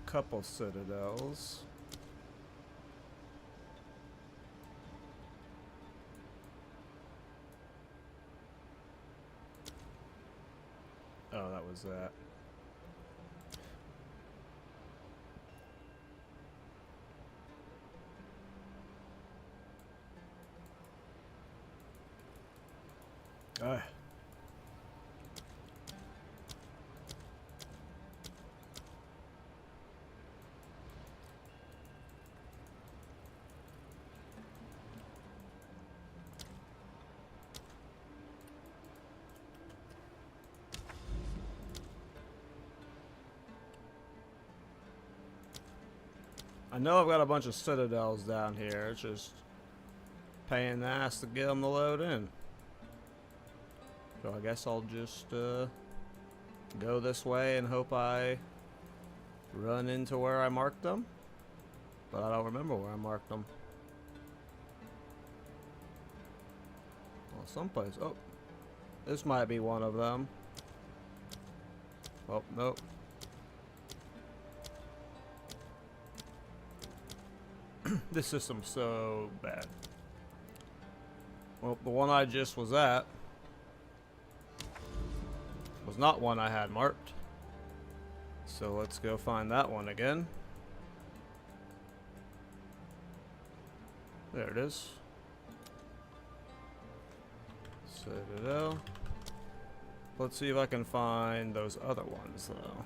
couple citadels. Oh, that was that. I know I've got a bunch of citadels down here. It's just pain in the ass to get them to load in. So I guess I'll just go this way and hope I run into where I marked them. But I don't remember where I marked them. Well, someplace. Oh, this might be one of them. Oh, nope. This system's so bad. Well, the one I just was at was not one I had marked. So let's go find that one again. There it is. Citadel. Let's see if I can find those other ones though.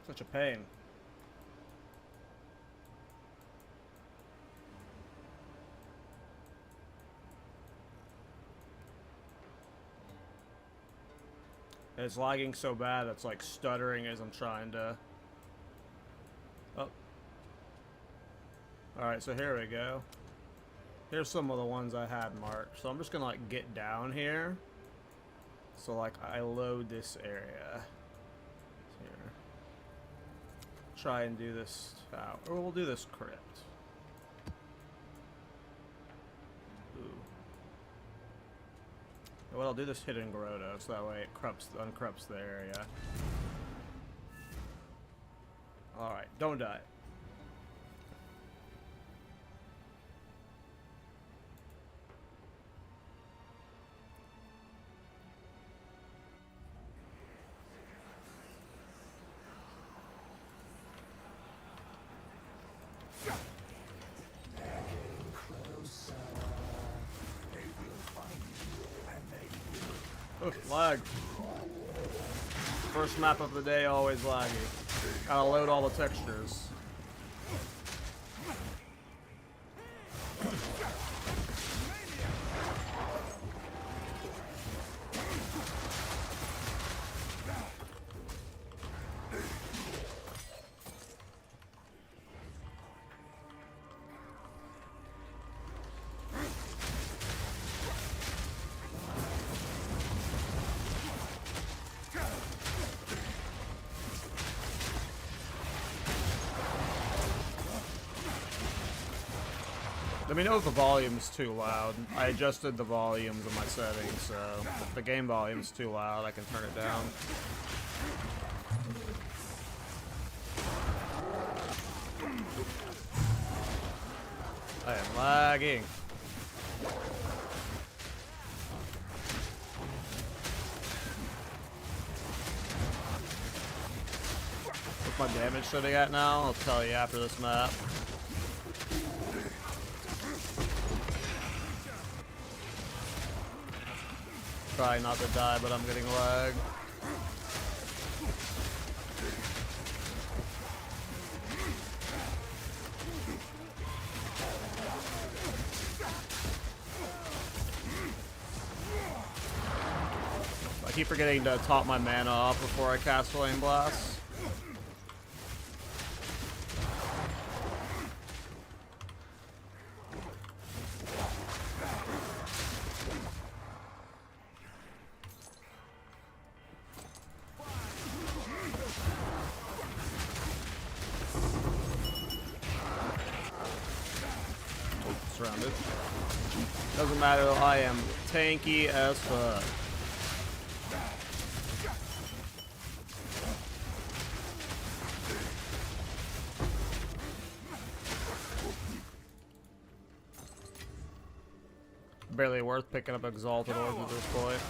Such a pain. It's lagging so bad it's like stuttering as I'm trying to... Oh. Alright, so here we go. Here's some of the ones I had marked. So I'm just gonna like get down here. So like I load this area. Here. Try and do this out. Or we'll do this crypt. Ooh. Well, I'll do this hidden grotto so that way it uncrypts the area. Alright, don't die. Oof, lag. First map of the day, always laggy. Gotta load all the textures. Let me know if the volume's too loud. I adjusted the volumes of my settings, so if the game volume's too loud, I can turn it down. I am lagging. What's my damage sitting at now? I'll tell you after this map. Trying not to die, but I'm getting lag. I keep forgetting to top my mana off before I cast Flame Blast. doesn't matter though, I am tanky as fuck. Barely worth picking up Exalted Orbs at this point.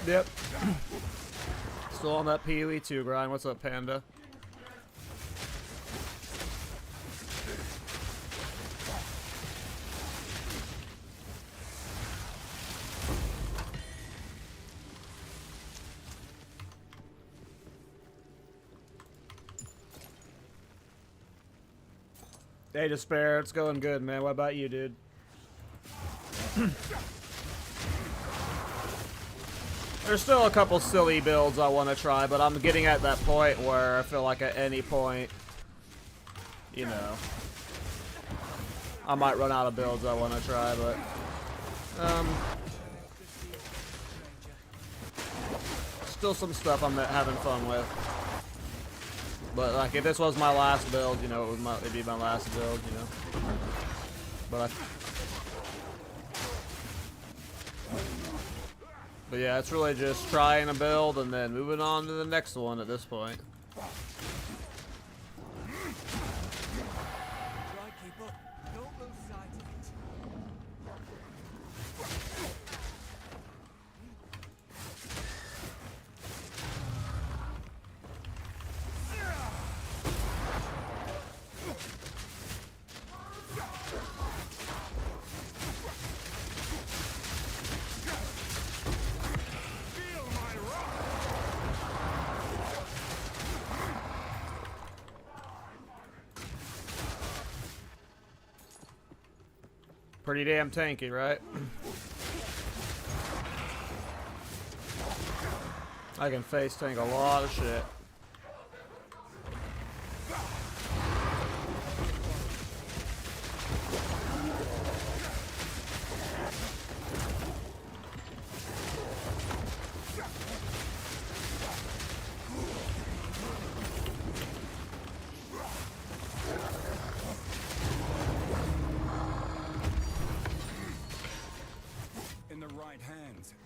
Yep. Still on that PoE 2 grind. What's up, Panda? Hey, Despair. It's going good, man. What about you, dude? There's still a couple silly builds I want to try, but I'm getting at that point where I feel like at any point, you know, I might run out of builds I want to try, but, still some stuff I'm having fun with. But, like, if this was my last build, you know, it'd be my last build, you know. But yeah, it's really just trying a build and then moving on to the next one at this point. Pretty damn tanky, right? I can face tank a lot of shit.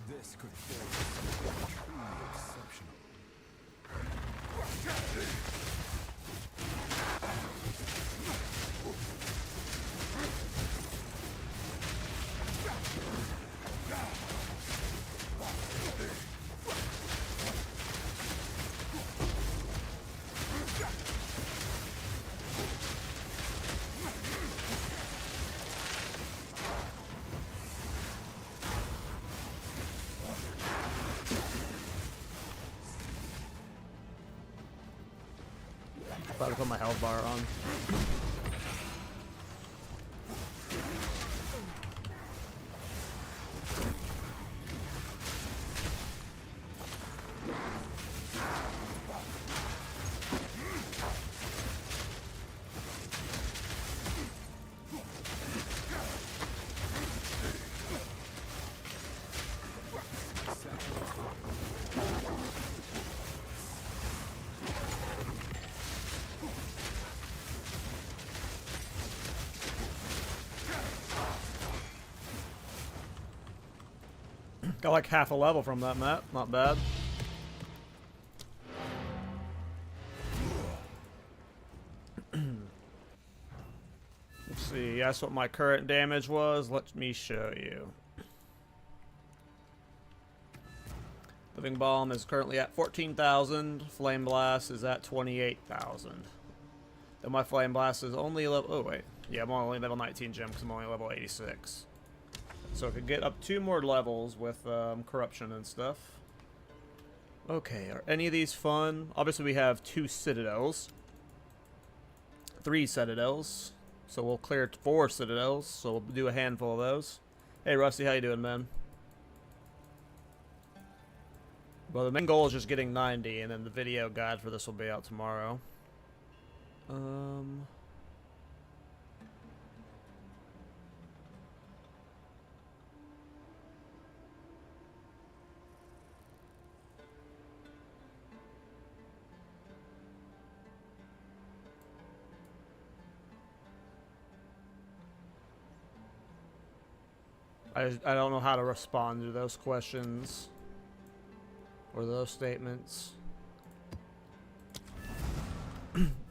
This could form truly exceptional. About to put my health bar on. Got like half a level from that map. Not bad. Let's see. That's what my current damage was. Let me show you. Living Bomb is currently at 14,000. Flame Blast is at 28,000. Then my Flame Blast is only level... Oh, wait. Yeah, I'm only level 19 gem because I'm only level 86. So it could get up 2 more levels with corruption and stuff. Okay, are any of these fun? Obviously we have 2 citadels. 3 citadels. So we'll clear 4 citadels. So we'll do a handful of those. Hey Rusty, how you doing, man? Well, the main goal is just getting 90, and then the video guide for this will be out tomorrow. I don't know how to respond to those questions or those statements.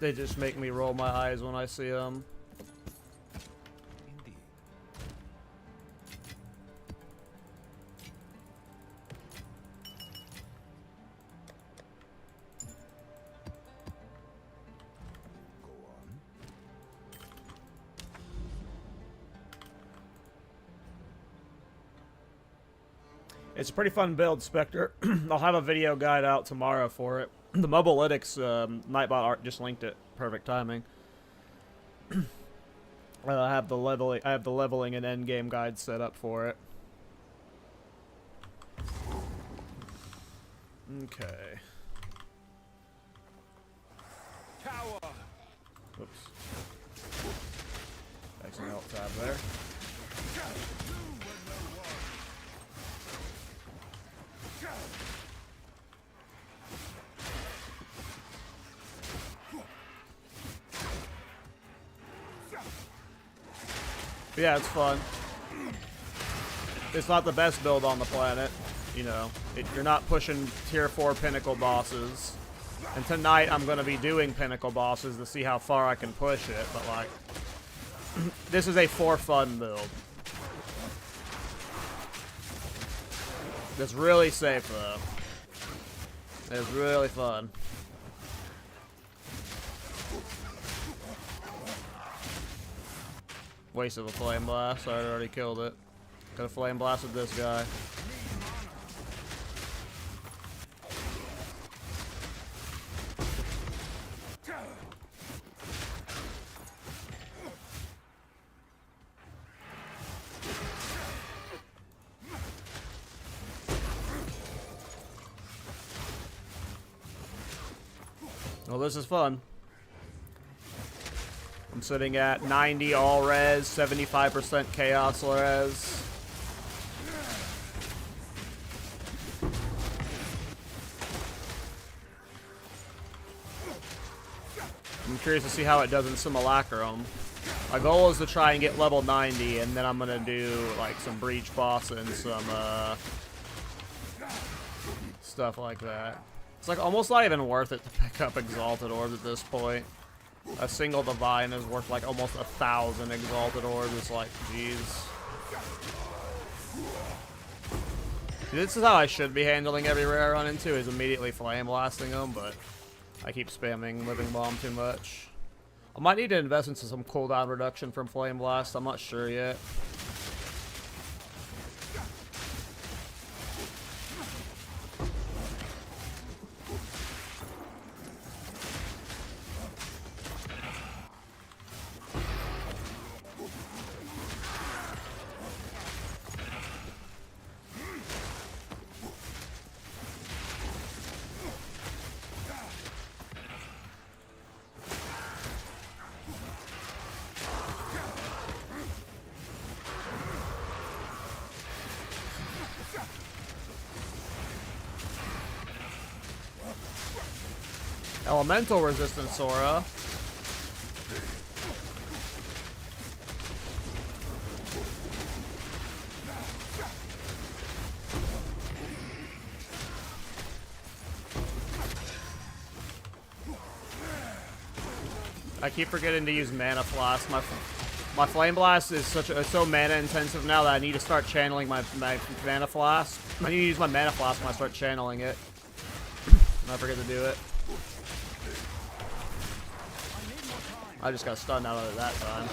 They just make me roll my eyes when I see them. Indeed. Go on. It's a pretty fun build, Spectre. I'll have a video guide out tomorrow for it. The Mobilytics Nightbot art just linked it. Perfect timing. I have the leveling and endgame guide set up for it. Okay. Tower. Oops. Excellent help tab there. But yeah, it's fun. It's not the best build on the planet, you know. You're not pushing tier 4 pinnacle bosses. And tonight I'm going to be doing pinnacle bosses to see how far I can push it, but like, this is a for fun build. It's really safe though. It's really fun. Waste of a flame blast. I already killed it. Could have flame blasted this guy. Well, this is fun. I'm sitting at 90 all res, 75% chaos res. I'm curious to see how it does in Simulacrum. My goal is to try and get level 90, and then I'm gonna do like some breach boss and some stuff like that. It's like almost not even worth it to pick up exalted orbs at this point. A single divine is worth like almost 1,000 exalted orbs. It's like, jeez. This is how I should be handling every rare I run into, is immediately flame blasting them, but I keep spamming living bomb too much. I might need to invest into some cooldown reduction from flame blast. I'm not sure yet. Elemental resistance Sora. I keep forgetting to use Mana Flask. My Flame Blast is so mana intensive now that I need to start channeling my Mana Flask. I need to use my Mana Flask when I start channeling it. And I forget to do it. I just got stunned out of it that time.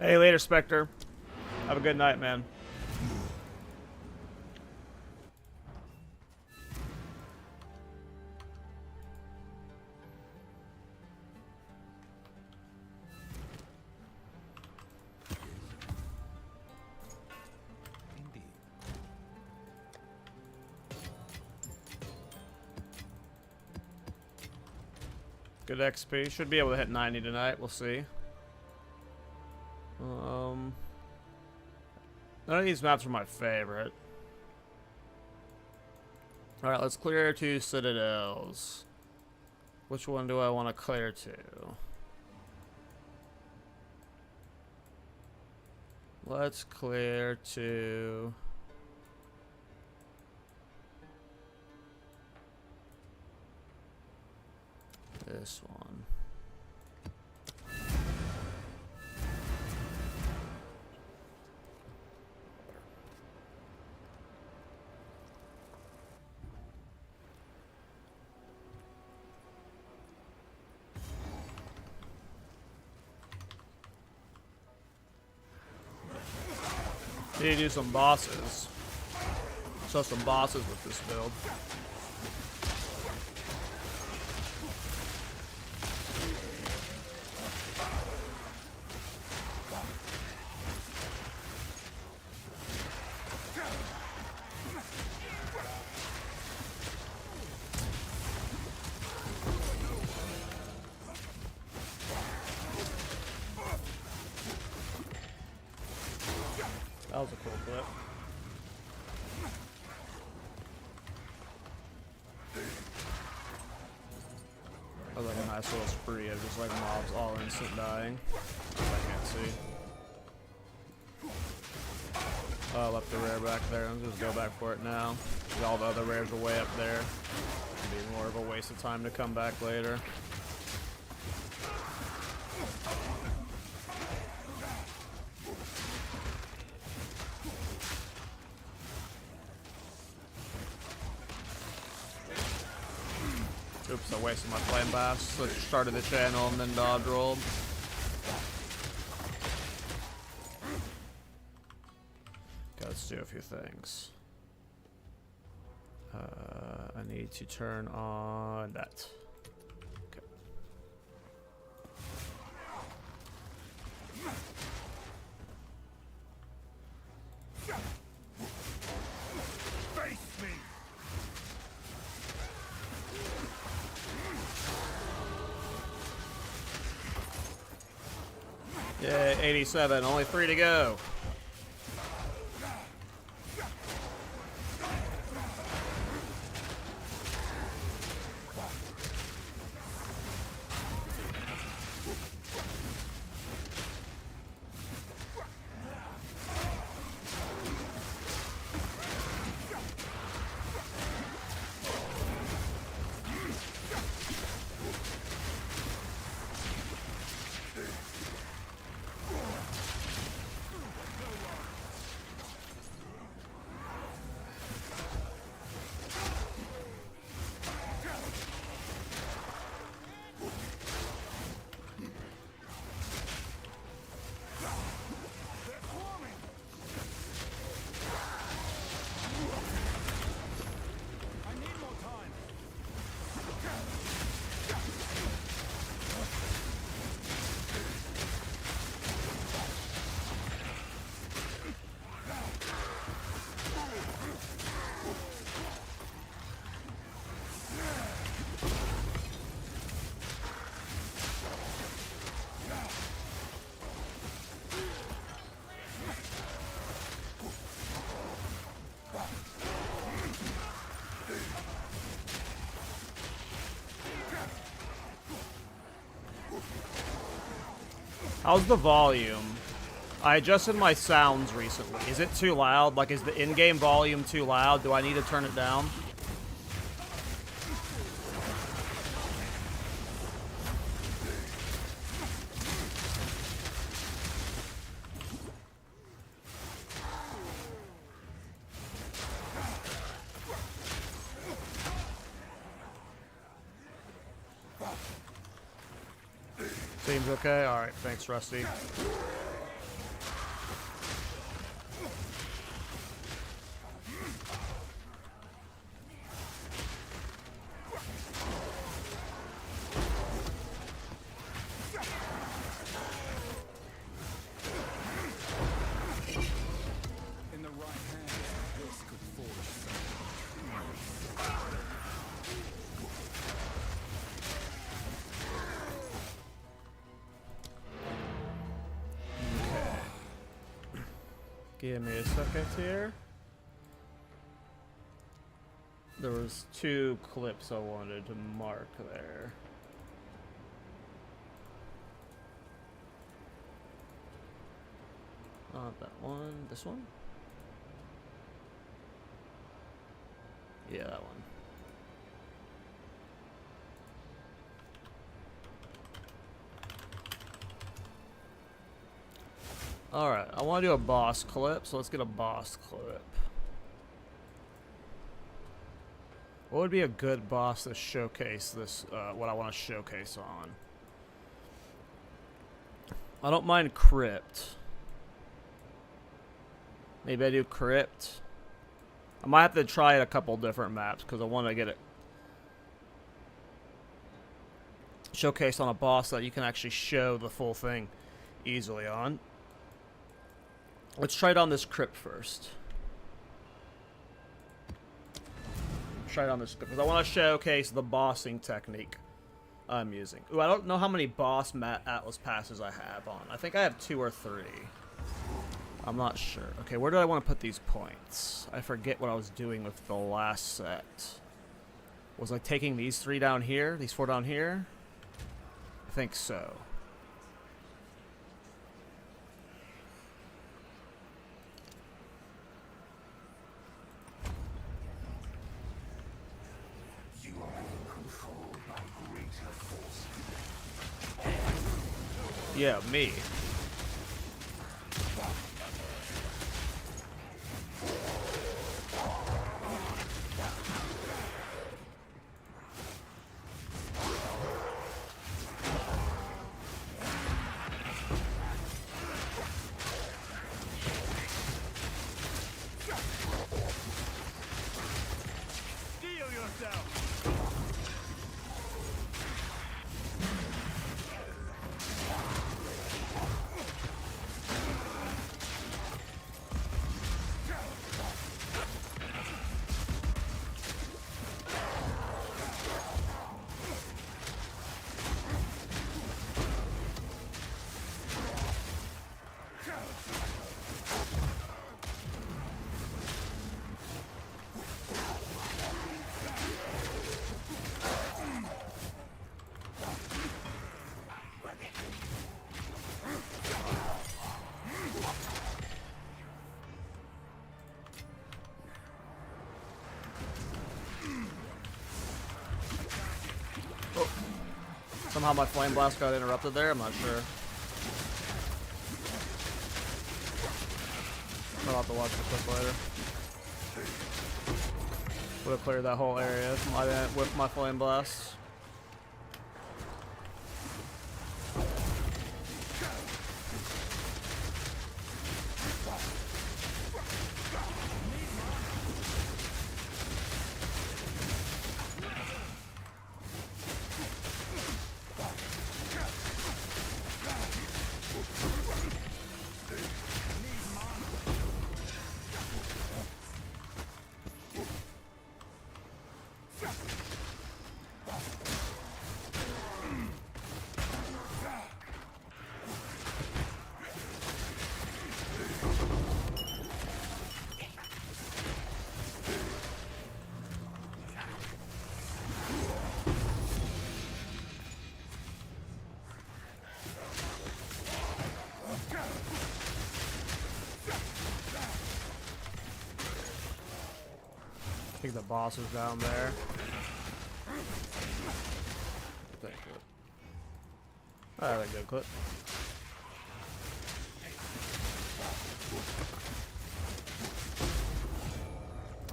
Hey, later, Spectre. Have a good night, man. Indeed. Good XP. Should be able to hit 90 tonight. We'll see. None of these maps are my favorite. Alright, let's clear 2 citadels. Which one do I want to clear to? Let's clear to... this one. Need to do some bosses. So some bosses with this build. That was a cool clip. That was like a nice little spree of just like mobs all instant dying. I can't see. Oh, I left the rare back there. Let's just go back for it now. All the other rares are way up there. It'd be more of a waste of time to come back later. Oops, I wasted my flame bass. So started the channel and then dodge rolled. Okay, let's do a few things. I need to turn on that. Okay. Face me. Yeah, 87. Only 3 to go. How's the volume? I adjusted my sounds recently. Is it too loud? Like, is the in-game volume too loud? Do I need to turn it down? Seems okay? Alright, thanks, Rusty. Give me a second here. There was 2 clips I wanted to mark there. Not that one. This one? Yeah, that one. Alright, I want to do a boss clip, so let's get a boss clip. What would be a good boss to showcase this, what I want to showcase on? I don't mind Crypt. Maybe I do Crypt. I might have to try it a couple different maps because I want to get it showcased on a boss that you can actually show the full thing easily on. Let's try it on this Crypt first. Try it on this Crypt because I want to showcase the bossing technique I'm using. Ooh, I don't know how many boss Atlas passes I have on. I think I have 2 or 3. I'm not sure. Okay, where do I want to put these points? I forget what I was doing with the last set. Was I taking these 3 down here? These 4 down here? I think so. You are being controlled by greater forces. Yeah, me. Steel yourself! Somehow my flame blast got interrupted there. I'm not sure. I'll have to watch the clip later. Would have cleared that whole area if I didn't whip my flame blast. I think the boss is down there. I had a good clip.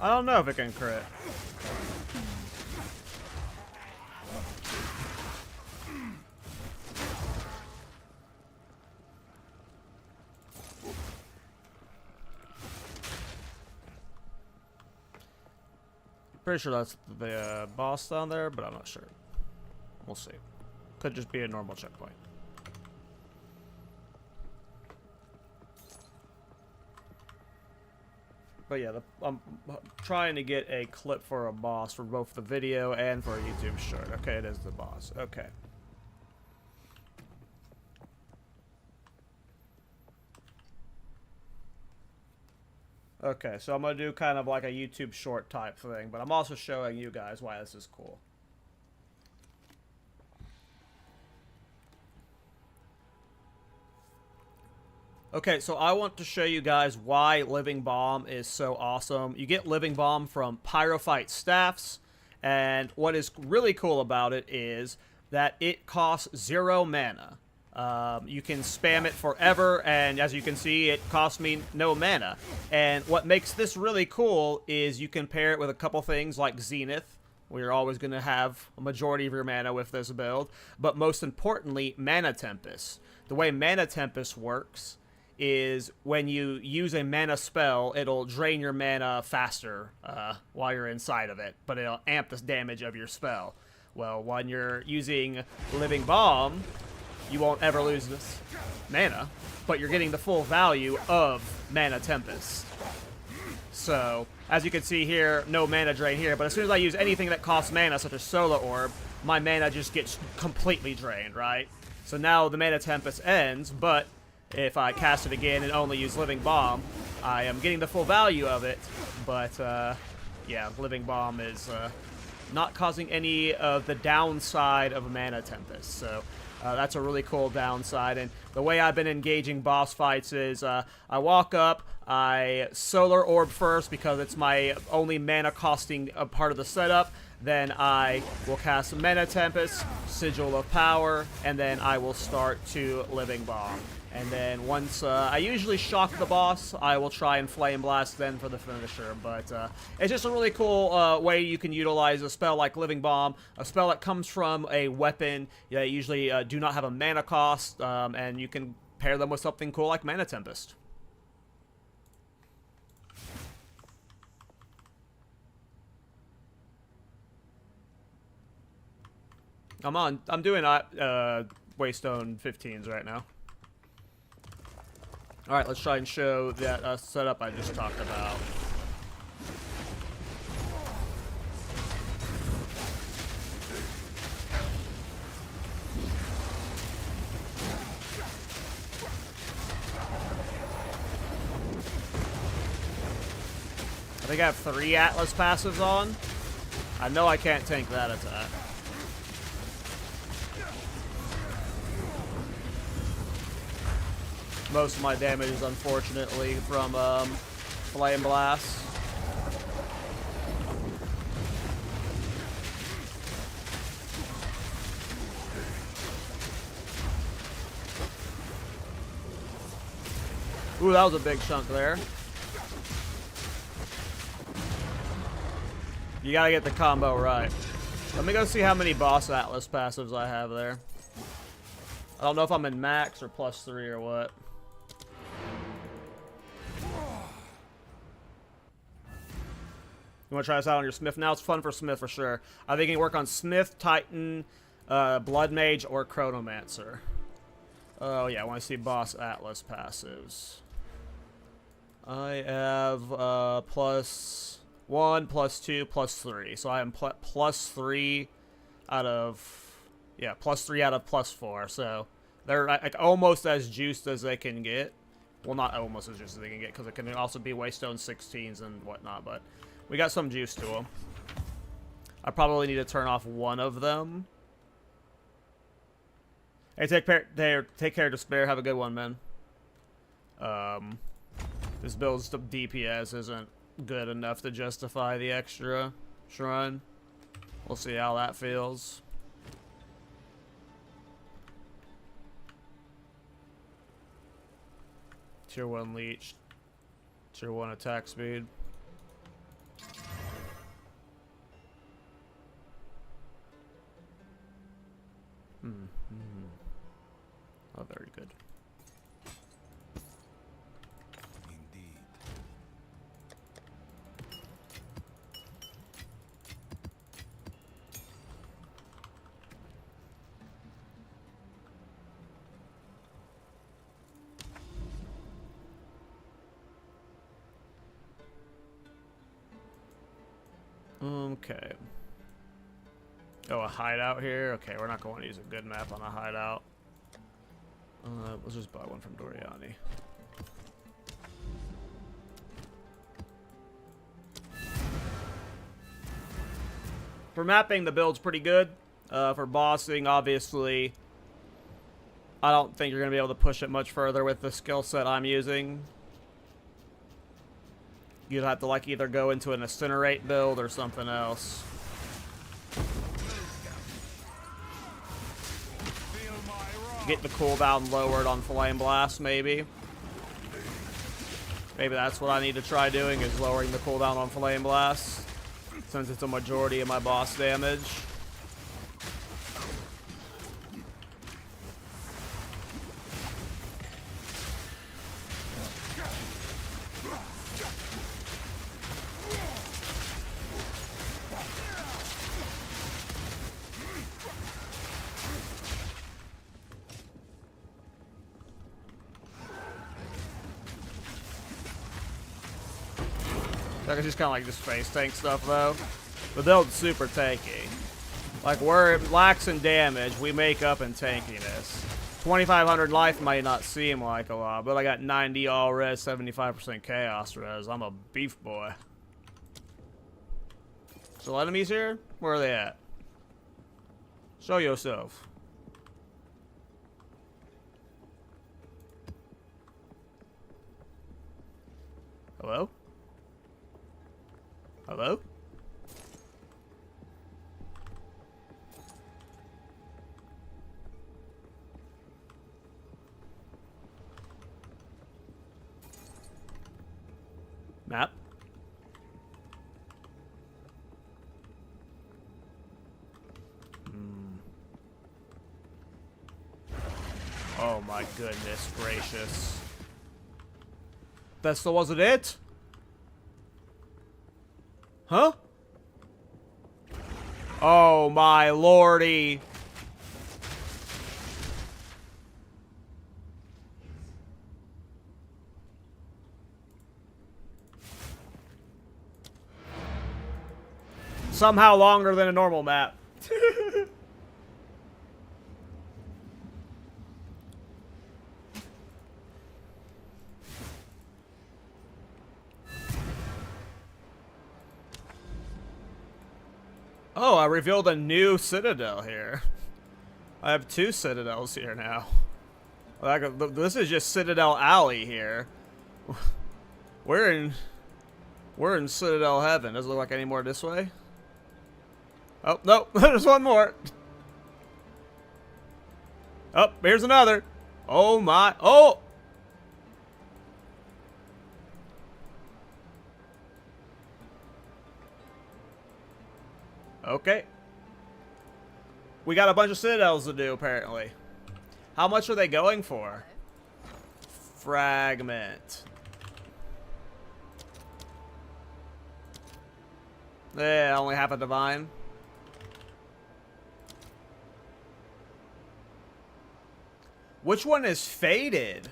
I don't know if it can crit. Pretty sure that's the boss down there, but I'm not sure. We'll see. Could just be a normal checkpoint. But yeah, I'm trying to get a clip for a boss for both the video and for a YouTube short. Okay, it is the boss. Okay. Okay, so I'm going to do kind of like a YouTube short type thing, but I'm also showing you guys why this is cool. Okay, so I want to show you guys why Living Bomb is so awesome. You get Living Bomb from Pyrophyte Staffs, and what is really cool about it is that it costs 0 mana. You can spam it forever, and as you can see, it costs me no mana. And what makes this really cool is you can pair it with a couple things like Zenith, where you're always going to have a majority of your mana with this build, but most importantly, Mana Tempest. The way Mana Tempest works is when you use a mana spell, it'll drain your mana faster while you're inside of it, but it'll amp the damage of your spell. Well, when you're using Living Bomb, you won't ever lose this mana, but you're getting the full value of Mana Tempest. So, as you can see here, no mana drain here, but as soon as I use anything that costs mana, such as Solar Orb, my mana just gets completely drained, right? So now the Mana Tempest ends, but if I cast it again and only use Living Bomb, I am getting the full value of it, but yeah, Living Bomb is not causing any of the downside of Mana Tempest, so that's a really cool downside. And the way I've been engaging boss fights is I walk up, I Solar Orb first because it's my only mana costing part of the setup, then I will cast Mana Tempest, Sigil of Power, and then I will start to Living Bomb. And then once I usually shock the boss, I will try and Flame Blast then for the finisher. But it's just a really cool way you can utilize a spell like Living Bomb, a spell that comes from a weapon that usually do not have a mana cost, and you can pair them with something cool like Mana Tempest. I'm doing Waystone 15s right now. Alright, let's try and show that setup I just talked about. I think I have 3 Atlas passives on. I know I can't tank that attack. Most of my damage is unfortunately from Flame Blast. Ooh, that was a big chunk there. You gotta get the combo right. Let me go see how many boss Atlas passives I have there. I don't know if I'm in max or +3 or what. You want to try this out on your Smith now? It's fun for Smith for sure. I think you can work on Smith, Titan, Blood Mage, or Chronomancer. Oh yeah, I want to see boss Atlas passives. I have +1, +2, +3. So I am +3 out of, yeah, +3 out of +4. So they're like almost as juiced as they can get. Well, not almost as juiced as they can get, because it can also be Waystone 16s and whatnot, but we got some juice to them. I probably need to turn off one of them. Hey, take care, Despair. Have a good one, man. This build's DPS isn't good enough to justify the extra shrine. We'll see how that feels. Tier 1 leech. Tier 1 attack speed. Oh, very good. Indeed. Okay. Oh, a hideout here? Okay, we're not going to use a good map on a hideout. Let's just buy one from Doriani. For mapping, the build's pretty good. For bossing, obviously, I don't think you're going to be able to push it much further with the skill set I'm using. You'd have to, like, either go into an incinerate build or something else. Get the cooldown lowered on Flame Blast, maybe. Maybe that's what I need to try doing, is lowering the cooldown on Flame Blast, since it's a majority of my boss damage. I can just kind of like just face tank stuff though. The build's super tanky. Like, where it lacks in damage, we make up in tankiness. 2,500 life might not seem like a lot, but I got 90 all res, 75% chaos res. I'm a beef boy. So enemies here? Where are they at? Show yourself. Hello? Hello? Map? Oh my goodness gracious. That still wasn't it? Huh? Oh my lordy. Somehow longer than a normal map. Oh, I revealed a new Citadel here. I have 2 Citadels here now. This is just Citadel Alley here. We're in Citadel heaven. Doesn't look like any more this way. Oh, no, there's one more. Oh, here's another. Oh my, oh! Okay. We got a bunch of Citadels to do, apparently. How much are they going for? Fragment. Yeah, only half a divine. Which one is faded?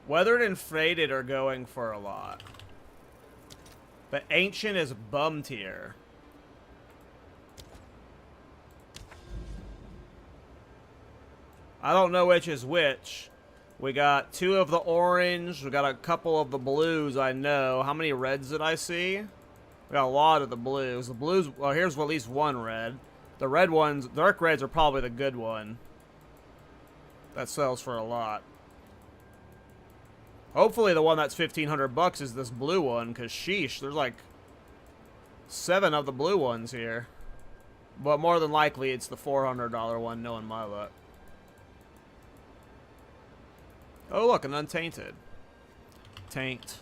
Weathered and faded are going for a lot. But ancient is bum tier. I don't know which is which. We got 2 of the orange. We got a couple of the blues, I know. How many reds did I see? We got a lot of the blues. The blues, well, here's at least 1 red. The red ones, dark reds are probably the good one. That sells for a lot. Hopefully the one that's 1,500 bucks is this blue one, because sheesh, there's like 7 of the blue ones here. But more than likely it's the $400 one, knowing my luck. Oh look, an untainted. Taint.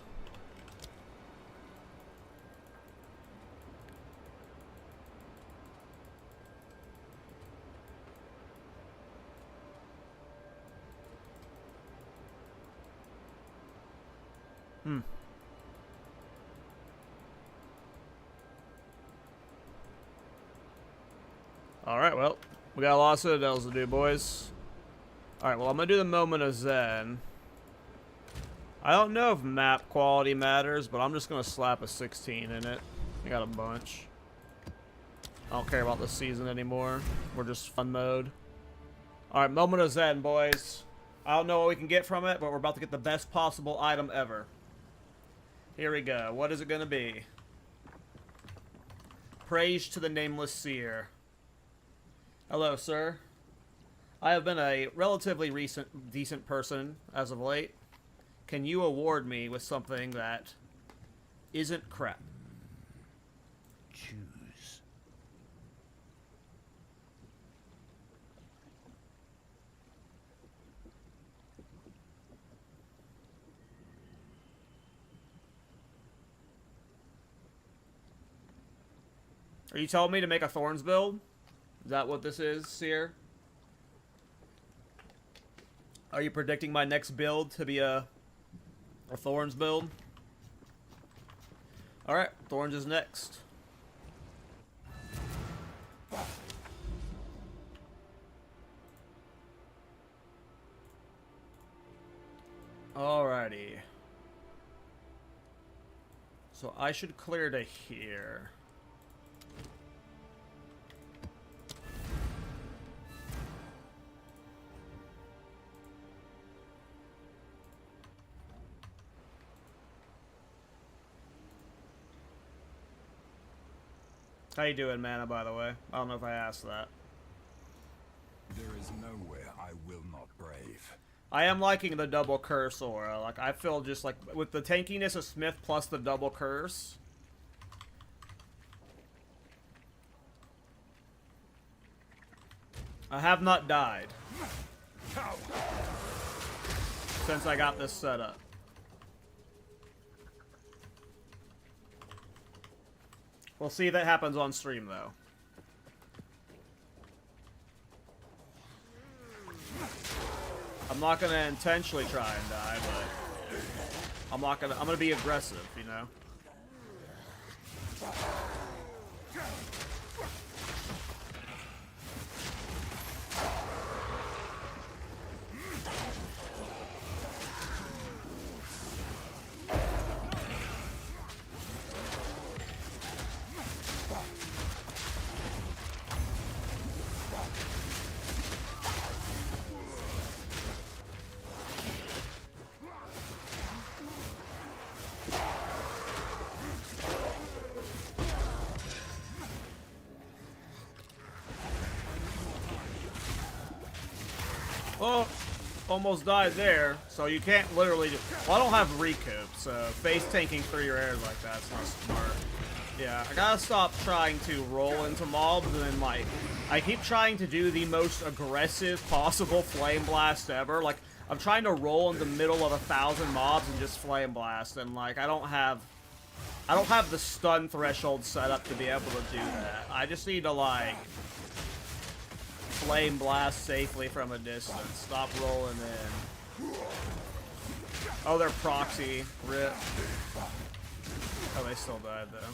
Alright, well, we got a lot of Citadels to do, boys. Alright, well, I'm gonna do the Moment of Zen. I don't know if map quality matters, but I'm just gonna slap a 16 in it. I got a bunch. I don't care about the season anymore. We're just fun mode. Alright, Moment of Zen, boys. I don't know what we can get from it, but we're about to get the best possible item ever. Here we go. What is it gonna be? Praise to the nameless seer. Hello, sir. I have been a relatively decent person as of late. Can you award me with something that isn't crap? Choose. Are you telling me to make a Thorns build? Is that what this is, Seer? Are you predicting my next build to be a Thorns build? Alright, Thorns is next. Alrighty. So I should clear to here. How you doing, Mana, by the way? I don't know if I asked that. There is nowhere I will not brave. I am liking the double curse aura. Like, I feel just like, with the tankiness of Smith plus the double curse. I have not died since I got this set up. We'll see if that happens on stream, though. I'm not gonna intentionally try and die, but I'm gonna be aggressive, you know? Oh, almost died there. So you can't literally just... Well, I don't have recoup, so face tanking through your airs like that's not smart. Yeah, I gotta stop trying to roll into mobs and then, like... I keep trying to do the most aggressive possible flame blast ever. Like, I'm trying to roll in the middle of 1,000 mobs and just flame blast, and, like, I don't have the stun threshold set up to be able to do that. I just need to, like... flame blast safely from a distance. Stop rolling in. Oh, they're proxy. Rip. Oh, they still died, though.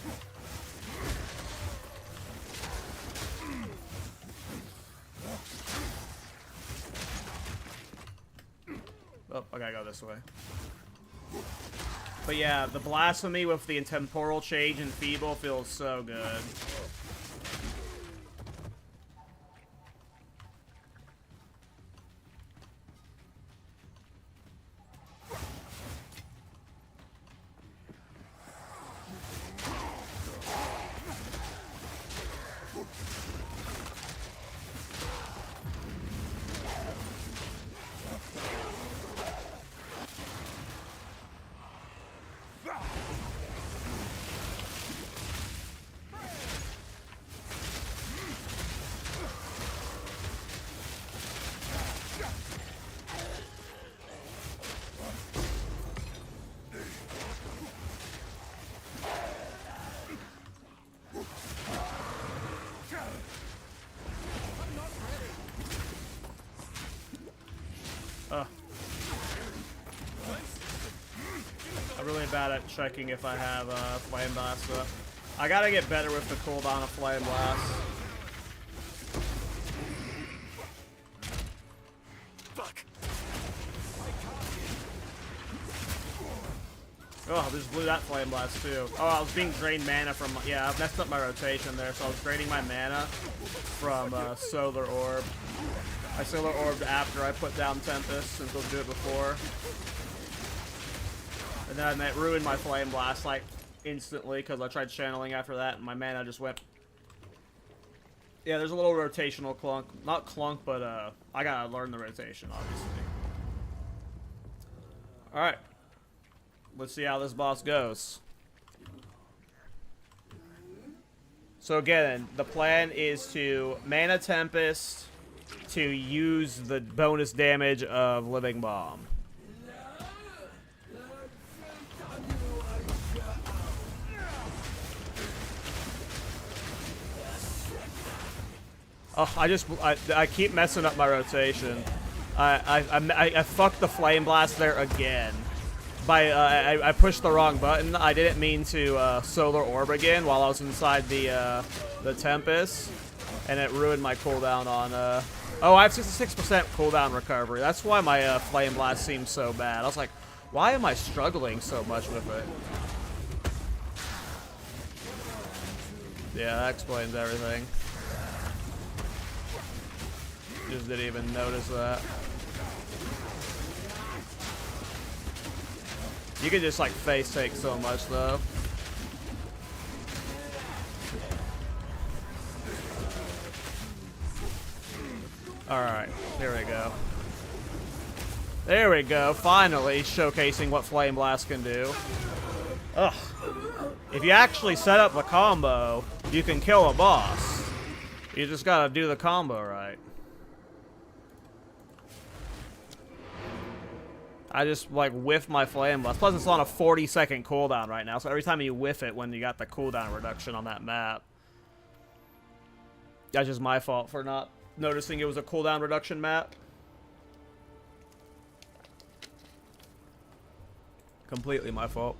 Oh, I gotta go this way. But yeah, the blasphemy with the temporal change and feeble feels so good. I'm really bad at checking if I have Flame Blast, so I gotta get better with the cooldown of Flame Blast. Fuck. Oh, I just blew that Flame Blast too. Oh, I was being drained mana from... Yeah, I messed up my rotation there, so I was draining my mana from Solar Orb. I Solar Orbed after I put down Tempest, since we'll do it before. And then that ruined my Flame Blast, like, instantly, because I tried channeling after that, and my mana just went... Yeah, there's a little rotational clunk. Not clunk, but, I gotta learn the rotation, obviously. Alright. Let's see how this boss goes. So again, the plan is to Mana Tempest to use the bonus damage of Living Bomb. Oh, I keep messing up my rotation. I fucked the Flame Blast there again. I pushed the wrong button. I didn't mean to Solar Orb again while I was inside the Tempest, and it ruined my cooldown on. Oh, I have 66% cooldown recovery. That's why my Flame Blast seems so bad. I was like, why am I struggling so much with it? Yeah, that explains everything. Just didn't even notice that. You can just like face take so much though. Alright, here we go. There we go, finally showcasing what Flame Blast can do. Ugh. If you actually set up the combo, you can kill a boss. You just gotta do the combo right. I just, like, whiff my Flame Blast. Plus, it's on a 40-second cooldown right now, so every time you whiff it when you got the cooldown reduction on that map. That's just my fault for not noticing it was a cooldown reduction map. Completely my fault.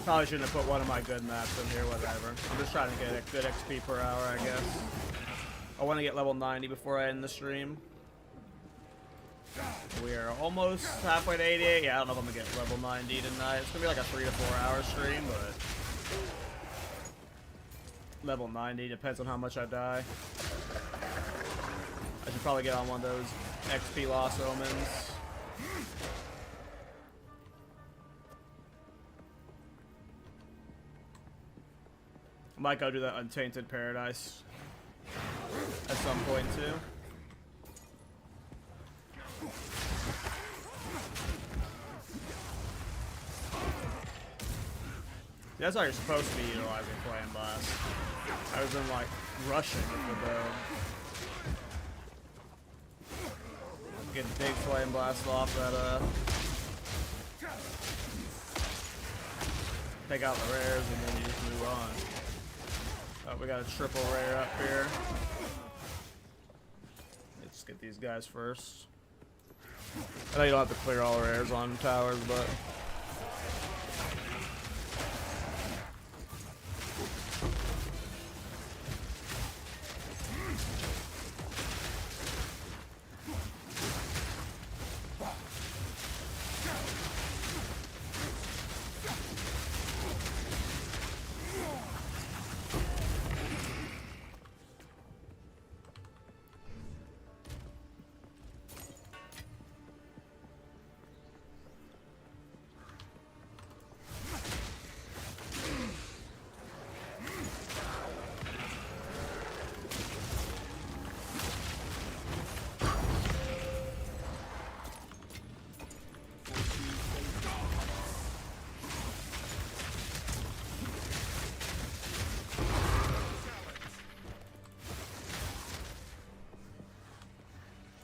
Probably shouldn't have put one of my good maps in here, whatever. I'm just trying to get a good XP per hour, I guess. I want to get level 90 before I end the stream. We are almost halfway to 88. Yeah, I don't know if I'm going to get level 90 tonight. It's going to be like a 3 to 4 hour stream, but... Level 90, depends on how much I die. I should probably get on one of those XP Lost Omens. I might go do that Untainted Paradise at some point too. That's how you're supposed to be utilizing Flame Blast. I was in like rushing with the bow. Get a big Flame Blast off that take out the rares and then you just move on. Oh, we got a triple rare up here. Let's get these guys first. I know you don't have to clear all rares on towers, but...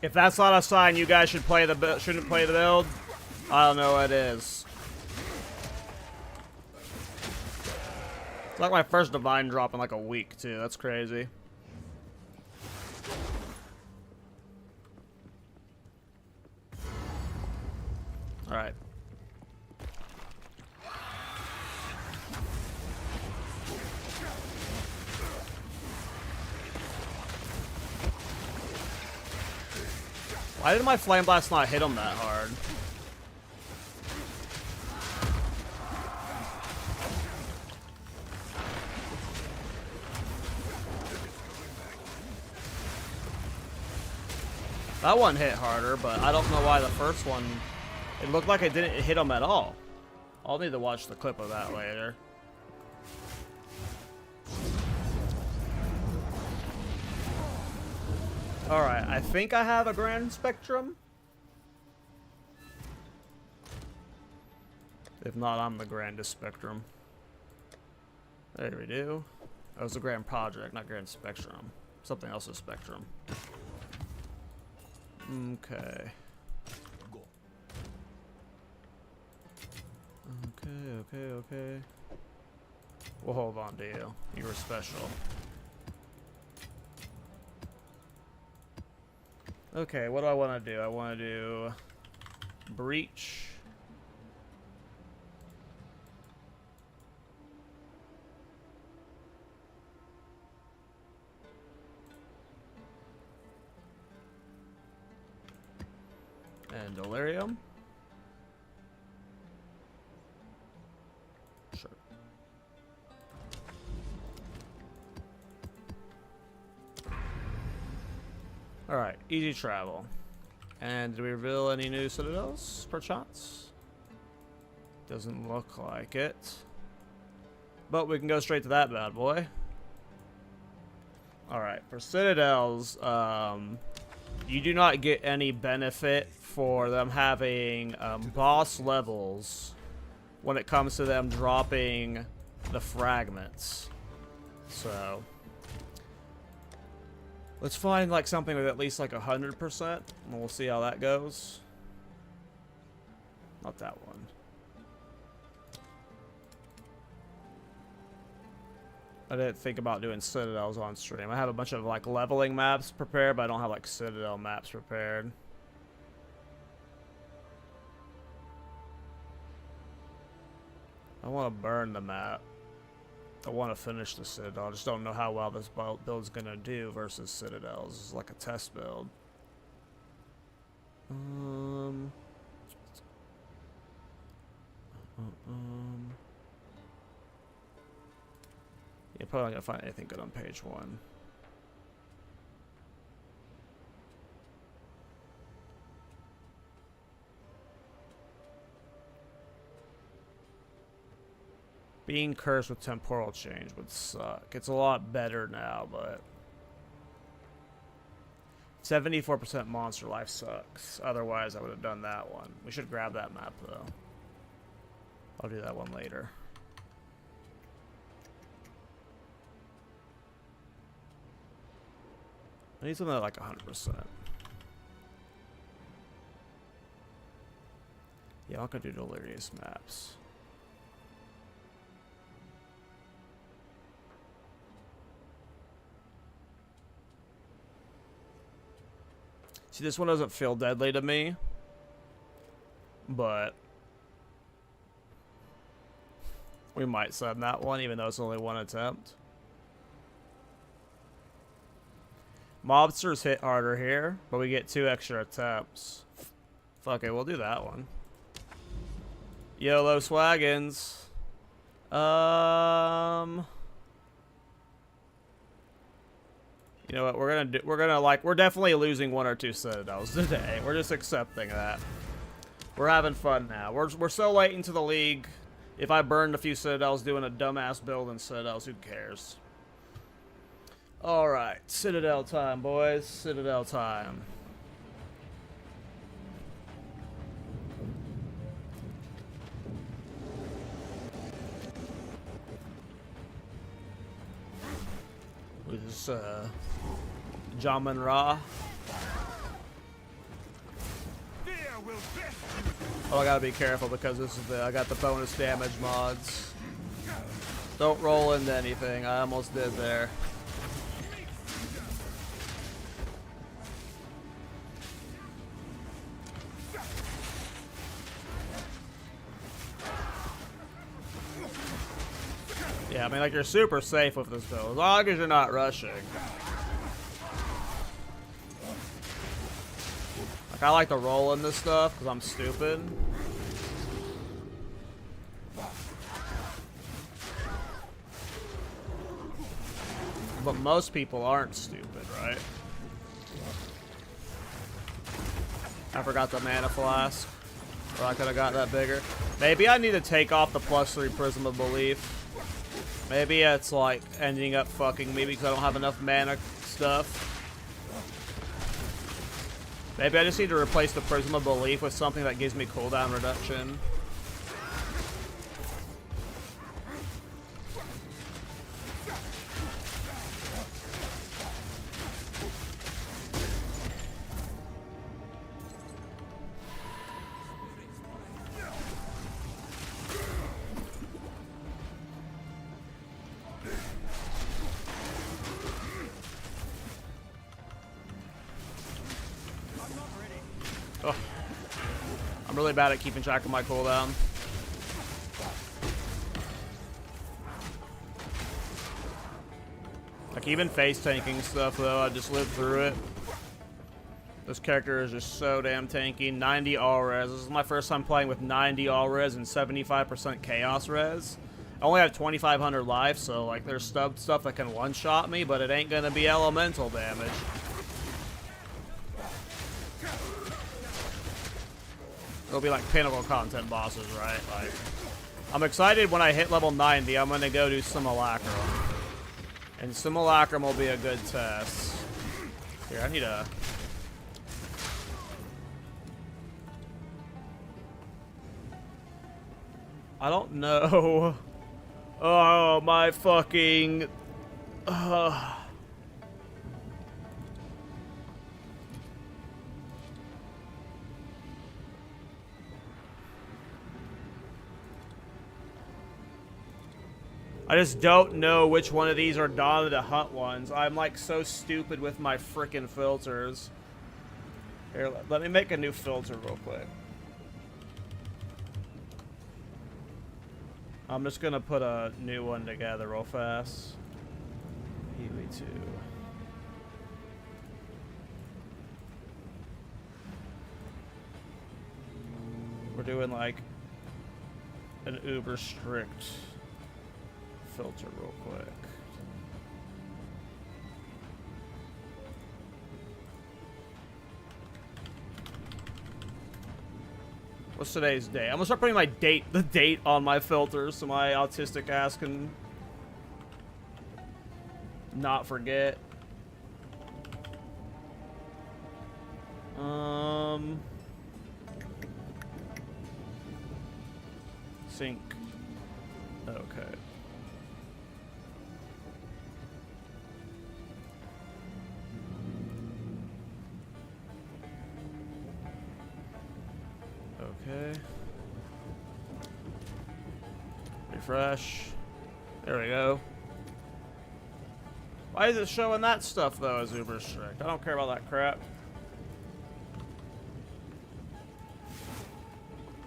If that's not a sign you guys shouldn't play the build, I don't know what is. It's like my first divine drop in like a week too. That's crazy. Alright. Why did my Flame Blast not hit him that hard? That one hit harder, but I don't know why the first one... It looked like it didn't hit him at all. I'll need to watch the clip of that later. Alright, I think I have a Grand Spectrum. If not, I'm the Grandest Spectrum. There we do. That was a Grand Project, not Grand Spectrum. Something else is Spectrum. Okay. Okay. We'll hold on to you. You were special. Okay, what do I want to do? I want to do Breach. And Delirium. Sure. Alright, easy travel. And did we reveal any new citadels, perchance? Doesn't look like it. But we can go straight to that bad boy. Alright, for citadels, you do not get any benefit for them having boss levels when it comes to them dropping the fragments. So let's find like something with at least like 100%, and we'll see how that goes. Not that one. I didn't think about doing citadels on stream. I have a bunch of like leveling maps prepared, but I don't have like citadel maps prepared. I want to burn the map. I want to finish the citadel. I just don't know how well this build's gonna do versus citadels. It's like a test build. Yeah, probably not gonna find anything good on page 1. Being cursed with temporal change would suck. It's a lot better now, but 74% monster life sucks. Otherwise, I would have done that one. We should grab that map, though. I'll do that one later. I need something like 100%. Yeah, I'm gonna do delirious maps. See, this one doesn't feel deadly to me, but we might send that one, even though it's only one attempt. Mobsters hit harder here, but we get 2 extra attempts. Fuck it, we'll do that one. YOLO Swaggins. You know what? We're definitely losing 1 or 2 citadels today. We're just accepting that. We're having fun now. We're so late into the league. If I burned a few citadels doing a dumbass build in citadels, who cares? All right, citadel time, boys. Citadel time. With this Jamin Ra. Oh, I gotta be careful because this is I got the bonus damage mods. Don't roll into anything. I almost did there. Yeah, I mean, like, you're super safe with this build, as long as you're not rushing. Like, I like to roll in this stuff, because I'm stupid. But most people aren't stupid, right? I forgot the mana flask. Or I could have got that bigger. Maybe I need to take off the +3 Prism of Belief. Maybe it's like ending up fucking me because I don't have enough mana stuff. Maybe I just need to replace the Prism of Belief with something that gives me cooldown reduction. Oh. I'm really bad at keeping track of my cooldown. Like, even face tanking stuff, though, I just lived through it. This character is just so damn tanky. 90 all res. This is my first time playing with 90 all res and 75% chaos res. I only have 2,500 life, so like there's stuff that can one-shot me, but it ain't gonna be elemental damage. It'll be like pinnacle content bosses, right? Like, I'm excited when I hit level 90, I'm gonna go do Simulacrum. And Simulacrum will be a good test. Here, I need a... I don't know. Oh, my fucking... I just don't know which one of these are Dawn of the Hunt ones. I'm like so stupid with my frickin' filters. Here, let me make a new filter real quick. I'm just gonna put a new one together real fast. EV2. We're doing like an uber strict filter real quick. What's today's date? I'm gonna start putting the date on my filters so my autistic ass can not forget. Sync. Okay. Okay. Refresh. There we go. Why is it showing that stuff though as uber strict? I don't care about that crap.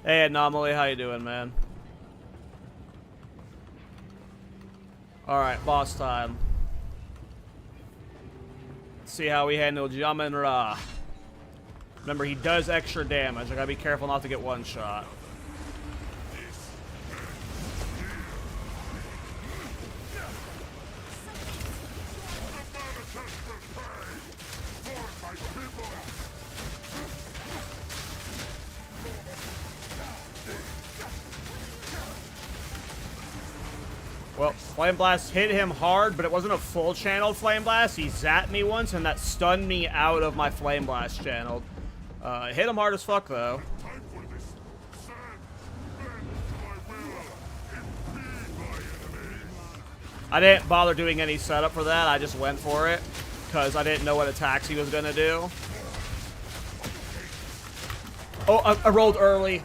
Hey Anomaly, how you doing, man? Alright, boss time. Let's see how we handle Jamin Ra. Remember, he does extra damage. I gotta be careful not to get one shot. Well, Flame Blast hit him hard, but it wasn't a full channeled Flame Blast. He zapped me once, and that stunned me out of my Flame Blast channeled. Hit him hard as fuck, though. I didn't bother doing any setup for that. I just went for it, because I didn't know what attacks he was going to do. Oh, I rolled early.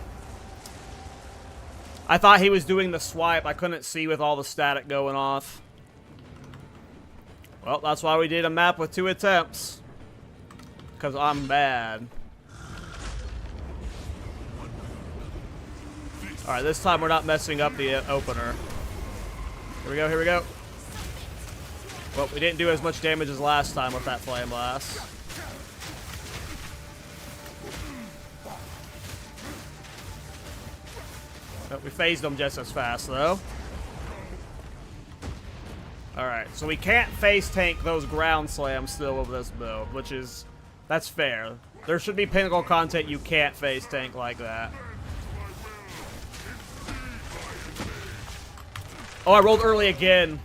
I thought he was doing the swipe. I couldn't see with all the static going off. Well, that's why we did a map with 2 attempts. Because I'm bad. Alright, this time we're not messing up the opener. Here we go, here we go. Well, we didn't do as much damage as last time with that Flame Blast. But we phased them just as fast, though. Alright, so we can't face tank those ground slams still with this build, which is... that's fair. There should be pinnacle content you can't face tank like that. Oh, I rolled early again.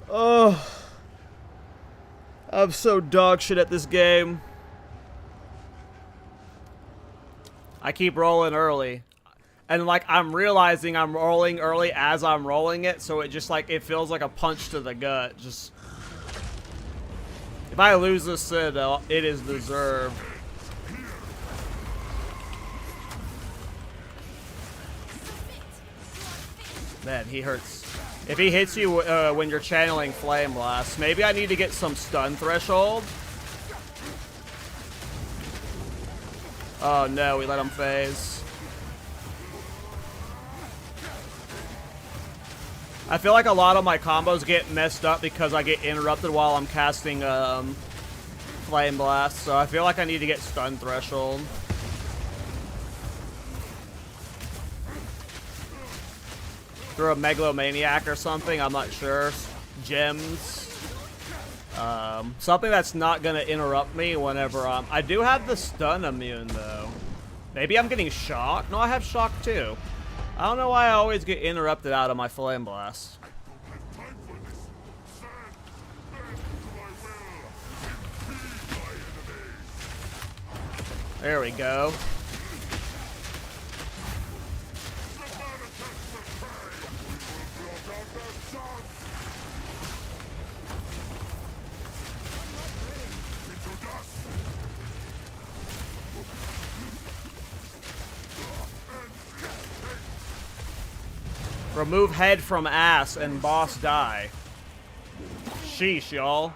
Oh. I'm so dog shit at this game. I keep rolling early. And, like, I'm realizing I'm rolling early as I'm rolling it, so it just, like, it feels like a punch to the gut. Just... if I lose this Citadel, it is deserved. Man, he hurts. If he hits you when you're channeling Flame Blast, maybe I need to get some stun threshold. Oh no, we let him phase. I feel like a lot of my combos get messed up because I get interrupted while I'm casting Flame Blast, so I feel like I need to get stun threshold. Through a Megalomaniac or something, I'm not sure. Gems. Something that's not gonna interrupt me whenever I do have the stun immune though. Maybe I'm getting shocked? No, I have shock too. I don't know why I always get interrupted out of my Flame Blast. There we go. Remove head from ass and boss die. Sheesh, y'all.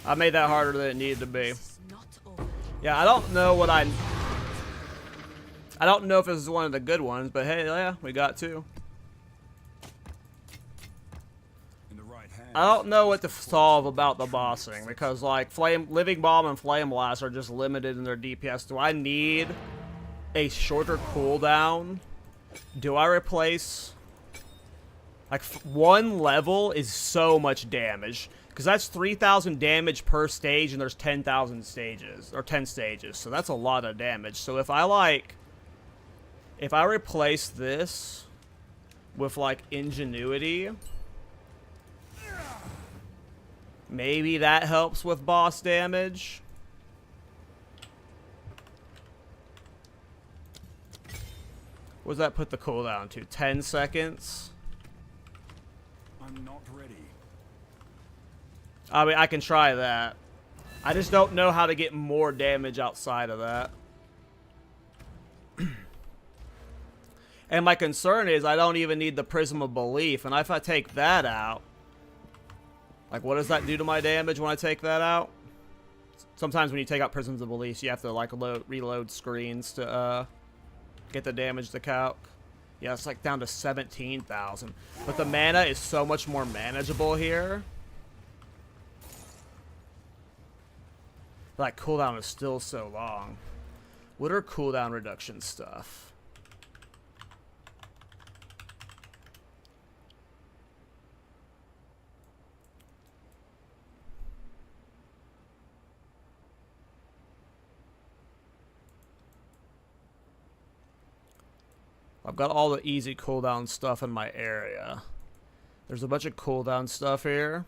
I made that harder than it needed to be. Yeah, I don't know what I don't know if this is one of the good ones, but hey, yeah, we got two. I don't know what to solve about the bossing, because like Living Bomb and Flame Blast are just limited in their DPS. Do I need a shorter cooldown? Do I replace... like, one level is so much damage. Because that's 3,000 damage per stage, and there's 10,000 stages. Or 10 stages. So that's a lot of damage. So if I, like... if I replace this with, like, Ingenuity... maybe that helps with boss damage. What does that put the cooldown to? 10 seconds? I'm not ready. I mean, I can try that. I just don't know how to get more damage outside of that. And my concern is I don't even need the Prism of Belief. And if I take that out... like, what does that do to my damage when I take that out? Sometimes when you take out Prisms of Belief, you have to, like, reload screens to, get the damage to calc. Yeah, it's like down to 17,000. But the mana is so much more manageable here. Like, cooldown is still so long. What are cooldown reduction stuff? I've got all the easy cooldown stuff in my area. There's a bunch of cooldown stuff here.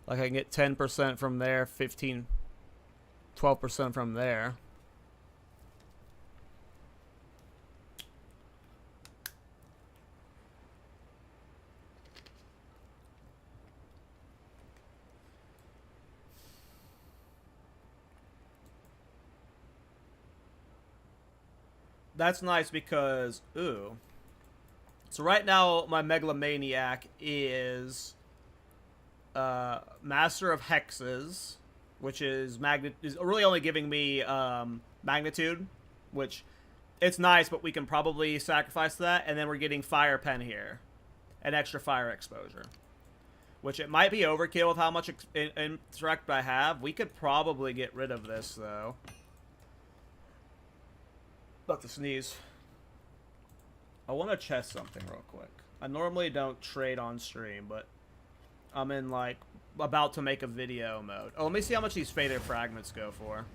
Like I can get 10% from there, 15, 12% from there. That's nice because, ooh. So right now, my Megalomaniac is Master of Hexes, which is really only giving me Magnitude, which It's nice, but we can probably sacrifice that, and then we're getting fire pen here. An extra fire exposure. Which it might be overkill with how much interact I have. We could probably get rid of this, though. About to sneeze. I want to chest something real quick. I normally don't trade on stream, but I'm in, like, about to make a video mode. Oh, let me see how much these faded fragments go for.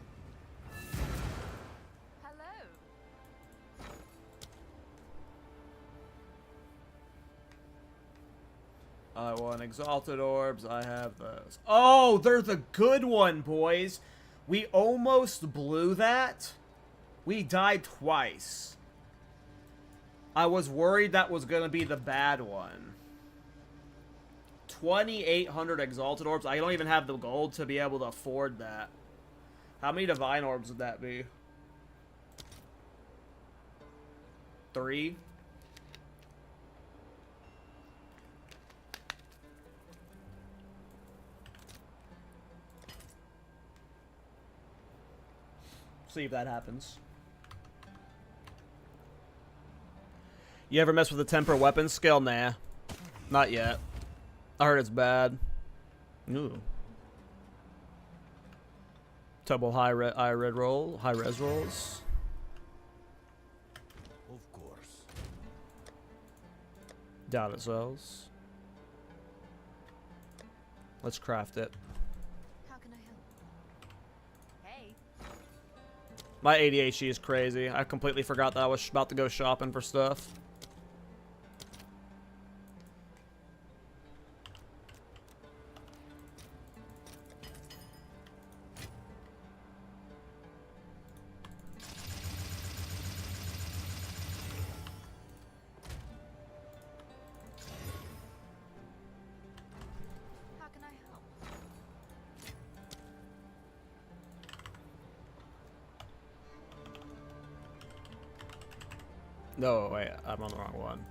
I want exalted orbs. I have those. Oh, they're the good one, boys. We almost blew that. We died twice. I was worried that was going to be the bad one. 2,800 exalted orbs. I don't even have the gold to be able to afford that. How many divine orbs would that be? 3? See if that happens. You ever mess with the temper weapon skill? Nah. Not yet. I heard it's bad. Ooh. Double high res rolls. Of course. Doubt it sells. Let's craft it. How can I help? Hey. My ADHD is crazy. I completely forgot that I was about to go shopping for stuff. How can I help? No, wait. I'm on the wrong one.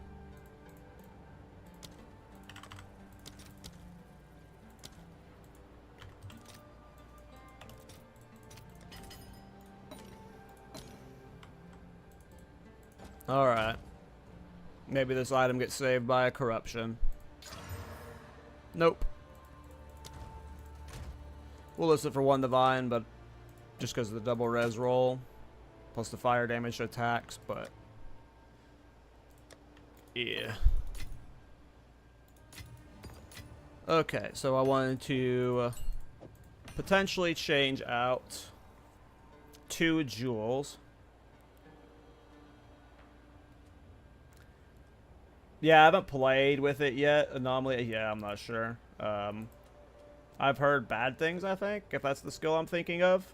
Alright. Maybe this item gets saved by a corruption. Nope. We'll list it for 1 divine, but just because of the double res roll. Plus the fire damage to attacks, but... yeah. Okay, so I wanted to potentially change out 2 jewels. Yeah, I haven't played with it yet. Anomaly, yeah, I'm not sure. I've heard bad things, I think, if that's the skill I'm thinking of.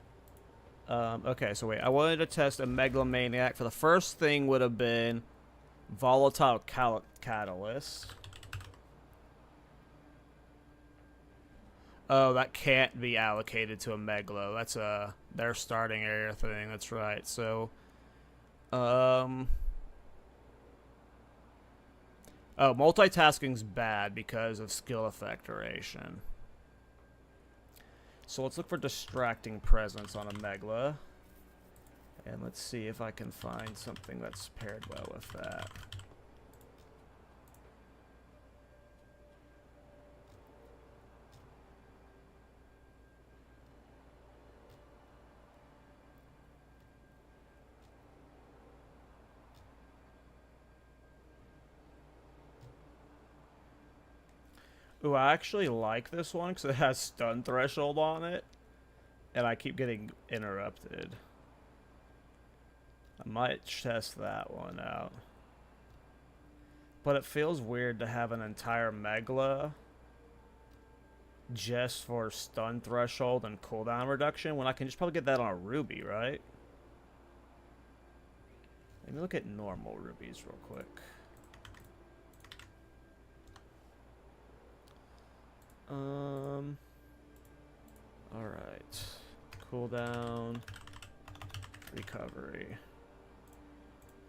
Okay, so wait. I wanted to test a Megalomaniac. For the first thing would have been Volatile Catalyst. Oh, that can't be allocated to a Megalo. That's their starting area thing. That's right. So, oh, multitasking's bad because of skill effect duration. So let's look for distracting presence on a Megla. And let's see if I can find something that's paired well with that. Ooh, I actually like this one because it has stun threshold on it. And I keep getting interrupted. I might test that one out. But it feels weird to have an entire Megla just for stun threshold and cooldown reduction when I can just probably get that on a Ruby, right? Let me look at normal Rubies real quick. Alright. Cooldown. Recovery.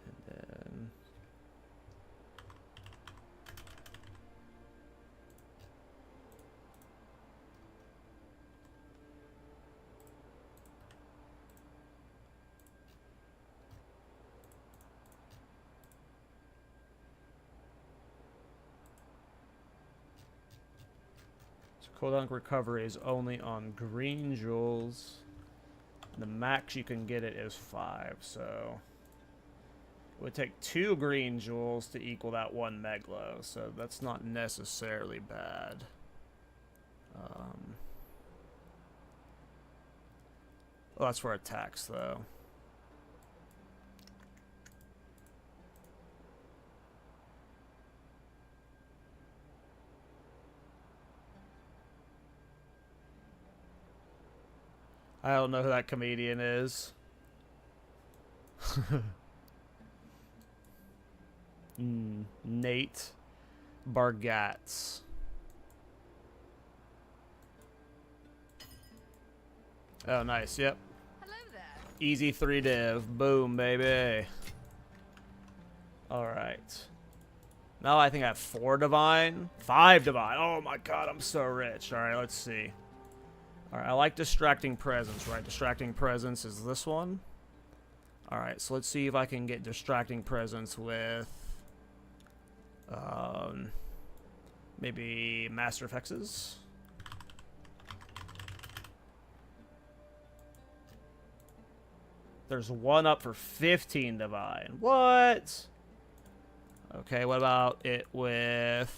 And then... Cooldown recovery is only on green jewels. The max you can get it is 5, so it would take 2 green jewels to equal that 1 meglo, so that's not necessarily bad. Well, that's for attacks, though. I don't know who that comedian is. Nate Bargatz. Oh, nice. Yep. Hello there. Easy 3 div. Boom, baby. Alright. Now I think I have 4 divine. 5 divine. Oh my god, I'm so rich. Alright, let's see. Alright, I like distracting presence, right? Distracting presence is this one. Alright, so let's see if I can get distracting presence with maybe Master of Hexes. There's one up for 15 divine. What? Okay, what about it with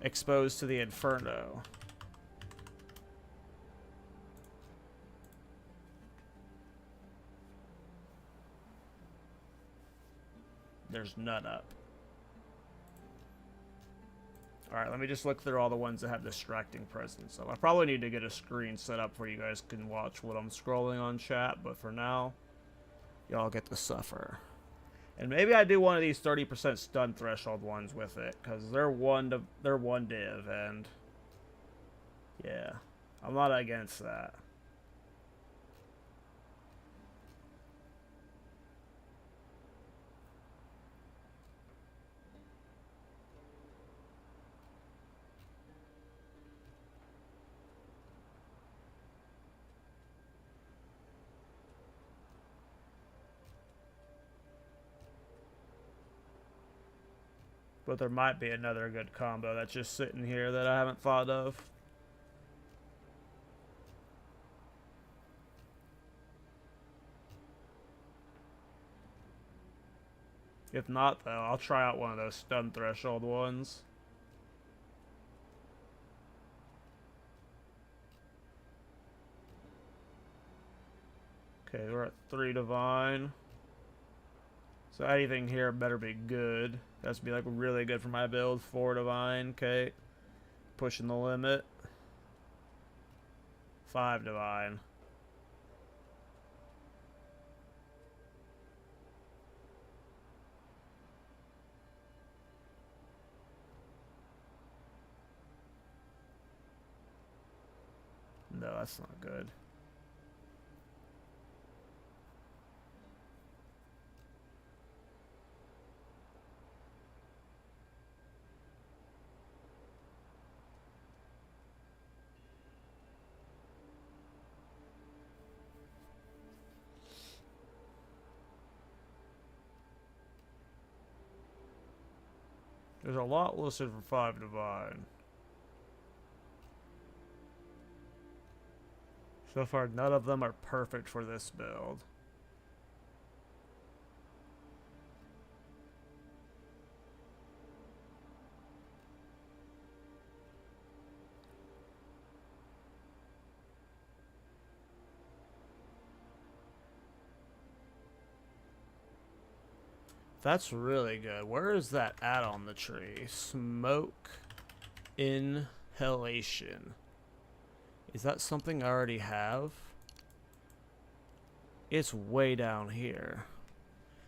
Exposed to the Inferno? There's none up. Alright, let me just look through all the ones that have distracting presence. So I probably need to get a screen set up where you guys can watch what I'm scrolling on chat, but for now, y'all get to suffer. And maybe I do one of these 30% stun threshold ones with it, because they're one div, and yeah, I'm not against that. But there might be another good combo that's just sitting here that I haven't thought of. If not, though, I'll try out one of those stun threshold ones. Okay, we're at 3 divine. So anything here better be good. That's be like really good for my build. 4 divine, okay. Pushing the limit. 5 divine. No, that's not good. There's a lot listed for 5 divine. So far, none of them are perfect for this build. That's really good. Where is that at on the tree? Smoke inhalation. Is that something I already have? It's way down here.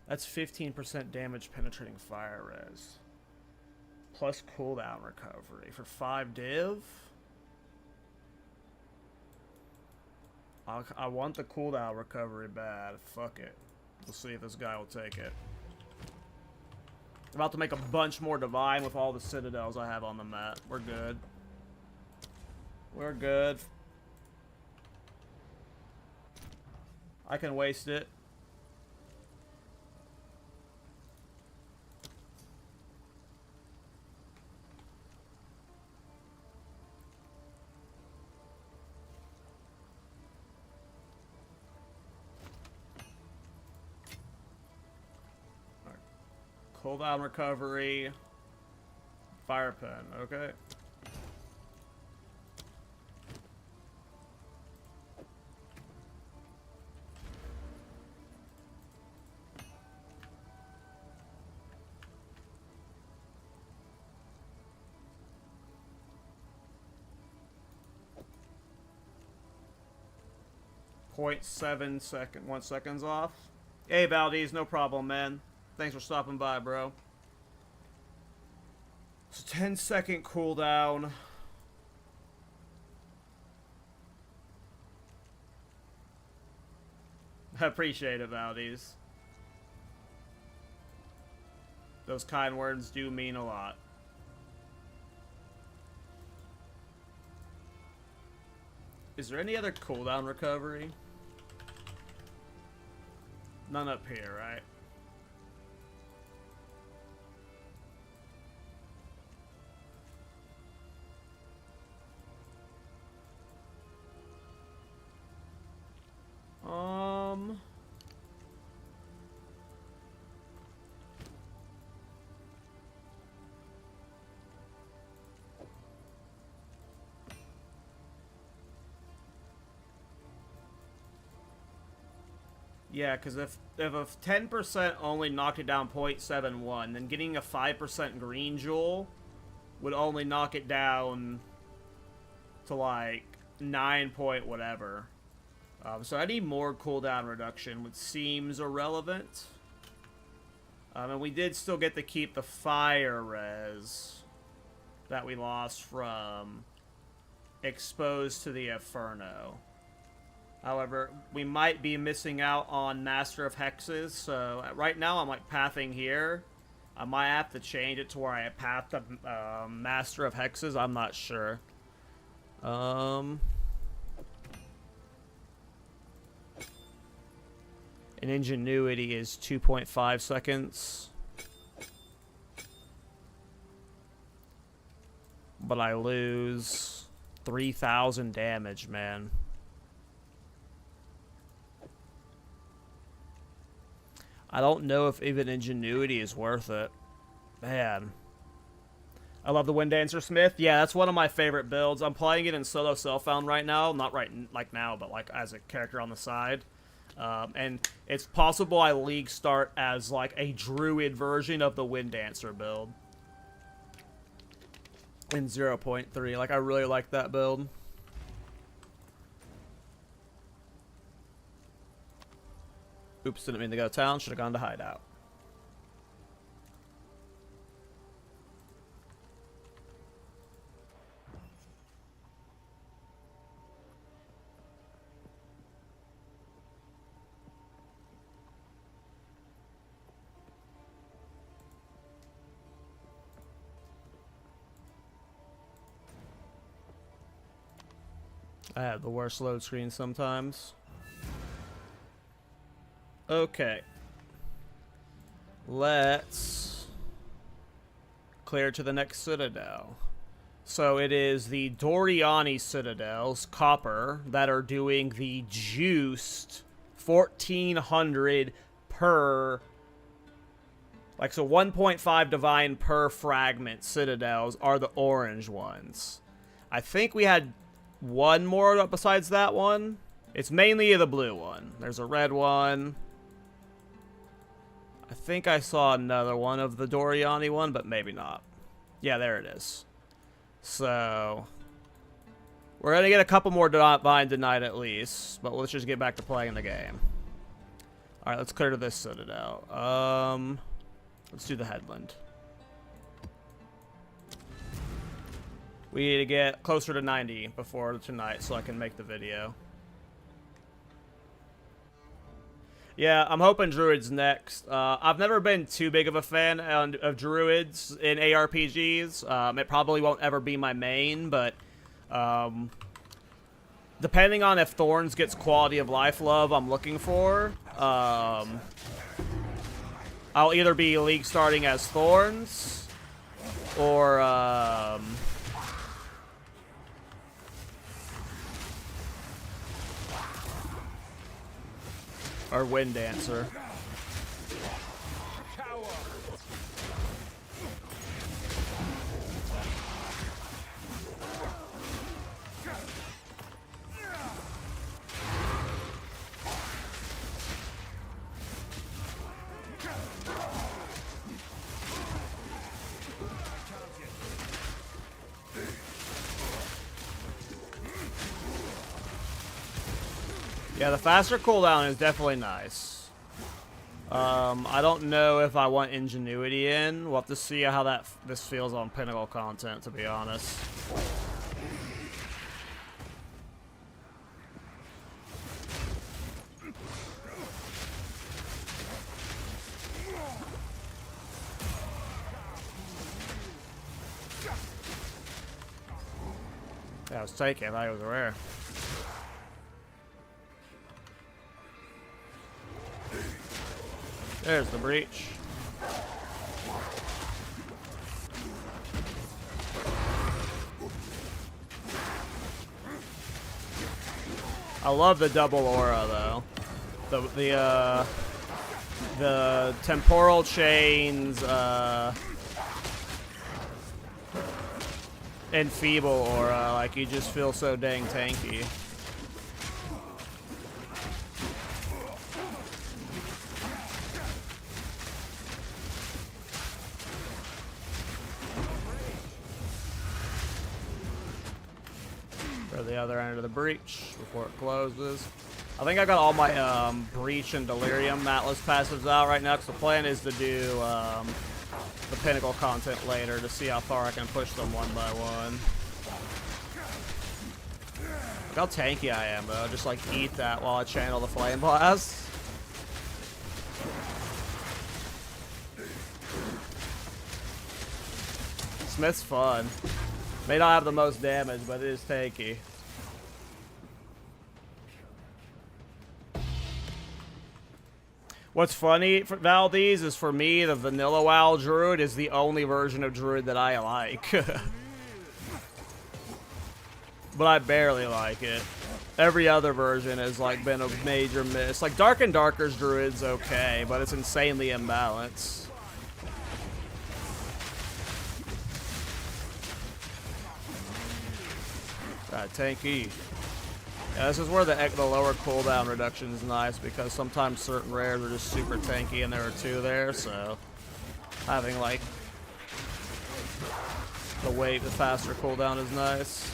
That's 15% damage penetrating fire res. Plus cooldown recovery for 5 div. I want the cooldown recovery bad. Fuck it. We'll see if this guy will take it. I'm about to make a bunch more divine with all the citadels I have on the map. We're good. We're good. I can waste it. Cooldown recovery. Fire pen, okay. .7 seconds off. Hey Valdez, no problem, man. Thanks for stopping by, bro. It's a 10-second cooldown. I appreciate it, Valdez. Those kind words do mean a lot. Is there any other cooldown recovery? None up here, right? Yeah, because if a 10% only knocked it down 0.71, then getting a 5% green jewel would only knock it down to like 9 point whatever. So I need more cooldown reduction, which seems irrelevant. And we did still get to keep the fire res that we lost from exposed to the Inferno. However, we might be missing out on Master of Hexes, so right now I'm like pathing here. I might have to change it to where I path the Master of Hexes, I'm not sure. And Ingenuity is 2.5 seconds. But I lose 3,000 damage, man. I don't know if even Ingenuity is worth it. Man. I love the Wind Dancer Smith. Yeah, that's one of my favorite builds. I'm playing it in solo self-found right now. Not right like now, but like as a character on the side. And it's possible I league start as like a druid version of the Wind Dancer build. In 0.3. Like, I really like that build. Oops, didn't mean to go to town. Should have gone to hideout. I have the worst load screen sometimes. Okay. Let's clear to the next Citadel. So it is the Doriani Citadels, copper, that are doing the juiced 1,400 per... Like, so 1.5 divine per fragment Citadels are the orange ones. I think we had one more besides that one. It's mainly the blue one. There's a red one. I think I saw another one of the Doriani one, but maybe not. Yeah, there it is. So we're gonna get a couple more Divine Denied at least, but let's just get back to playing the game. Alright, let's clear to this Citadel. Let's do the Headland. We need to get closer to 90 before tonight so I can make the video. Yeah, I'm hoping Druid's next. I've never been too big of a fan of Druids in ARPGs. It probably won't ever be my main, but depending on if Thorns gets quality of life love I'm looking for, I'll either be league starting as Thorns or Wind Dancer. Yeah, the faster cooldown is definitely nice. I don't know if I want ingenuity in. We'll have to see how this feels on Pinnacle content, to be honest. Yeah, I was taking. I thought it was rare. There's the breach. I love the double aura though. The temporal chains enfeeble aura, like you just feel so dang tanky. Or the other end of the breach before it closes. I think I got all my breach and delirium matless passives out right now, because the plan is to do the Pinnacle content later to see how far I can push them one by one. Look how tanky I am, though. Just like eat that while I channel the Flame Blast. Smith's fun. May not have the most damage, but it is tanky. What's funny about these is, for me, the vanilla WoW Druid is the only version of Druid that I like. But I barely like it. Every other version has like been a major miss. Like Dark and Darker's Druid's okay, but it's insanely imbalanced. Tanky. Yeah, this is where the lower cooldown reduction is nice, because sometimes certain rares are just super tanky, and there are two there, so having like the faster cooldown is nice.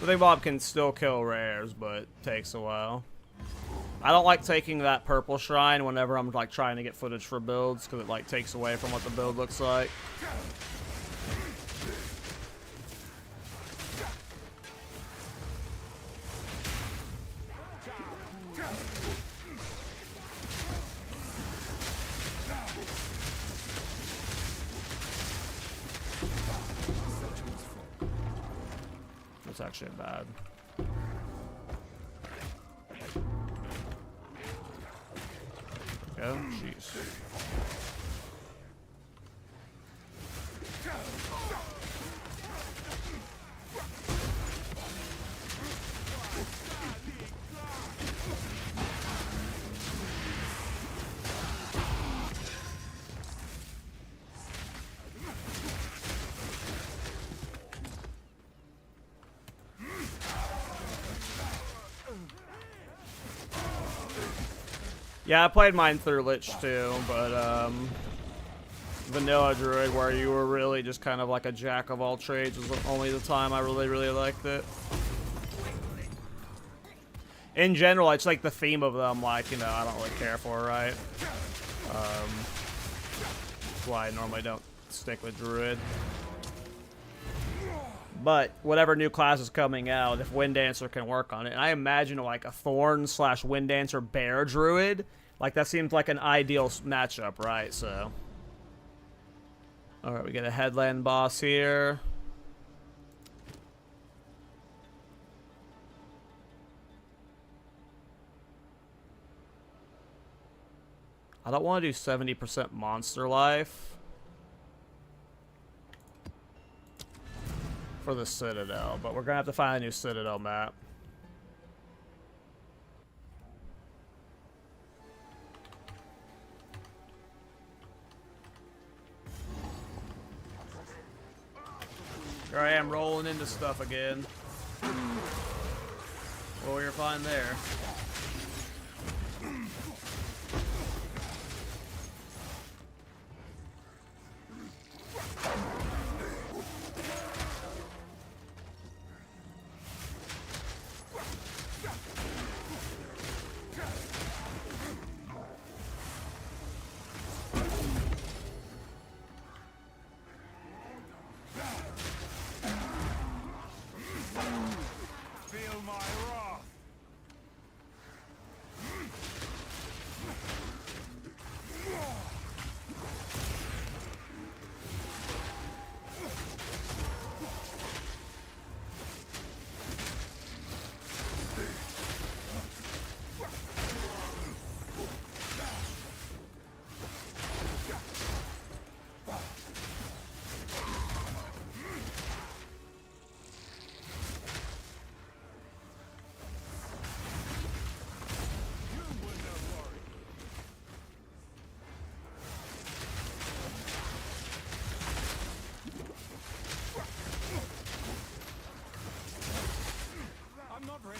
I think Bob can still kill rares, but takes a while. I don't like taking that purple shrine whenever I'm like trying to get footage for builds, because it like takes away from what the build looks like. That's actually bad. Go, jeez. Yeah, I played mine through Lich too, but Vanilla Druid, where you were really just kind of like a jack of all trades, was only the time I really liked it. In general, it's like the theme of them, like, you know, I don't really care for, right? That's why I normally don't stick with Druid. But whatever new class is coming out, if Wind Dancer can work on it, and I imagine like a Thorn / Wind Dancer Bear Druid, like that seems like an ideal matchup, right? So, all right, we get a headland boss here. I don't want to do 70% monster life for the Citadel, but we're gonna have to find a new Citadel map. Here I am rolling into stuff again. Well, you're fine there. Feel my wrath. I'm not ready.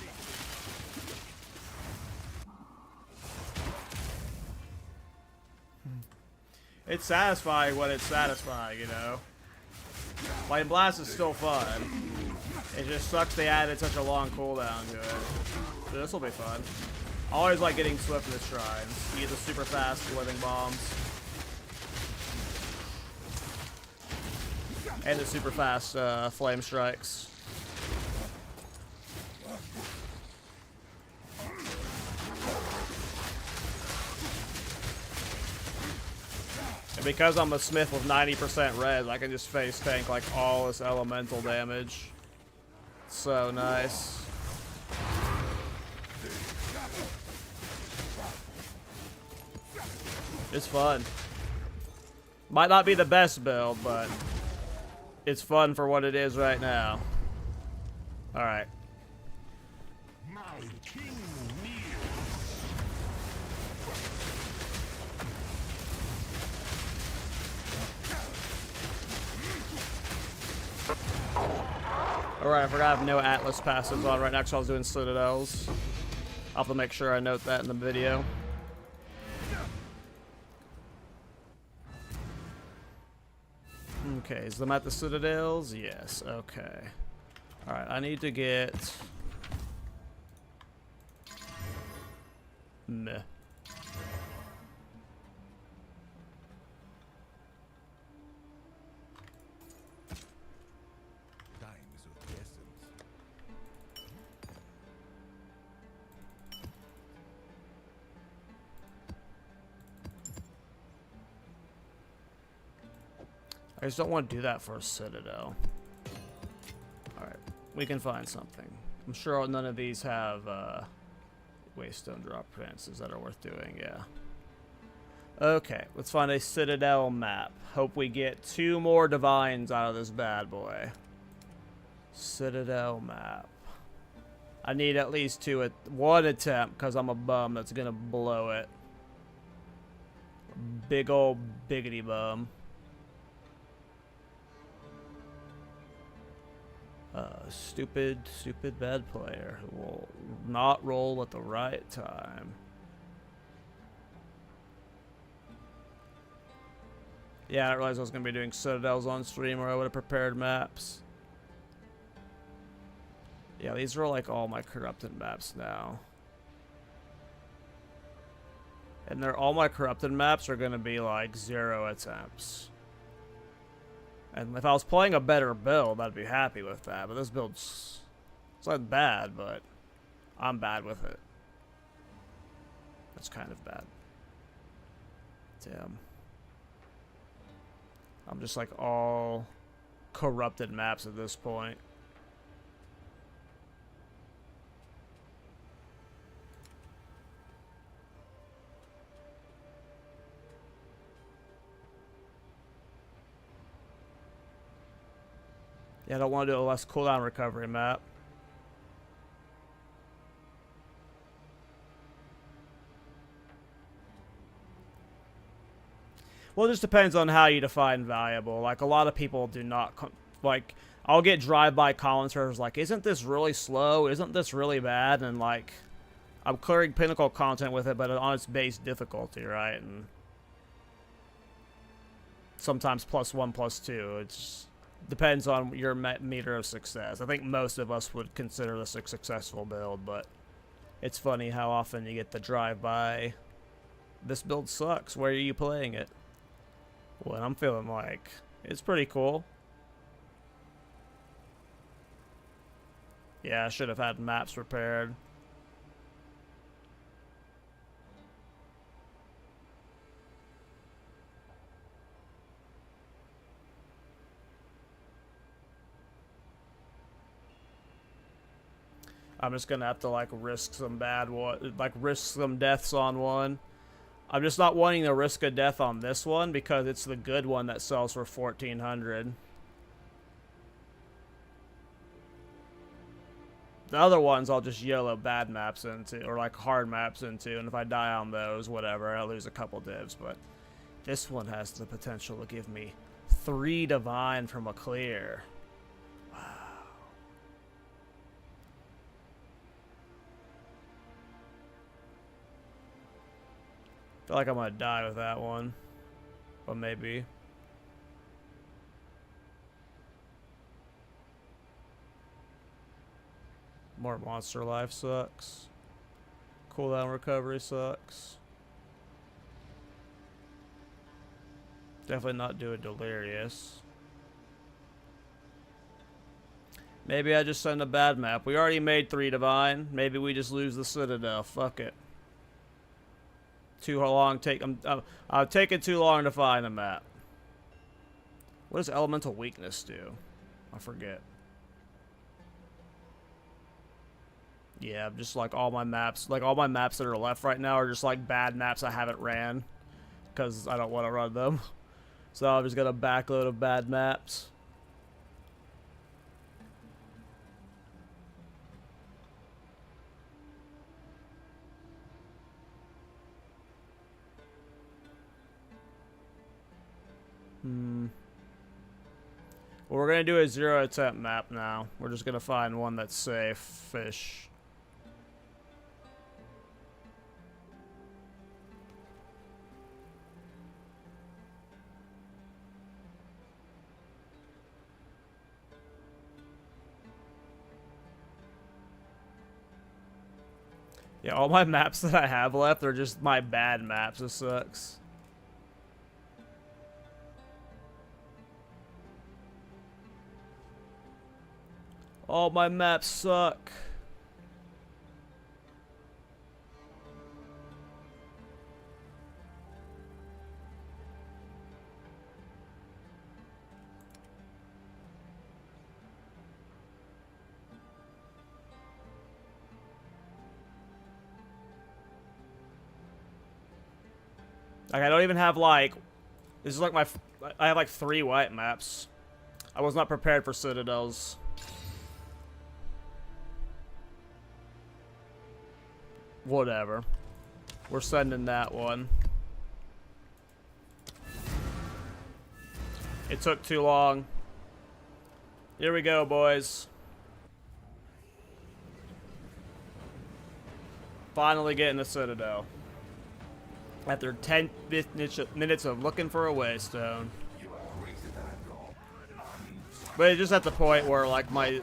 It's satisfying when it's satisfying, you know? Flame Blast is still fun. It just sucks they added such a long cooldown to it. But this will be fun. I always like getting Swiftness Shrines. You get the super fast living bombs. And the super fast flame strikes. And because I'm a smith with 90% res, I can just face tank like all this elemental damage. So nice. It's fun. Might not be the best build, but it's fun for what it is right now. Alright. My king Alright, I forgot I have no Atlas passives on right now because I was doing Citadels. I'll have to make sure I note that in the video. Okay, is them at the Citadels? Yes, okay. Alright, I need to get... Meh. I just don't want to do that for a Citadel. Alright, we can find something. I'm sure none of these have Waystone drop fences that are worth doing, yeah. Okay, let's find a Citadel map. Hope we get 2 more Divines out of this bad boy. Citadel map. I need at least 1 attempt because I'm a bum that's gonna blow it. Big ol' biggity bum. Stupid bad player who will not roll at the right time. Yeah, I didn't realize I was going to be doing Citadels on stream, or I would have prepared maps. Yeah, these are like all my corrupted maps now. And all my corrupted maps are going to be like 0 attempts. And if I was playing a better build, I'd be happy with that. But this build's... It's not bad, but I'm bad with it. That's kind of bad. Damn. I'm just like all corrupted maps at this point. Yeah, I don't want to do a less cooldown recovery map. Well, it just depends on how you define valuable. Like, a lot of people do not... Like, I'll get drive-by commenters like, isn't this really slow? Isn't this really bad? And like, I'm clearing pinnacle content with it, but on its base difficulty, right? And sometimes +1, +2. It depends on your meter of success. I think most of us would consider this a successful build, but it's funny how often you get the drive-by. This build sucks. Where are you playing it? Well, I'm feeling like it's pretty cool. Yeah, I should have had maps prepared. I'm just gonna have to like risk some risk some deaths on one. I'm just not wanting to risk a death on this one because it's the good one that sells for 1,400. The other ones I'll just YOLO bad maps into, or like hard maps into, and if I die on those, whatever, I'll lose a couple divs. But this one has the potential to give me 3 divine from a clear. Wow. I feel like I'm gonna die with that one, but maybe. More monster life sucks. Cooldown recovery sucks. Definitely not doing delirious. Maybe I just send a bad map. We already made 3 divine. Maybe we just lose the Citadel. Fuck it. Too long. I'm taking too long to find a map. What does elemental weakness do? I forget. Yeah, just like all my maps that are left right now are just like bad maps I haven't ran because I don't want to run them. So I'm just gonna backload of bad maps. Well, we're gonna do a 0 attempt map now. We're just gonna find one that's safe-ish. Yeah, all my maps that I have left are just my bad maps. It sucks. All my maps suck. Like, I don't even have, like... This is like my... I have, like, 3 white maps. I was not prepared for Citadels. Whatever. We're sending that one. It took too long. Here we go, boys. Finally getting the Citadel. After 10 minutes of looking for a waystone. But it's just at the point where, like, my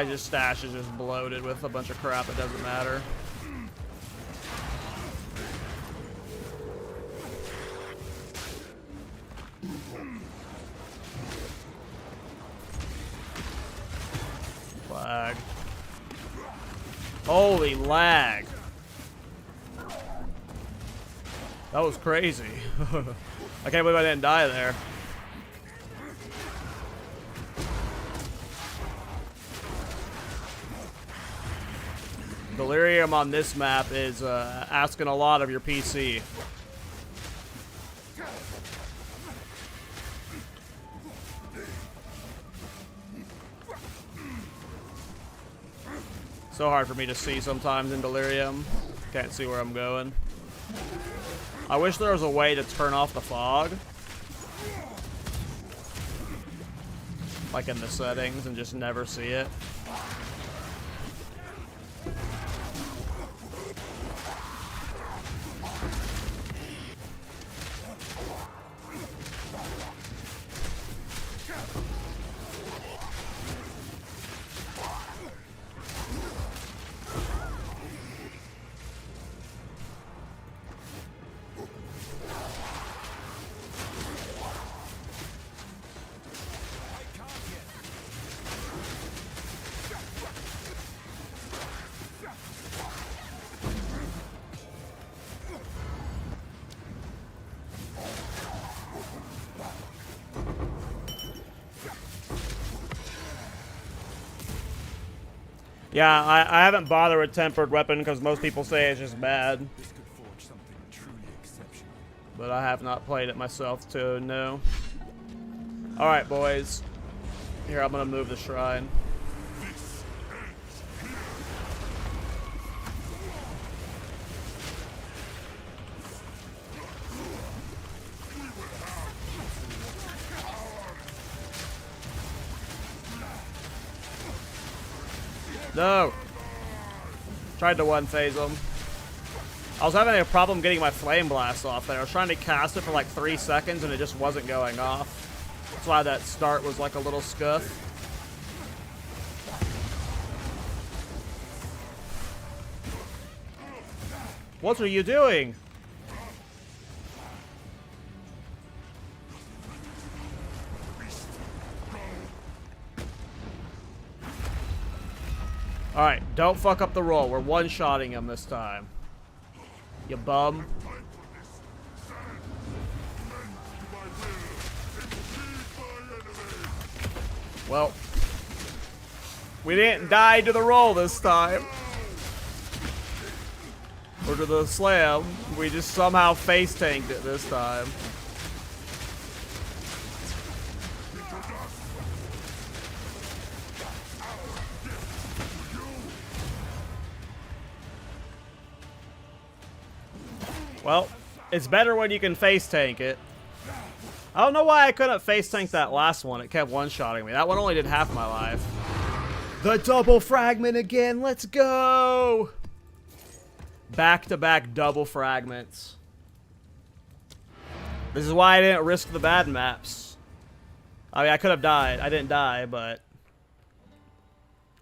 just stash is just bloated with a bunch of crap that doesn't matter. Lag. Holy lag. That was crazy. I can't believe I didn't die there. Delirium on this map is asking a lot of your PC. So hard for me to see sometimes in Delirium. Can't see where I'm going. I wish there was a way to turn off the fog. like in the settings, and just never see it. Yeah, I haven't bothered with tempered weapon because most people say it's just bad. This could forge something truly exceptional. But I have not played it myself to know. Alright, boys. Here, I'm gonna move the shrine. No! Tried to one phase him. I was having a problem getting my flame blast off there. I was trying to cast it for like 3 seconds and it just wasn't going off. That's why that start was like a little scuff. What are you doing? Alright, don't fuck up the roll. We're one-shotting him this time. You bum. Well, we didn't die to the roll this time. Or to the slam. We just somehow face tanked it this time. Well, it's better when you can face tank it. I don't know why I couldn't face tank that last one. It kept one-shotting me. That one only did half my life. The double fragment again. Let's go. Back-to-back double fragments. This is why I didn't risk the bad maps. I mean, I could have died. I didn't die, but...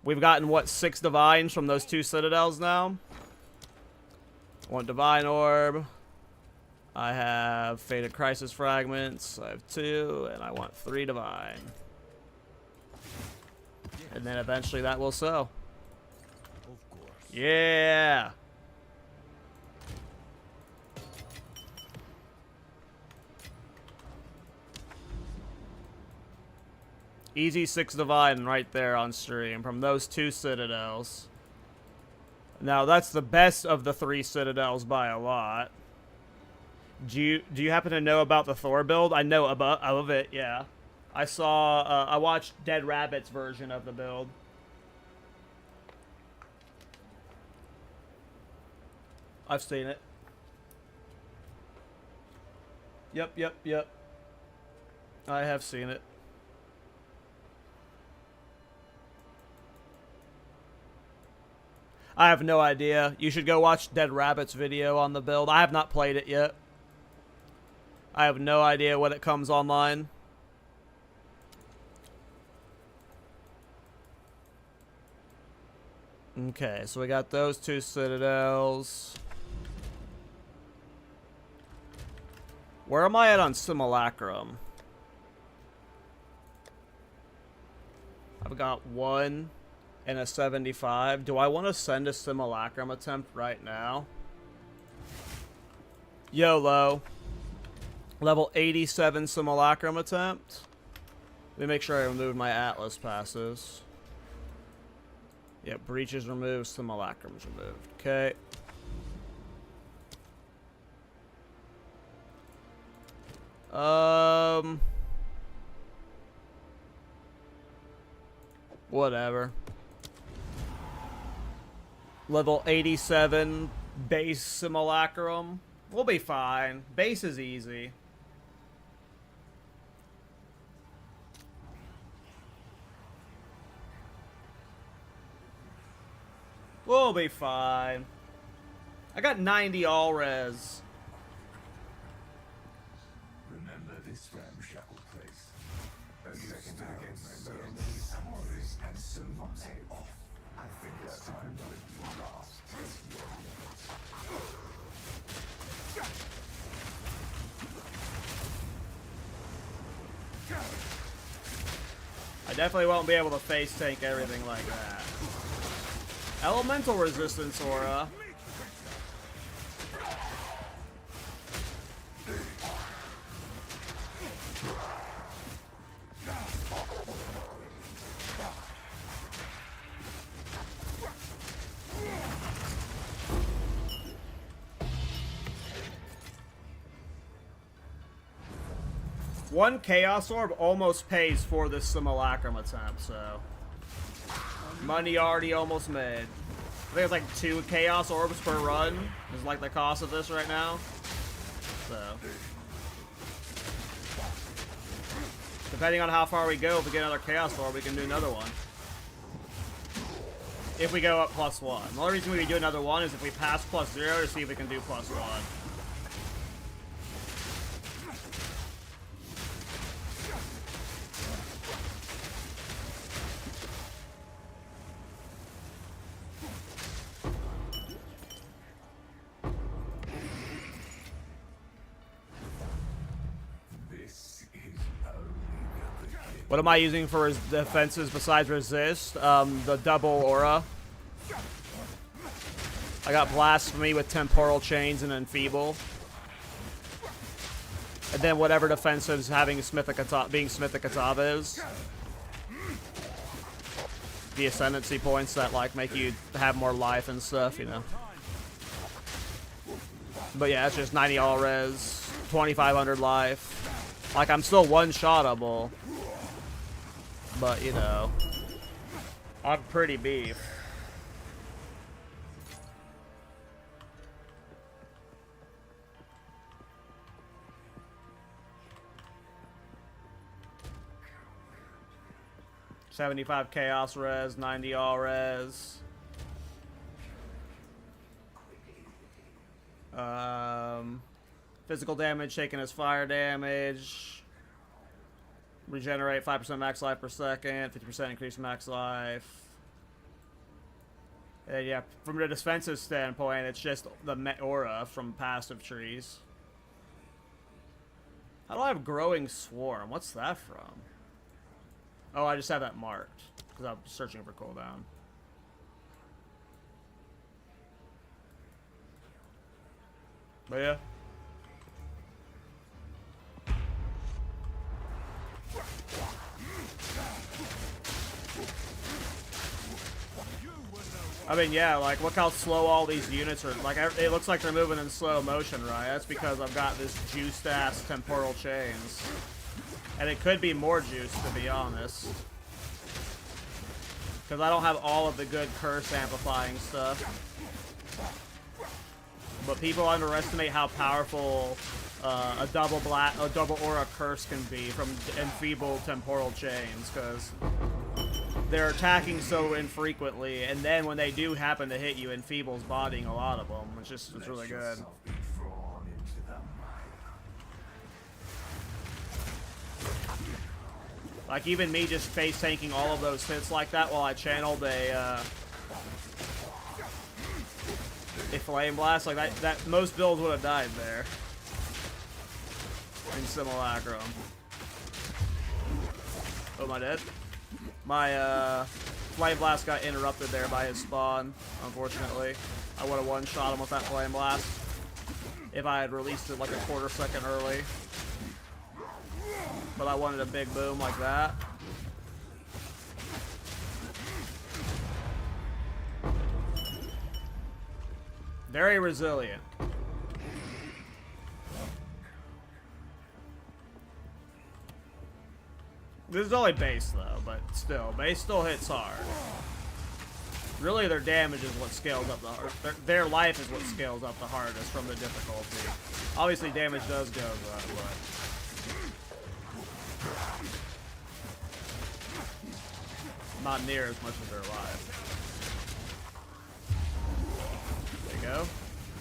We've gotten, what, 6 divines from those 2 citadels now? 1 divine orb. I have Fated Crisis fragments. I have 2, and I want 3 divine. And then eventually that will sell. Of course. Yeah. Easy 6 divine right there on stream from those 2 citadels. Now that's the best of the 3 citadels by a lot. Do you happen to know about the Thor build? I know of it, yeah. I saw, I watched Dead Rabbit's version of the build. I've seen it. Yep. I have seen it. I have no idea. You should go watch Dead Rabbit's video on the build. I have not played it yet. I have no idea when it comes online. Okay, so we got those 2 citadels. Where am I at on Simulacrum? I've got 1 and a 75. Do I want to send a Simulacrum attempt right now? YOLO. Level 87 Simulacrum attempt. Let me make sure I removed my Atlas passes. Yep, breach is removed, Simulacrum's removed. Okay. Whatever. Level 87 base Simulacrum. We'll be fine. Base is easy. We'll be fine. I got 90 all res. Remember this ramshackle place. A second against Sonos and Simulacrum off. I think it's time to let you last. I definitely won't be able to face tank everything like that. Elemental resistance aura. One Chaos Orb almost pays for this Simulacrum attempt, so... money already almost made. I think it's like 2 Chaos Orbs per run is like the cost of this right now. So... depending on how far we go, if we get another Chaos Orb, we can do another one. If we go up +1. The only reason we do another one is if we pass +0 to see if we can do +1. What am I using for his defenses besides resist? The double aura. I got blasphemy with temporal chains and enfeeble. And then whatever defensives having being Smithikatava is. The ascendancy points that like make you have more life and stuff, you know. But yeah, it's just 90 all res, 2500 life. Like I'm still one-shotable. But, you know, I'm pretty beef. $75 chaos res, 90 all res. Physical damage taken as fire damage. Regenerate 5% max life per second, 50% increase max life. And yeah, from the defensive standpoint, it's just the aura from passive trees. How do I have Growing Swarm? What's that from? Oh, I just have that marked because I'm searching for cooldown. But yeah. I mean, yeah, like, look how slow all these units are. Like, it looks like they're moving in slow motion, right? That's because I've got this juiced-ass temporal chains. And it could be more juice, to be honest. Because I don't have all of the good curse amplifying stuff. But people underestimate how powerful a double aura curse can be from enfeebled temporal chains, because they're attacking so infrequently, and then when they do happen to hit you, enfeebles bodying a lot of them. It's really good. Like, even me just face tanking all of those hits like that while I channeled a flame blast, like that most builds would have died there in Simulacrum. Oh, am I dead? My flame blast got interrupted there by his spawn, unfortunately. I would have one-shot him with that flame blast if I had released it like a quarter second early. But I wanted a big boom like that. Very resilient. This is only base though, but still, base still hits hard. Really, their damage is what scales up the hard. Their life is what scales up the hardest from the difficulty. Obviously, damage does go up, but not near as much as their life. go.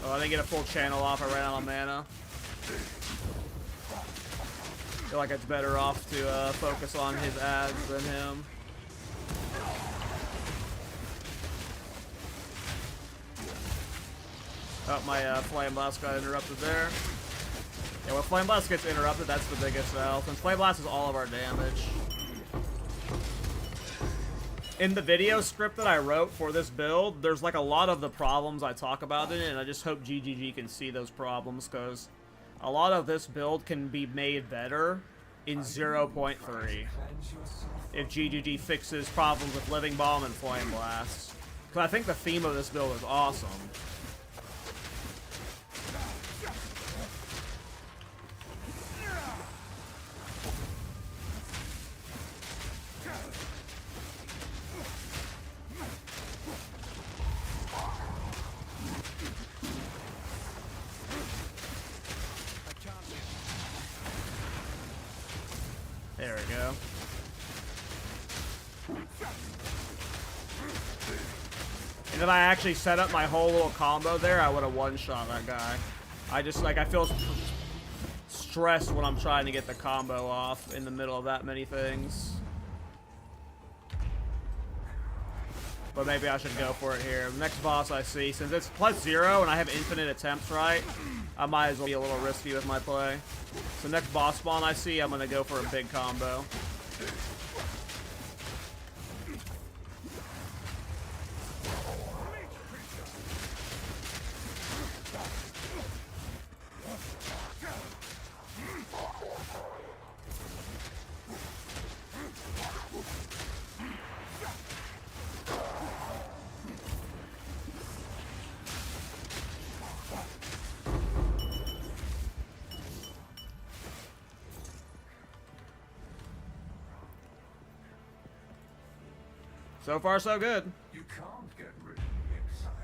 Oh, I didn't get a full channel off. I ran out of mana. Feel like it's better off to focus on his ads than him. Oh, my Flame Blast got interrupted there. Yeah, when Flame Blast gets interrupted, that's the biggest L. Since Flame Blast is all of our damage. In the video script that I wrote for this build, there's like a lot of the problems I talk about in it, and I just hope GGG can see those problems, because a lot of this build can be made better in 0.3 if GGG fixes problems with Living Bomb and Flame Blast. Because I think the theme of this build is awesome. There we go. And if I actually set up my whole little combo there, I would have one-shot that guy. I just, like, I feel stressed when I'm trying to get the combo off in the middle of that many things. But maybe I should go for it here. The next boss I see, since it's +0 and I have infinite attempts, right? I might as well be a little risky with my play. So next boss spawn I see, I'm gonna go for a big combo. So far, so good. You can't get rid of the Exile.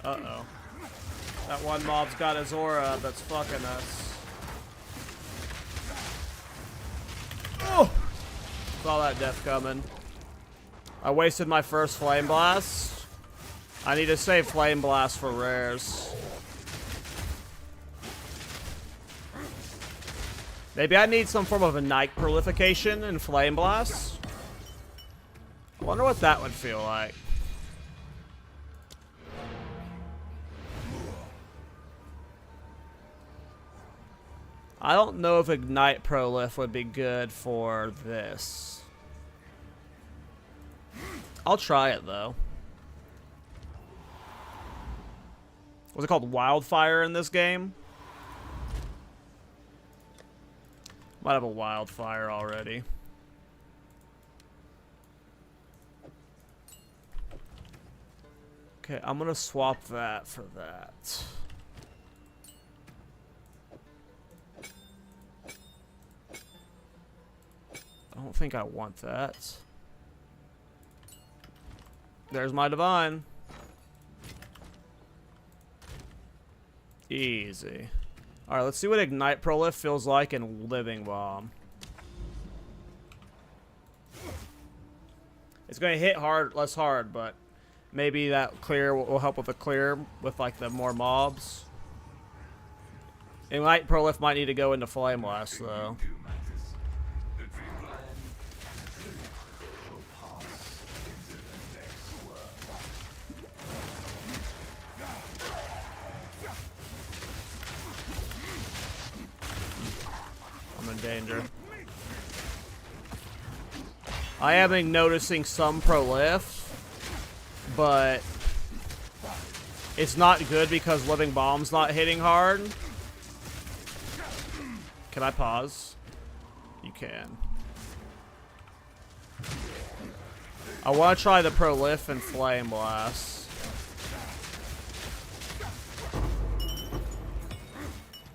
Uh-oh. That one mob's got his aura that's fucking us. Oh! Saw that death coming. I wasted my first Flame Blast. I need to save Flame Blast for rares. Maybe I need some form of Ignite Prolification in Flame Blast. I wonder what that would feel like. I don't know if Ignite Prolif would be good for this. I'll try it though. Was it called Wildfire in this game? Might have a Wildfire already. Okay, I'm gonna swap that for that. I don't think I want that. There's my Divine. Easy. Alright, let's see what Ignite Prolif feels like in Living Bomb. It's going to hit hard, less hard, but maybe that clear will help with the clear with like the more mobs. Ignite Prolif might need to go into Flame Blast though. Danger. I have been noticing some prolif, but it's not good because Living Bomb's not hitting hard. Can I pause? You can. I want to try the prolif and Flame Blast.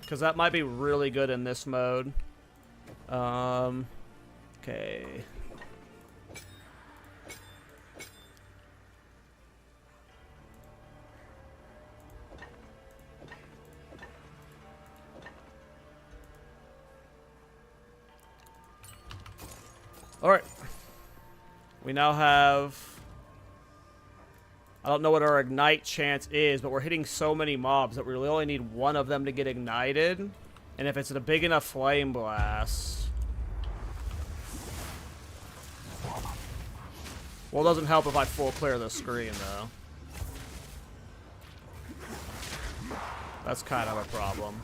Because that might be really good in this mode. Okay. Alright. We now have... I don't know what our ignite chance is, but we're hitting so many mobs that we really only need one of them to get ignited. And if it's a big enough flame blast... Well, it doesn't help if I full clear the screen, though. That's kind of a problem.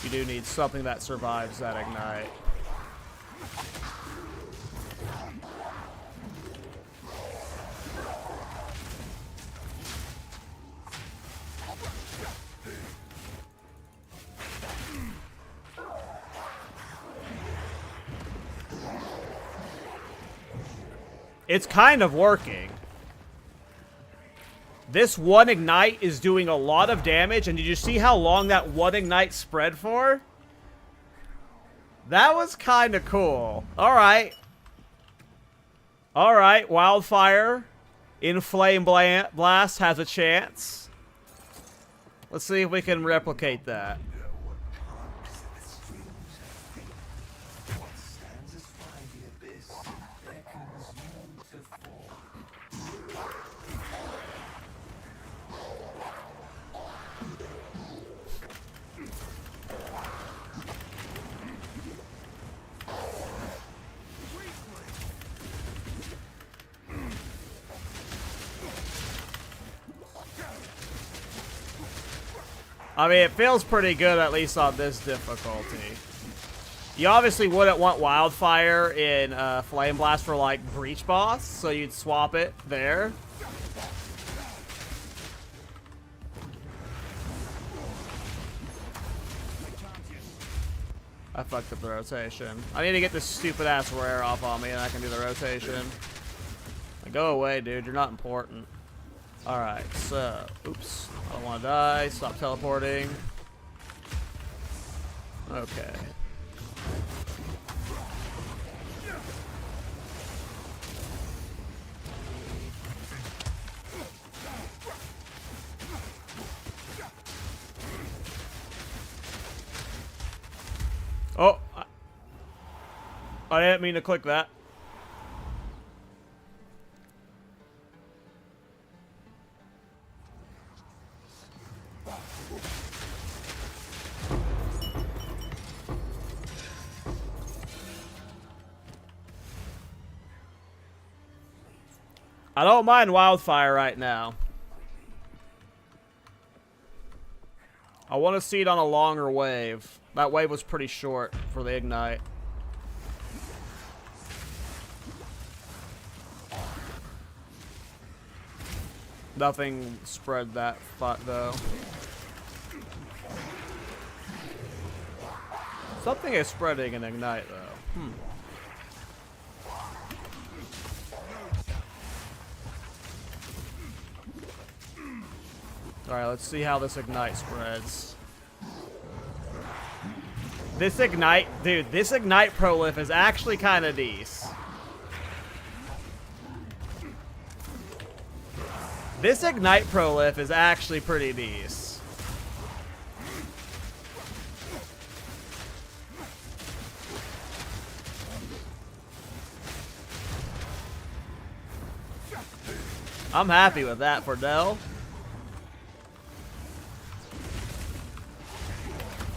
You do need something that survives that ignite. It's kind of working. This one ignite is doing a lot of damage, and did you see how long that one ignite spread for? That was kind of cool. Alright. Alright, Wildfire in Flame Blast has a chance. Let's see if we can replicate that. I mean, it feels pretty good, at least on this difficulty. You obviously wouldn't want Wildfire in Flame Blast for, like, Breach Boss, so you'd swap it there. I fucked up the rotation. I need to get this stupid-ass rare off on me, and I can do the rotation. Like, go away, dude. You're not important. Alright, so... Oops. I don't want to die. Stop teleporting. Okay. Oh! I didn't mean to click that. I don't mind Wildfire right now. I want to see it on a longer wave. That wave was pretty short for the ignite. Nothing spread that far though. Something is spreading an ignite though. Alright, let's see how this ignite spreads. This ignite, dude, this ignite prolif is actually kind of decent. This ignite prolif is actually pretty decent. I'm happy with that for Dell.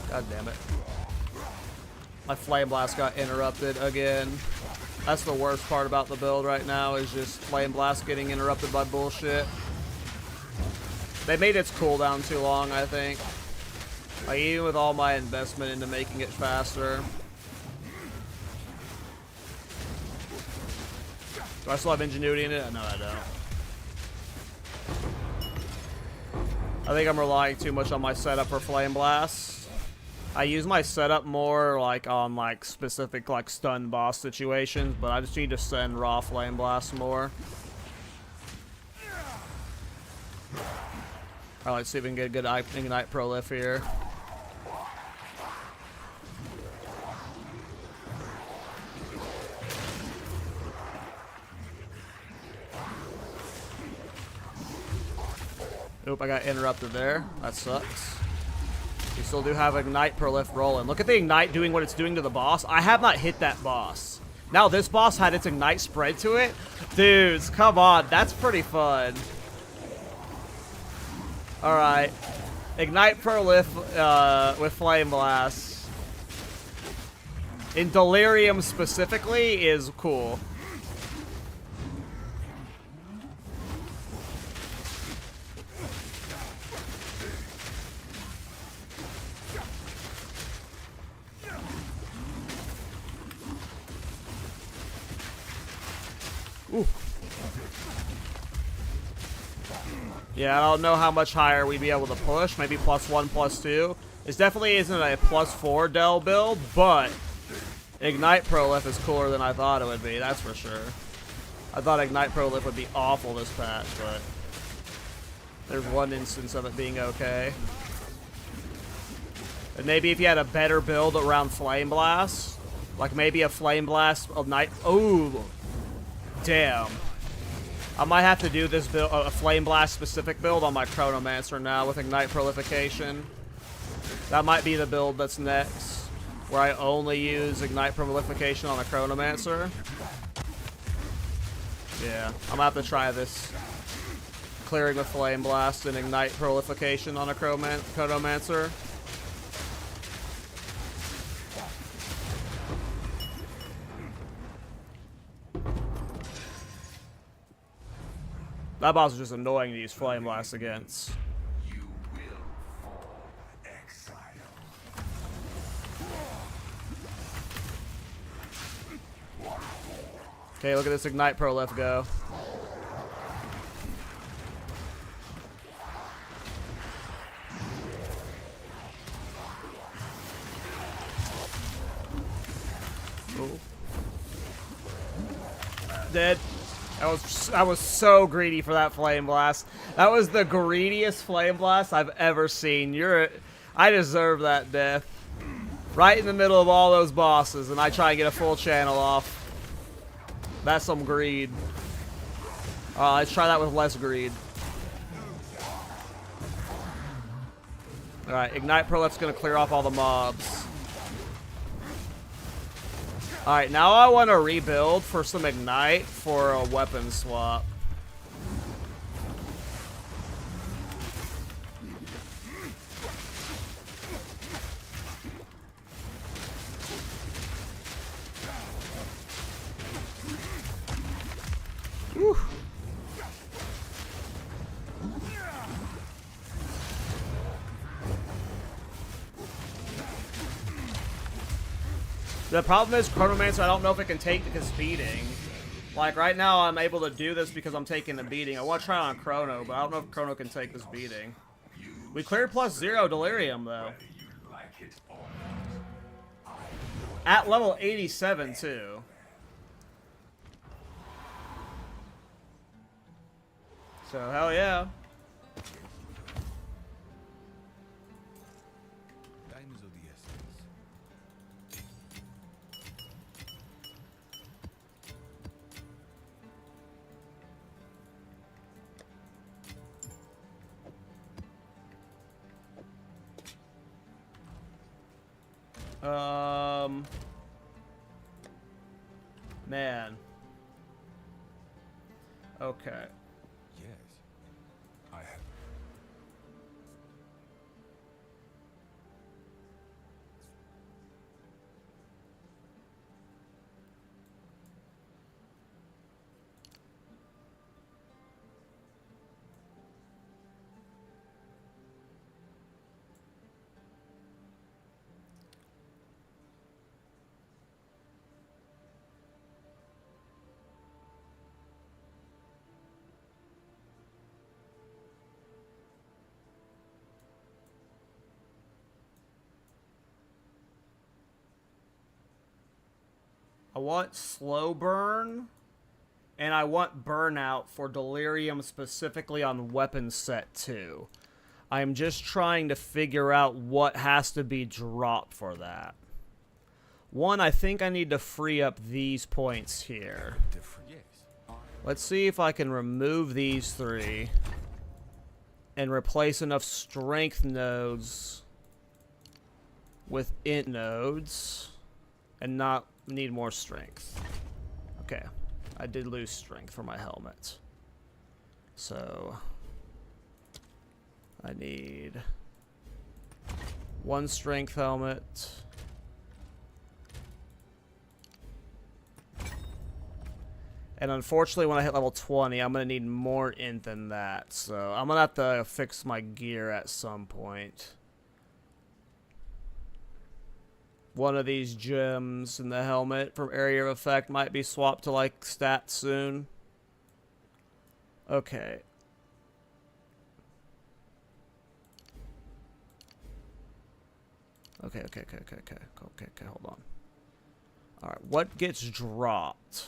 God damn it. My Flame Blast got interrupted again. That's the worst part about the build right now, is just Flame Blast getting interrupted by bullshit. They made its cooldown too long, I think. Like, even with all my investment into making it faster. Do I still have Ingenuity in it? No, I don't. I think I'm relying too much on my setup for Flame Blast. I use my setup more like on like specific like stun boss situations, but I just need to send raw Flame Blast more. Alright, let's see if we can get a good Ignite Prolif here. Oop, I got interrupted there. That sucks. We still do have Ignite Prolif rolling. Look at the Ignite doing what it's doing to the boss. I have not hit that boss. Now this boss had its ignite spread to it. Dudes, come on. That's pretty fun. Alright. Ignite Prolif with Flame Blast. In Delirium specifically is cool. Ooh. Yeah, I don't know how much higher we'd be able to push. Maybe +1, +2. This definitely isn't a +4 Del build, but Ignite Prolif is cooler than I thought it would be, that's for sure. I thought Ignite Prolif would be awful this patch, but there's one instance of it being okay. And maybe if you had a better build around Flame Blast, like maybe a Flame Blast of Night. Ooh. Damn. I might have to do this build, a Flame Blast specific build on my Chronomancer now with Ignite Prolification. That might be the build that's next, where I only use Ignite Prolification on a Chronomancer. Yeah, I'm gonna have to try this. Clearing with Flame Blast and Ignite Prolification on a Chronomancer. That boss is just annoying to use Flame Blast against. You will fall, Exile. Okay, look at this Ignite Prolif go. Ooh. Dead. I was so greedy for that Flame Blast. That was the greediest Flame Blast I've ever seen. I deserve that death. Right in the middle of all those bosses, and I try and get a full channel off. That's some greed. Let's try that with less greed. Alright, Ignite Prolif's gonna clear off all the mobs. Alright, now I want to rebuild for some Ignite for a weapon swap. Whew. The problem is Chronomancer, I don't know if it can take this beating. Like right now I'm able to do this because I'm taking the beating. I want to try it on Chrono, but I don't know if Chrono can take this beating. We cleared +0 Delirium though. At level 87 too. So hell yeah. Man. Okay. Yes, I have. I want slow burn, and I want burnout for Delirium specifically on weapon set 2. I'm just trying to figure out what has to be dropped for that. One, I think I need to free up these points here. Let's see if I can remove these 3 and replace enough strength nodes with int nodes and not need more strength. Okay. I did lose strength for my helmet. So I need 1 strength helmet. And unfortunately, when I hit level 20, I'm going to need more int than that. So I'm going to have to fix my gear at some point. One of these gems in the helmet from area of effect might be swapped to like stats soon. Okay. Okay, hold on. Alright, what gets dropped?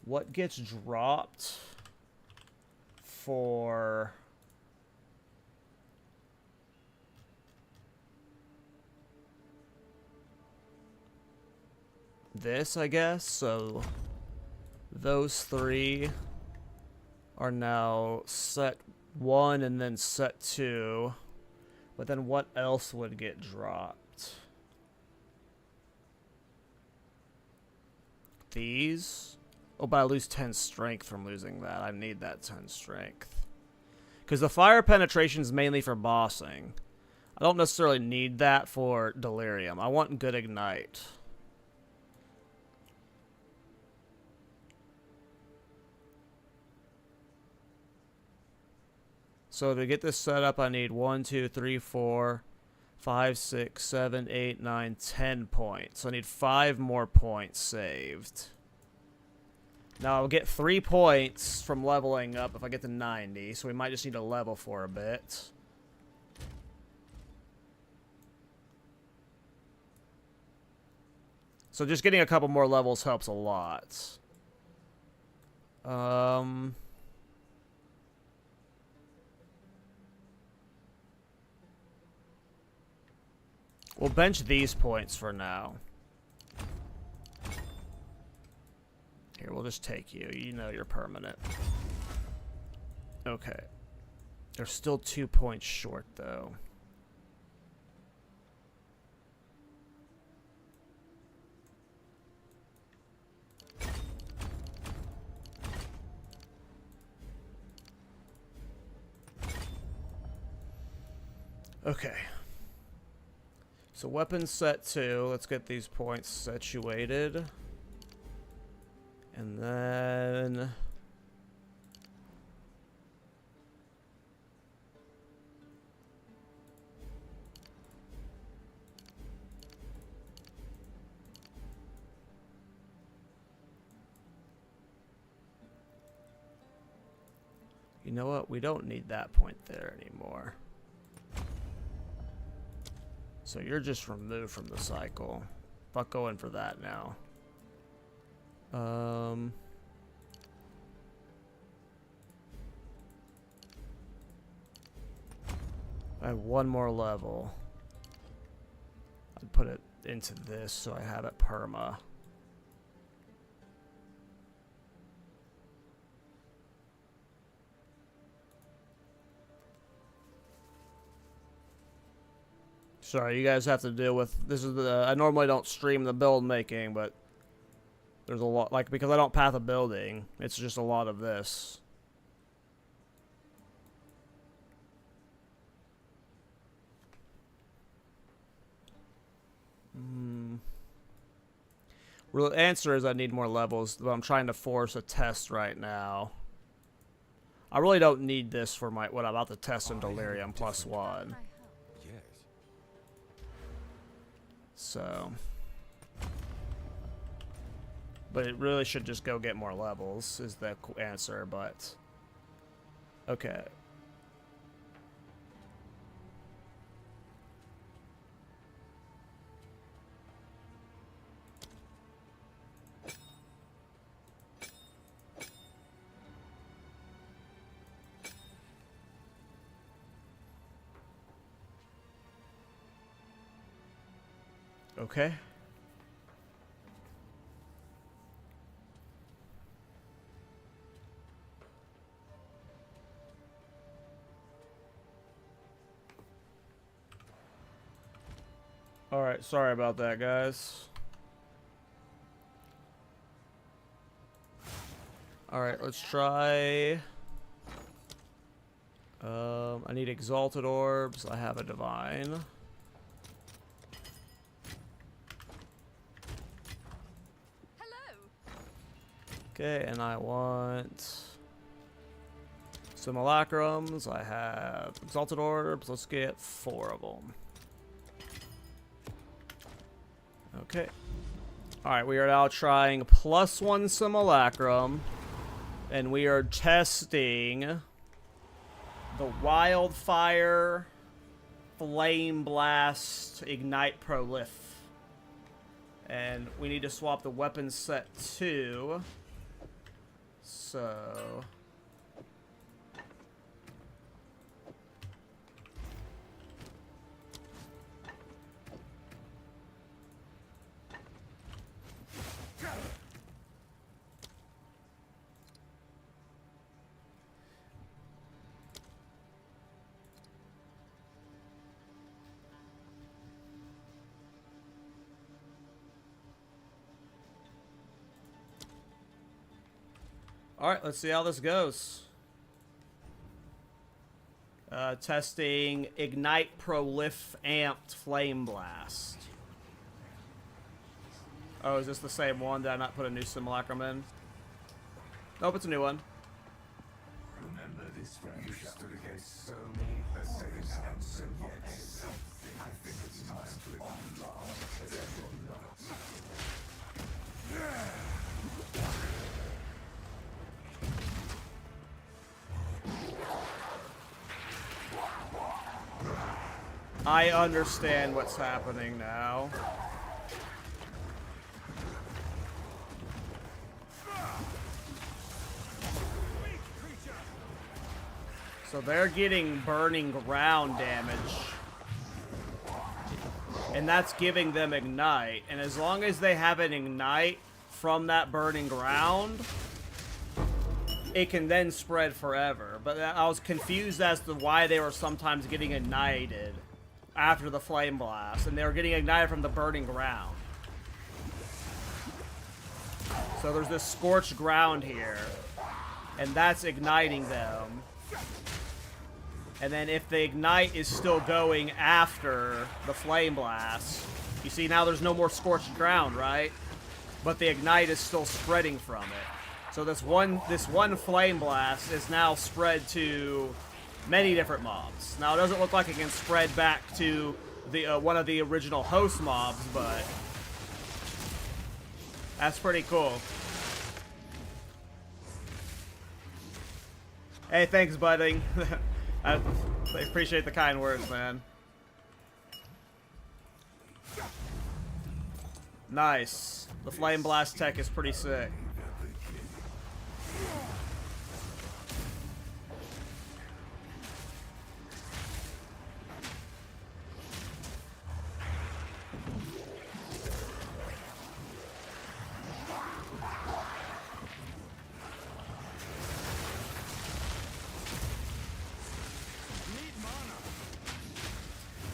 What gets dropped for this, I guess? So those 3 are now set 1 and then set 2. But then what else would get dropped? These? Oh, but I lose 10 strength from losing that. I need that 10 strength. Because the fire penetration is mainly for bossing. I don't necessarily need that for delirium. I want good ignite. So to get this set up, I need 1, 2, 3, 4, 5, 6, 7, 8, 9, 10 points. So I need 5 more points saved. Now I'll get 3 points from leveling up if I get to 90, so we might just need to level for a bit. So just getting a couple more levels helps a lot. We'll bench these points for now. Here, we'll just take you. You know you're permanent. Okay. They're still 2 points short, though. Okay. So weapons set 2. Let's get these points situated. And then you know what? We don't need that point there anymore. So you're just removed from the cycle. Fuck going for that now. I have 1 more level. I'd put it into this so I have it perma. Sorry, you guys have to deal with this. Is the I normally don't stream the build making, but there's a lot, like, because I don't path a building, it's just a lot of this. Real answer is I need more levels, but I'm trying to force a test right now. I really don't need this for my what I'm about to test in Delirium +1. Yes. So, but it really should just go get more levels is the answer, but okay. Okay. Alright, sorry about that, guys. Alright, let's try... I need exalted orbs. I have a divine. Hello. Okay, and I want... Simulacrums. I have exalted orbs. Let's get 4 of them. Okay. Alright, we are now trying +1 simulacrum. And we are testing the wildfire, flame blast, ignite prolif. And we need to swap the weapon set too. So... Alright, let's see how this goes. Testing Ignite Prolif Amped Flame Blast. Oh, is this the same one? Did I not put a new simulacrum in? Nope, it's a new one. Remember this, friend. You stood against so many assailants and so yet I think it's time to unlock their nuts. I understand what's happening now. So they're getting burning ground damage. And that's giving them ignite. And as long as they have an ignite from that burning ground, it can then spread forever. But I was confused as to why they were sometimes getting ignited after the flame blast, and they were getting ignited from the burning ground. So there's this scorched ground here, and that's igniting them. And then if the ignite is still going after the flame blast, you see now there's no more scorched ground, right? But the ignite is still spreading from it. So this one flame blast is now spread to many different mobs. Now, it doesn't look like it can spread back to the one of the original host mobs, but that's pretty cool. Hey, thanks, budding. I appreciate the kind words, man. Nice. The Flame Blast tech is pretty sick.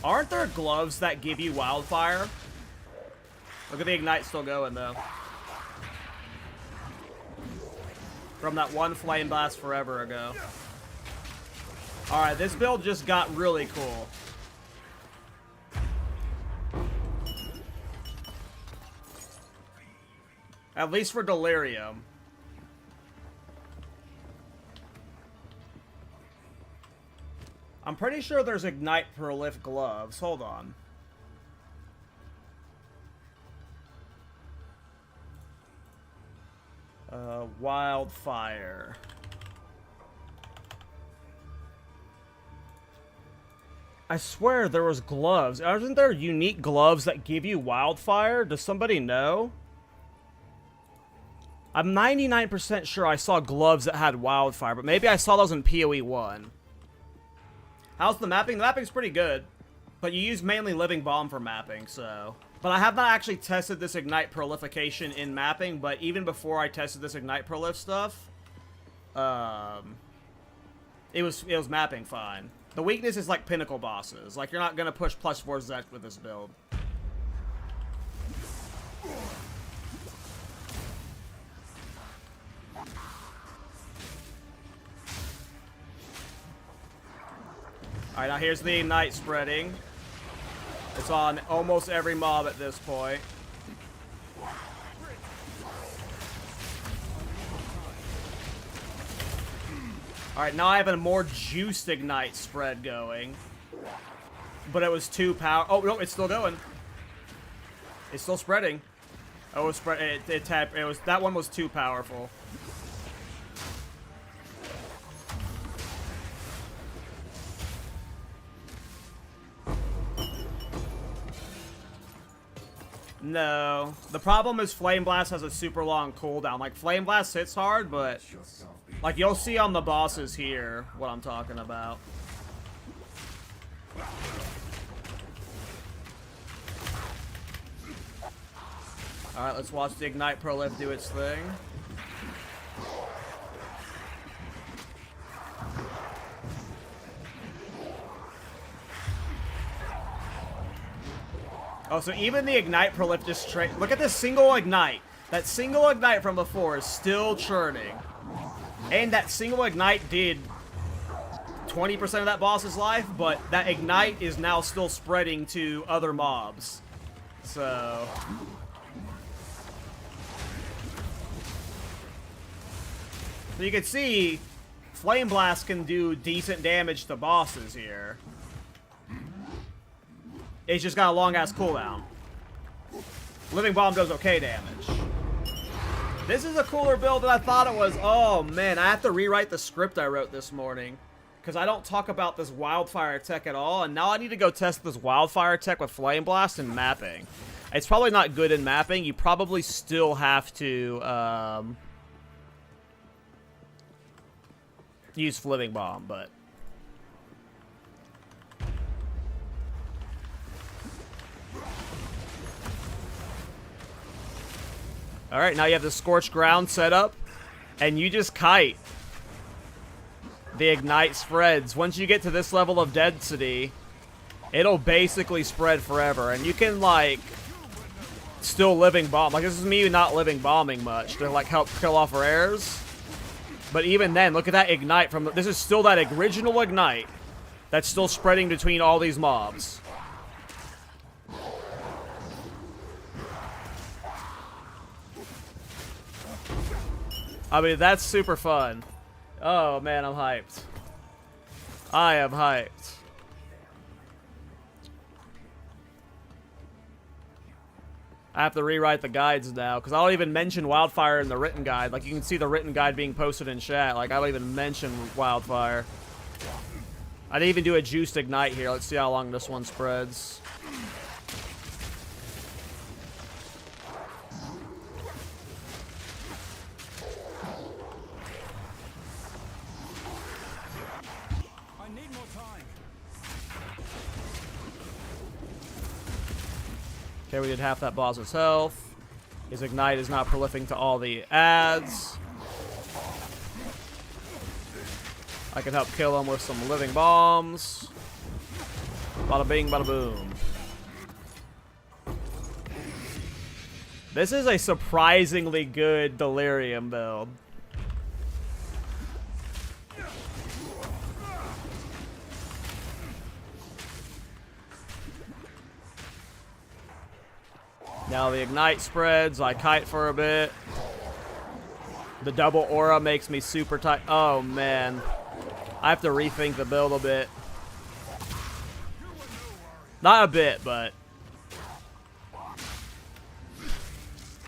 Aren't there gloves that give you wildfire? Look at the ignite still going, though. From that one flame blast forever ago. Alright, this build just got really cool. At least for Delirium. I'm pretty sure there's Ignite Prolif gloves. Hold on. Wildfire. I swear there was gloves. Aren't there unique gloves that give you wildfire? Does somebody know? I'm 99% sure I saw gloves that had wildfire, but maybe I saw those in PoE 1. How's the mapping? The mapping's pretty good, but you use mainly Living Bomb for mapping, so... But I have not actually tested this Ignite Prolification in mapping, but even before I tested this Ignite Prolif stuff, it was mapping fine. The weakness is like pinnacle bosses. Like, you're not gonna push +4 Zek with this build. Alright, now here's the ignite spreading. It's on almost every mob at this point. Alright, now I have a more juiced ignite spread going. But it was too oh no, it's still going. It's still spreading. Oh, it was spread. It was, that one was too powerful. No. The problem is Flame Blast has a super long cooldown. Like, Flame Blast hits hard, but like, you'll see on the bosses here what I'm talking about. Alright, let's watch the Ignite Prolif do its thing. Oh, so even the Ignite Prolif just straight... Look at this single Ignite. That single Ignite from before is still churning. And that single Ignite did 20% of that boss's life, but that Ignite is now still spreading to other mobs. So... So you can see, Flame Blast can do decent damage to bosses here. It's just got a long-ass cooldown. Living Bomb does okay damage. This is a cooler build than I thought it was. Oh, man, I have to rewrite the script I wrote this morning. Because I don't talk about this Wildfire tech at all, and now I need to go test this Wildfire tech with Flame Blast and mapping. It's probably not good in mapping. You probably still have to, use Living Bomb, but... Alright, now you have the Scorched Ground set up, and you just kite. The Ignite spreads. Once you get to this level of density, it'll basically spread forever, and you can, like, still Living Bomb. Like, this is me not Living Bombing much to, like, help kill off rares. But even then, look at that Ignite from the, this is still that original Ignite that's still spreading between all these mobs. I mean, that's super fun. Oh man, I'm hyped. I am hyped. I have to rewrite the guides now, because I don't even mention Wildfire in the written guide. Like, you can see the written guide being posted in chat. Like, I don't even mention Wildfire. I didn't even do a juiced Ignite here. Let's see how long this one spreads. I need more time. Okay, we did half that boss's health. His Ignite is not prolifing to all the ads. I can help kill him with some Living Bombs. Bada bing, bada boom. This is a surprisingly good Delirium build. Now the Ignite spreads, I kite for a bit. The double aura makes me super tight. Oh man. I have to rethink the build a bit. Not a bit, but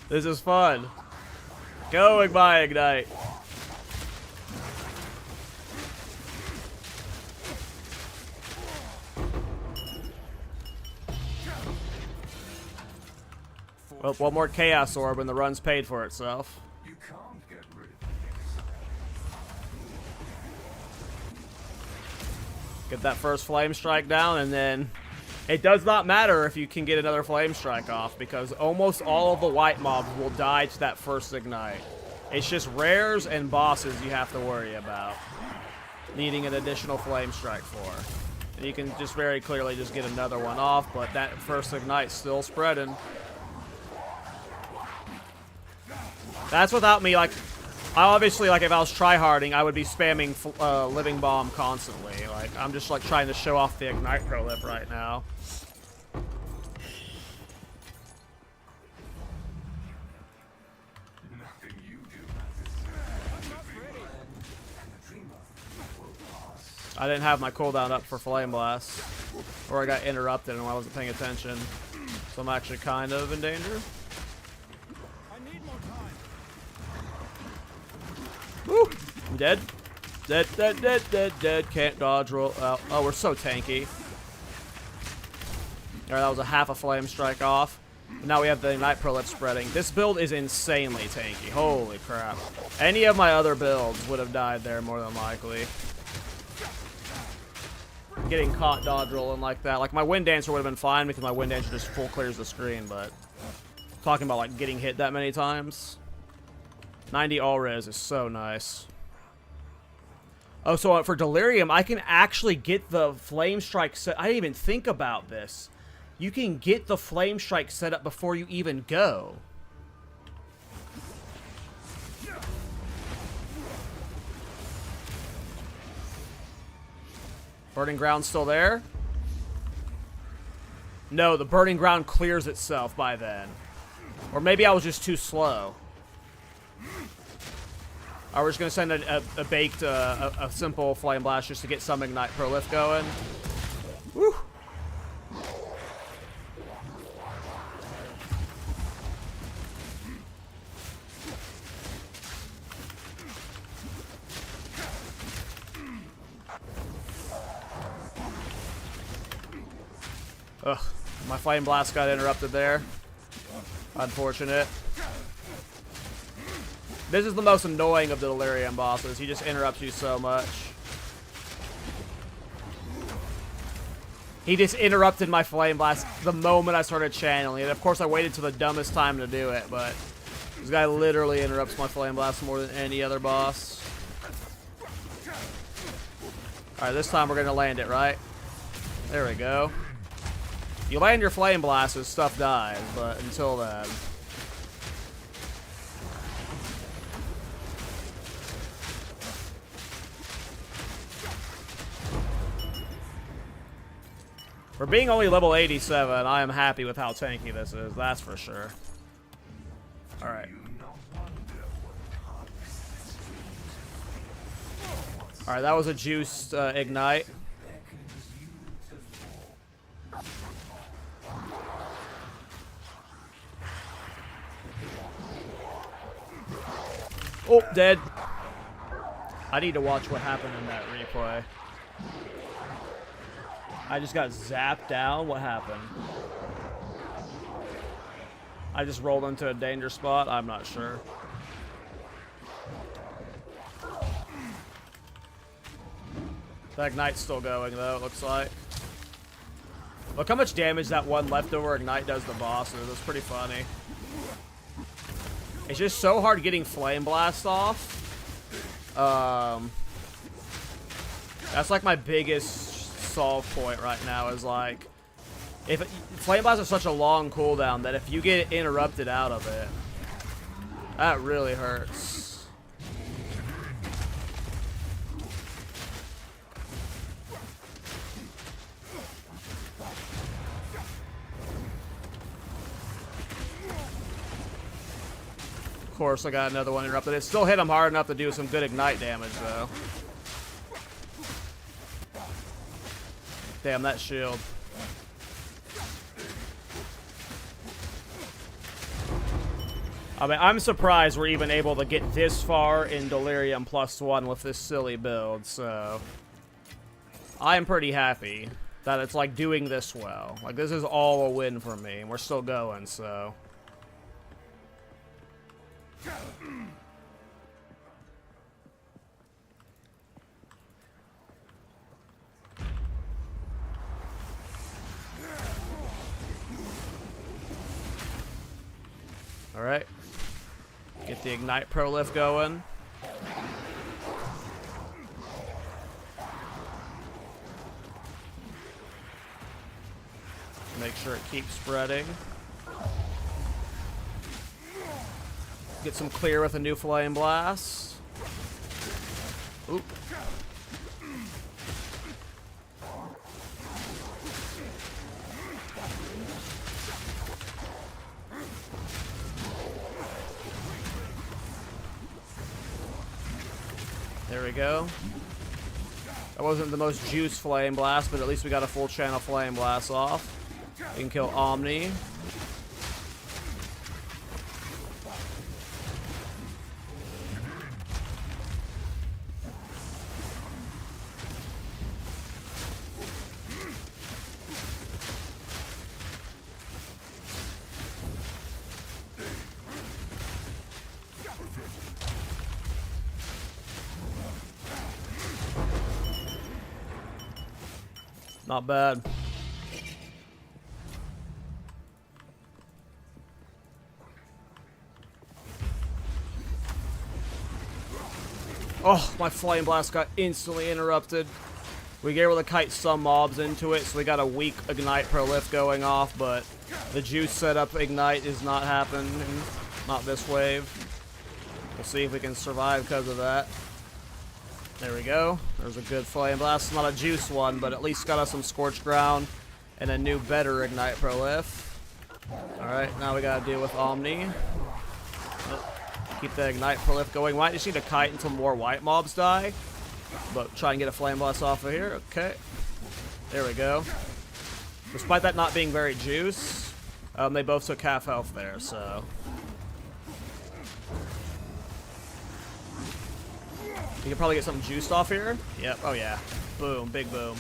this is fun. Going by Ignite. Well, one more Chaos Orb and the run's paid for itself. You can't get rid of Get that first Flame Strike down, and then it does not matter if you can get another Flame Strike off, because almost all of the white mobs will die to that first Ignite. It's just rares and bosses you have to worry about needing an additional Flame Strike for. And you can just very clearly just get another one off, but that first Ignite's still spreading. That's without me, like, I obviously, like, if I was tryharding, I would be spamming Living Bomb constantly. Like, I'm just, like, trying to show off the Ignite prolif right now. Nothing you do matters. I didn't have my cooldown up for Flame Blast. Or I got interrupted and I wasn't paying attention. So I'm actually kind of in danger. I need more time. Woo! I'm dead. Dead, dead, dead, dead, dead. Can't dodge roll out. Oh, we're so tanky. Alright, that was a half a flame strike off. Now we have the Ignite prolif spreading. This build is insanely tanky. Holy crap. Any of my other builds would have died there more than likely. Getting caught dodge rolling like that. Like, my Wind Dancer would have been fine because my Wind Dancer just full clears the screen, but talking about, like, getting hit that many times. 90 all res is so nice. Oh, so for Delirium, I can actually get the Flame Strike set. I didn't even think about this. You can get the Flame Strike set up before you even go. Burning Ground's still there? No, the Burning Ground clears itself by then. Or maybe I was just too slow. Alright, we're just gonna send a baked, a simple Flame Blast just to get some Ignite prolif going. Woo! Ugh, my Flame Blast got interrupted there. Unfortunate. This is the most annoying of the Delirium bosses. He just interrupts you so much. He just interrupted my Flame Blast the moment I started channeling it. Of course, I waited till the dumbest time to do it, but this guy literally interrupts my Flame Blast more than any other boss. Alright, this time we're going to land it, right? There we go. You land your Flame Blast as stuff dies, but until then... For being only level 87, I am happy with how tanky this is, that's for sure. Alright. Alright, that was a juiced Ignite. Oh, dead. I need to watch what happened in that replay. I just got zapped down. What happened? I just rolled into a danger spot. I'm not sure. The Ignite's still going, though, it looks like. Look how much damage that one leftover Ignite does to bosses. It's pretty funny. It's just so hard getting Flame Blast off. That's like my biggest solve point right now is like, if Flame Blast is such a long cooldown that if you get interrupted out of it, that really hurts. Of course, I got another one interrupted. It still hit him hard enough to do some good Ignite damage, though. Damn, that shield. I mean, I'm surprised we're even able to get this far in Delirium +1 with this silly build, so... I'm pretty happy that it's, like, doing this well. Like, this is all a win for me, and we're still going, so... Alright. Get the Ignite prolif going. Make sure it keeps spreading. Get some clear with a new Flame Blast. Oop. There we go. That wasn't the most juice flame blast, but at least we got a full channel flame blast off. We can kill Omni. Not bad. Oh, my flame blast got instantly interrupted. We gave her the kite some mobs into it, so we got a weak ignite prolif going off, but the juice setup ignite is not happening. Not this wave. We'll see if we can survive because of that. There we go. There's a good flame blast. Not a juice one, but at least got us some scorched ground and a new better ignite prolif. Alright, now we gotta deal with Omni. Keep the ignite prolif going. Might just need a kite until more white mobs die. But try and get a flame blast off of here. Okay. There we go. Despite that not being very juice, they both took half health there, so. You can probably get something juiced off here. Yep. Oh yeah. Boom. Big boom.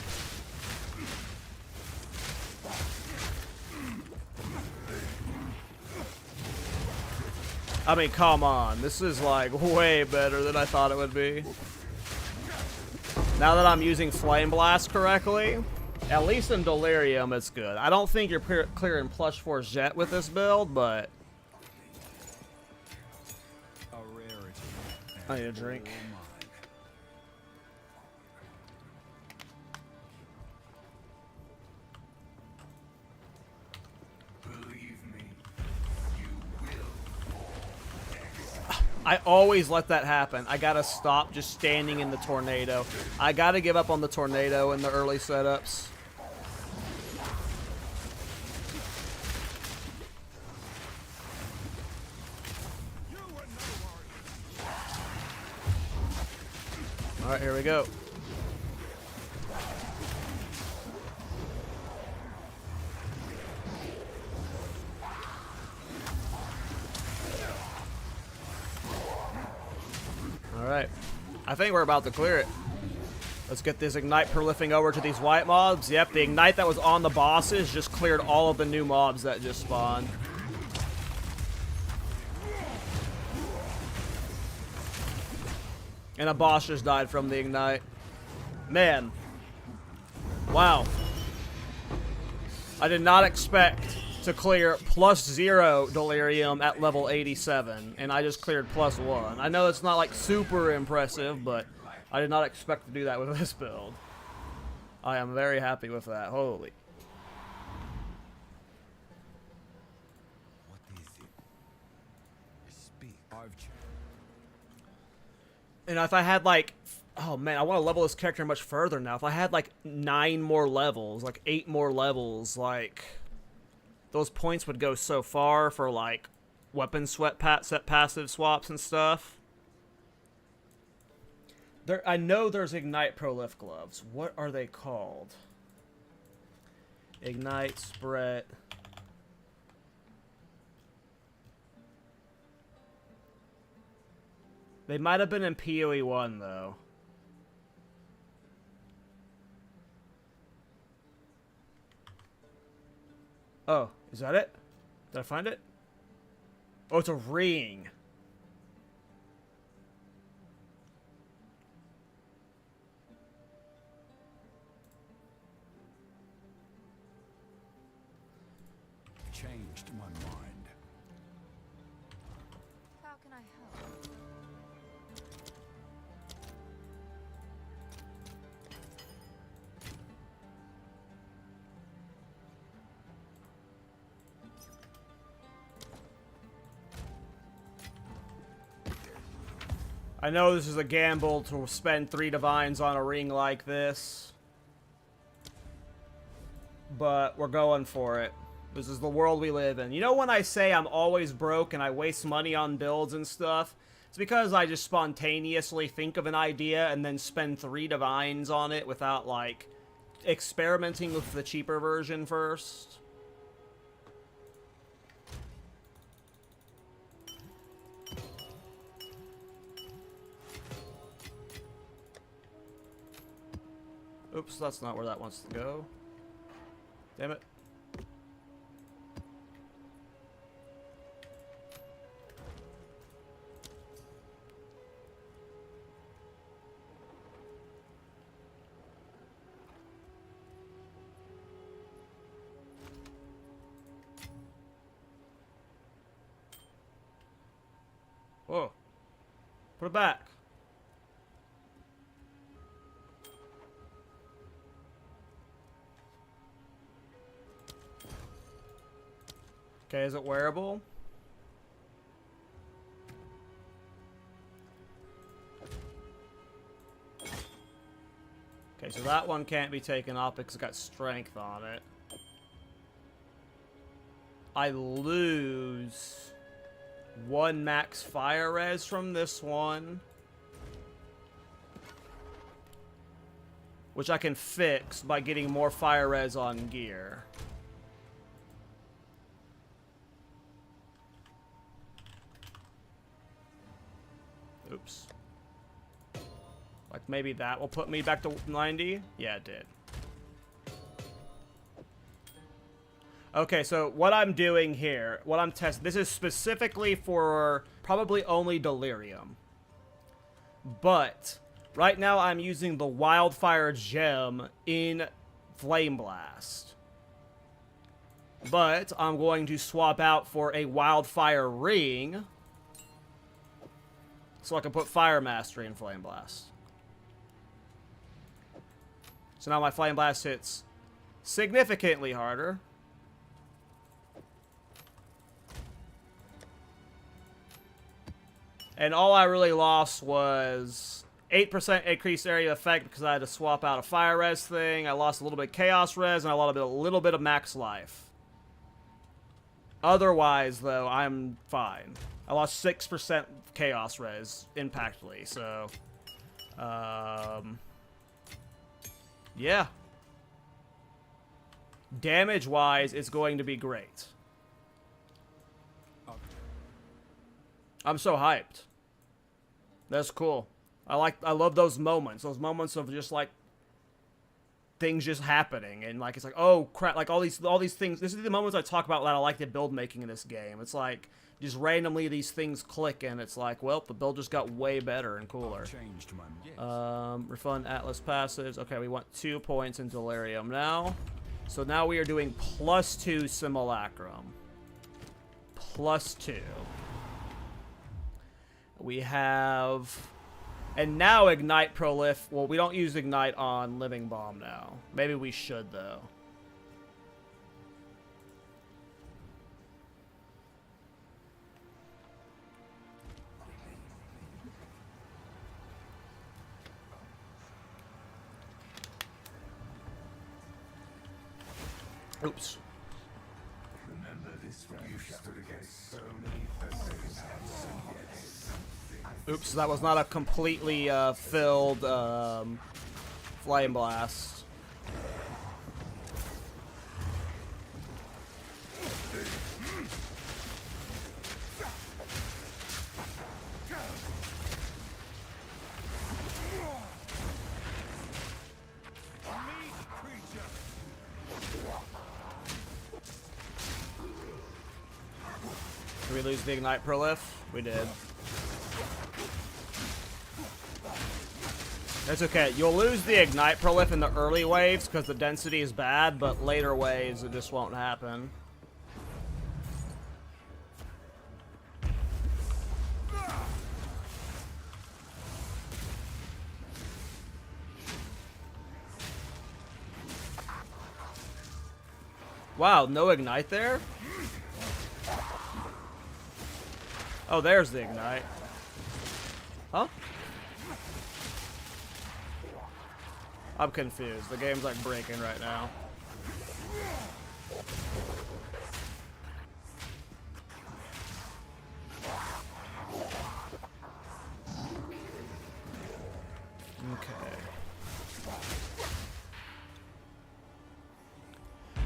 I mean, come on. This is like way better than I thought it would be. Now that I'm using Flame Blast correctly, at least in Delirium, it's good. I don't think you're clearing Plush Force Jet with this build, but A rarity. I need a drink. I always let that happen. I gotta stop just standing in the tornado. I gotta give up on the tornado in the early setups. Alright, here we go. Alright. I think we're about to clear it. Let's get this ignite prolifing over to these white mobs. Yep, the ignite that was on the bosses just cleared all of the new mobs that just spawned. And a boss just died from the ignite. Man. Wow. I did not expect to clear +0 Delirium at level 87, and I just cleared +1. I know it's not like super impressive, but I did not expect to do that with this build. I am very happy with that. Holy. What is it? Speak. I've changed. And if I had like, oh man, I want to level this character much further now. If I had like 9 more levels, like 8 more levels, like those points would go so far for like weapon set passive swaps and stuff. I know there's Ignite Prolif gloves. What are they called? Ignite, Spread. They might have been in PoE 1 though. Oh, is that it? Did I find it? Oh, it's a ring. Changed my mind. How can I help? I know this is a gamble to spend 3 divines on a ring like this, but we're going for it. This is the world we live in. You know when I say I'm always broke and I waste money on builds and stuff? It's because I just spontaneously think of an idea and then spend 3 divines on it without, like, experimenting with the cheaper version first. Oops, that's not where that wants to go. Damn it. Whoa. Put it back. Okay, is it wearable? Okay, so that one can't be taken off because it's got strength on it. I lose 1 max fire res from this one, which I can fix by getting more fire res on gear. Oops. Like, maybe that will put me back to 90? Yeah, it did. Okay, so what I'm doing here, what I'm testing, this is specifically for probably only Delirium. But, right now I'm using the Wildfire Gem in Flame Blast. But, I'm going to swap out for a Wildfire Ring, so I can put Fire Mastery in Flame Blast. So now my Flame Blast hits significantly harder. And all I really lost was 8% increased area effect because I had to swap out a Fire Res thing. I lost a little bit of Chaos Res, and I lost a little bit of Max Life. Otherwise, though, I'm fine. I lost 6% Chaos Res impactly, so... yeah. Damage-wise, it's going to be great. I'm so hyped. That's cool. I love those moments. Those moments of just, like, things just happening, and like it's like, oh crap, like all these things. This is the moments I talk about that I like the build making in this game. It's like just randomly these things click, and it's like, well, the build just got way better and cooler. Refund Atlas passives. Okay, we want 2 points in Delirium now. So now we are doing +2 Simulacrum. +2. We have... And now Ignite Prolif. Well, we don't use Ignite on Living Bomb now. Maybe we should, though. Oops. Remember this round you stood against so many adversaries. Oops, that was not a completely filled Flame Blast. Did we lose the Ignite Prolif? We did. That's okay. You'll lose the Ignite Prolif in the early waves because the density is bad, but later waves it just won't happen. Wow, no Ignite there? Oh, there's the Ignite. Huh? I'm confused. The game's like breaking right now. Okay.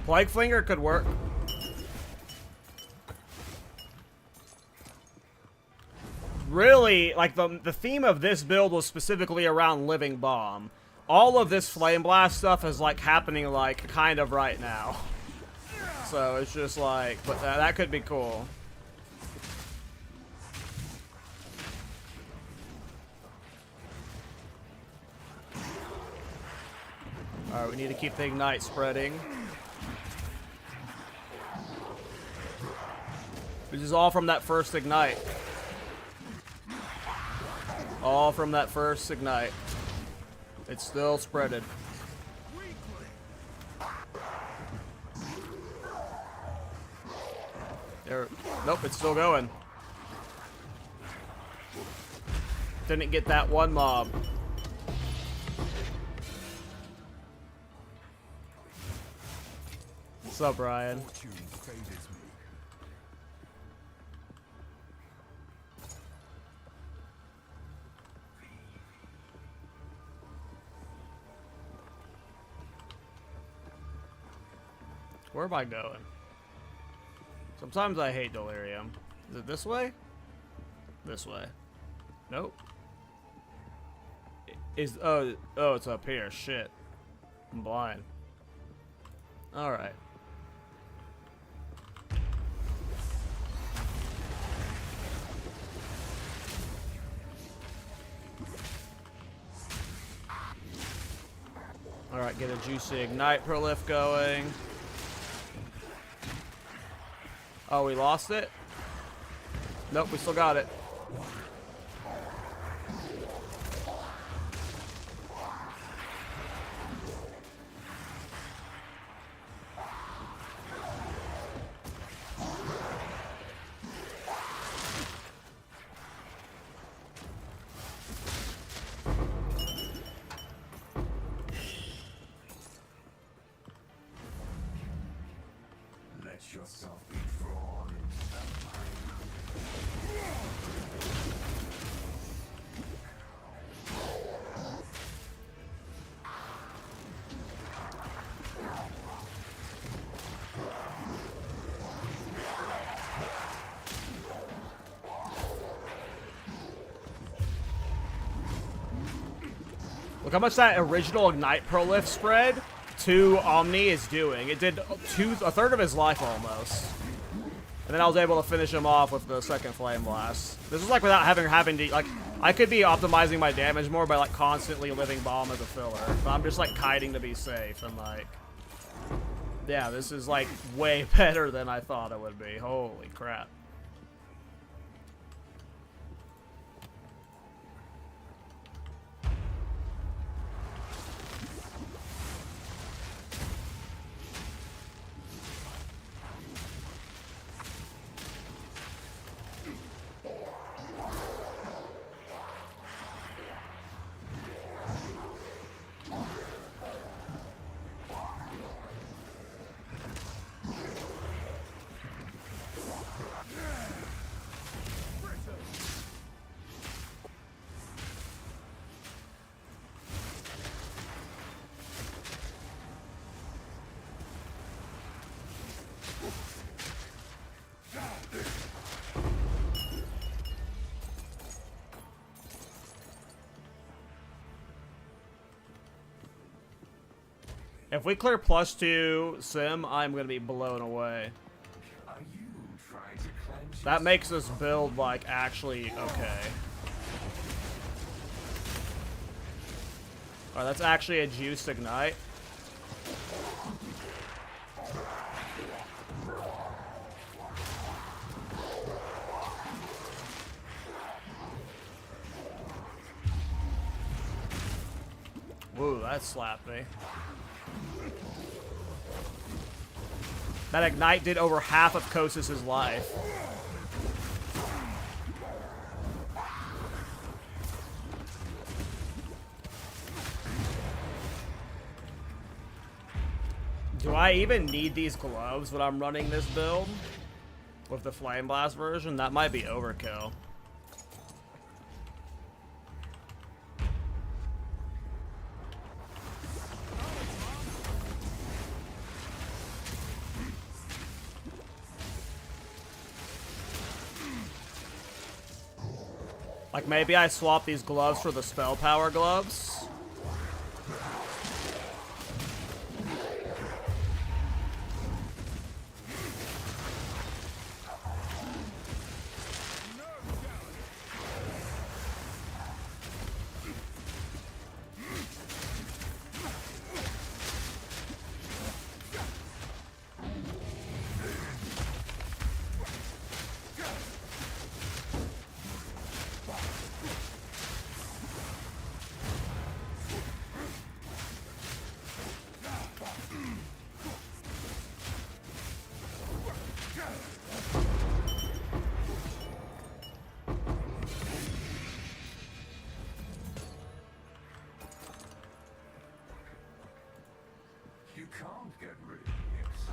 Plague Flinger could work. Really, like the theme of this build was specifically around Living Bomb. All of this Flame Blast stuff is like happening like kind of right now. So it's just like, but that could be cool. Alright, we need to keep the Ignite spreading. This is all from that first Ignite. All from that first Ignite. It's still spreaded. There, nope, it's still going. Didn't get that one mob. What's up, Brian? Fortune favors me. Where am I going? Sometimes I hate Delirium. Is it this way? This way. Nope. Oh, it's up here. Shit. I'm blind. Alright. Alright, get a juicy Ignite Prolif going. Oh, we lost it? Nope, we still got it. Let yourself be drawn into the Look how much that original Ignite Prolif spread to Omni is doing. It did a third of his life almost. And then I was able to finish him off with the second Flame Blast. This is like without having to, like, I could be optimizing my damage more by like constantly Living Bomb as a filler. But I'm just like kiting to be safe and like, yeah, this is like way better than I thought it would be. Holy crap. If we clear +2 Sim, I'm gonna be blown away. Are you trying to cleanse That makes this build like actually okay. Alright, that's actually a juiced Ignite. Woo, that slapped me. That Ignite did over half of Kosis's life. Do I even need these gloves when I'm running this build? With the Flame Blast version? That might be overkill. Like, maybe I swap these gloves for the spell power gloves. You can't get rid of the Exile.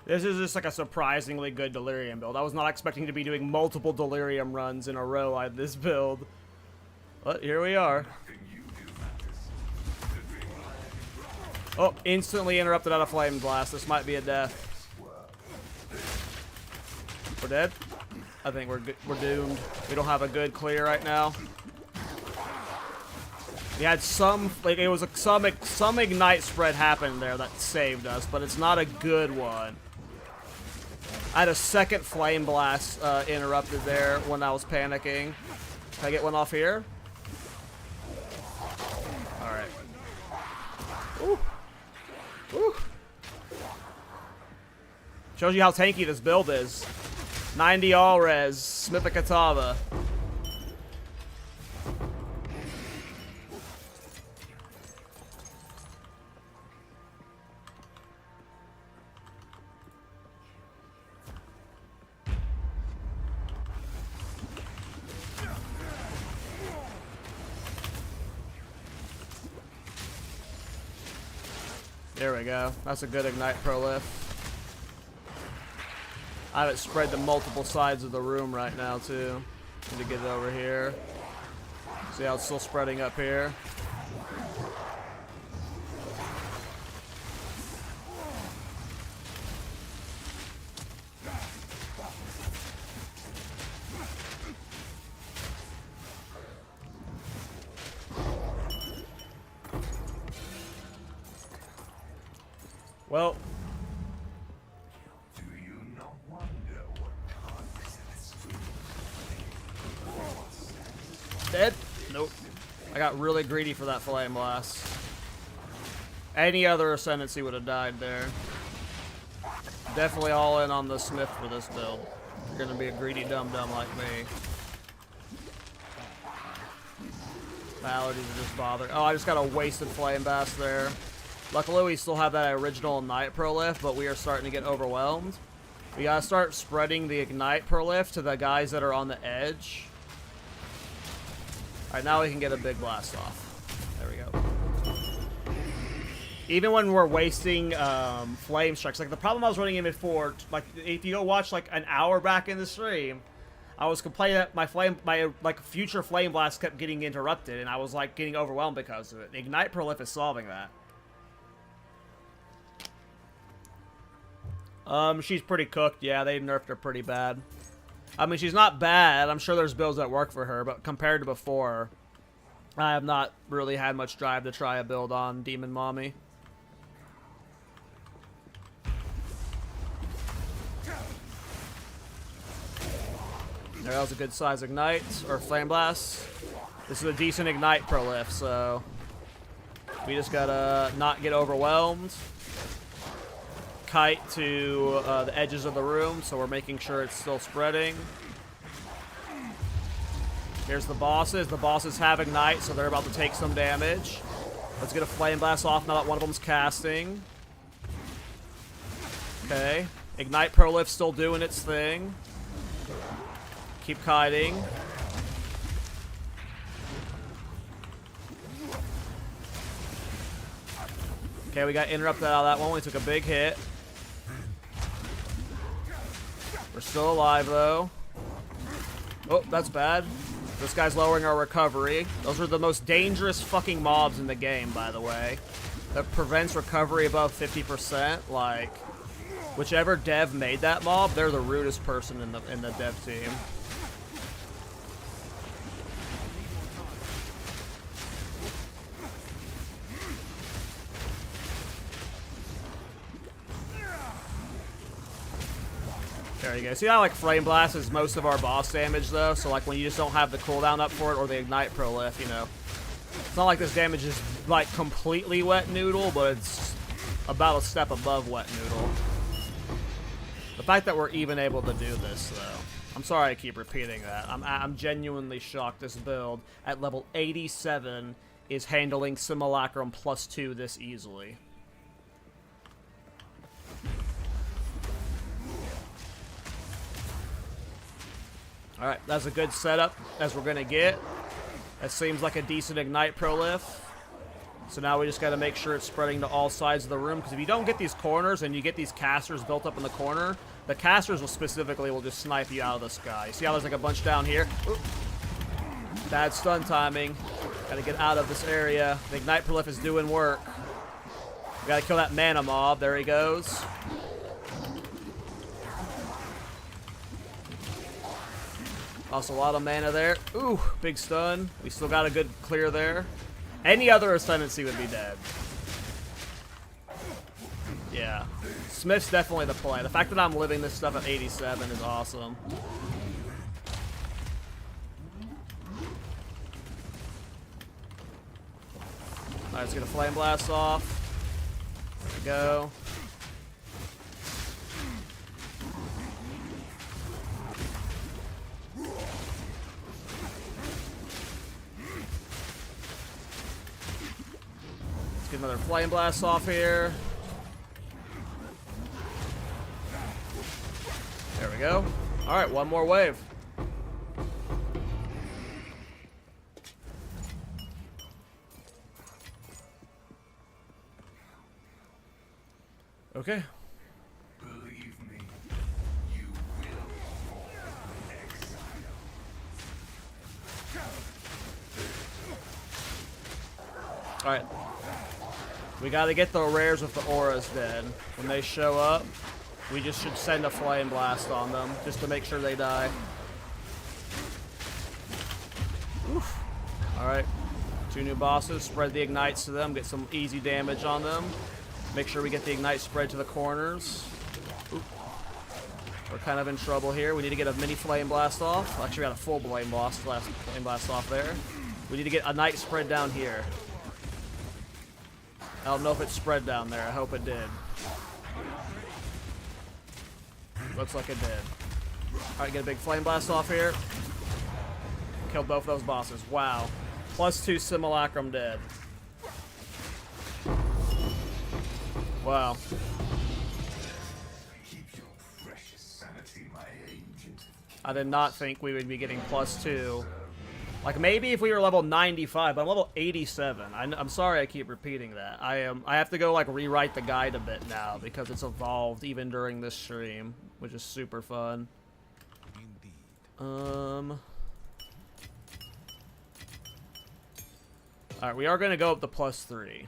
This is just like a surprisingly good Delirium build. I was not expecting to be doing multiple Delirium runs in a row on this build. But here we are. Oh, instantly interrupted out of Flame Blast. This might be a death. We're dead? I think we're doomed. We don't have a good clear right now. We had some, like, it was some ignite spread happened there that saved us, but it's not a good one. I had a second Flame Blast interrupted there when I was panicking. Can I get one off here? Alright. Ooh. Ooh. Shows you how tanky this build is. 90 all res, Smith a Katava. There we go. That's a good Ignite Prolif. I have it spread to multiple sides of the room right now, too. Need to get it over here. See how it's still spreading up here? Well, Do you not wonder what dead? Nope. I got really greedy for that Flame Blast. Any other Ascendancy would have died there. Definitely all in on the Smith for this build. You're gonna be a greedy dum-dum like me. Maladies are just bothering. Oh, I just got a wasted Flame Blast there. Luckily, we still have that original Ignite Prolif, but we are starting to get overwhelmed. We gotta start spreading the Ignite Prolif to the guys that are on the edge. Alright, now we can get a big blast off. There we go. Even when we're wasting flame strikes, like the problem I was running in before, like if you go watch like an hour back in the stream, I was complaining that my future flame blast kept getting interrupted, and I was like getting overwhelmed because of it. The Ignite Prolif is solving that. She's pretty cooked. Yeah, they nerfed her pretty bad. I mean, she's not bad. I'm sure there's builds that work for her, but compared to before, I have not really had much drive to try a build on Demon Mommy. There, that was a good size ignite, or flame blast. This is a decent ignite prolif, so we just gotta not get overwhelmed. Kite to the edges of the room, so we're making sure it's still spreading. Here's the bosses. The bosses have ignite, so they're about to take some damage. Let's get a flame blast off now that one of them's casting. Okay. Ignite prolif still doing its thing. Keep kiting. Okay, we got interrupted out of that one. We took a big hit. We're still alive, though. Oh, that's bad. This guy's lowering our recovery. Those are the most dangerous fucking mobs in the game, by the way. That prevents recovery above 50%. Like, whichever dev made that mob, they're the rudest person in the dev team. There you go. See how like Flame Blast is most of our boss damage though? So like when you just don't have the cooldown up for it or the Ignite Prolif, you know. It's not like this damage is like completely Wet Noodle, but it's about a step above Wet Noodle. The fact that we're even able to do this though. I'm sorry I keep repeating that. I'm genuinely shocked this build at level 87 is handling Simulacrum +2 this easily. Alright, that's a good setup as we're gonna get. That seems like a decent Ignite Prolif. So now we just gotta make sure it's spreading to all sides of the room, because if you don't get these corners and you get these casters built up in the corner, the casters will specifically just snipe you out of the sky. See how there's like a bunch down here? Ooh. Bad stun timing. Gotta get out of this area. The Ignite Prolif is doing work. We gotta kill that mana mob. There he goes. Lost a lot of mana there. Ooh, big stun. We still got a good clear there. Any other Ascendancy would be dead. Yeah. Smith's definitely the play. The fact that I'm living this stuff at 87 is awesome. Alright, let's get a Flame Blast off. There we go. Get another Flame Blast off here. There we go. Alright, one more wave. Okay. Believe me, you will fall exile. Alright. We gotta get the rares with the auras dead. When they show up, we just should send a Flame Blast on them, just to make sure they die. Oof. Alright. 2 new bosses. Spread the ignites to them, get some easy damage on them. Make sure we get the ignite spread to the corners. Oop. We're kind of in trouble here. We need to get a mini Flame Blast off. Actually, we got a full Flame Blast off there. We need to get a Ignite spread down here. I don't know if it spread down there. I hope it did. Looks like it did. Alright, get a big Flame Blast off here. Killed both those bosses. Wow. +2 Simulacrum dead. Wow. Keep your precious sanity, my agent. I did not think we would be getting +2. Like, maybe if we were level 95, but I'm level 87. I'm sorry I keep repeating that. I have to go, like, rewrite the guide a bit now, because it's evolved even during this stream, which is super fun. Indeed. Alright, we are going to go up to +3.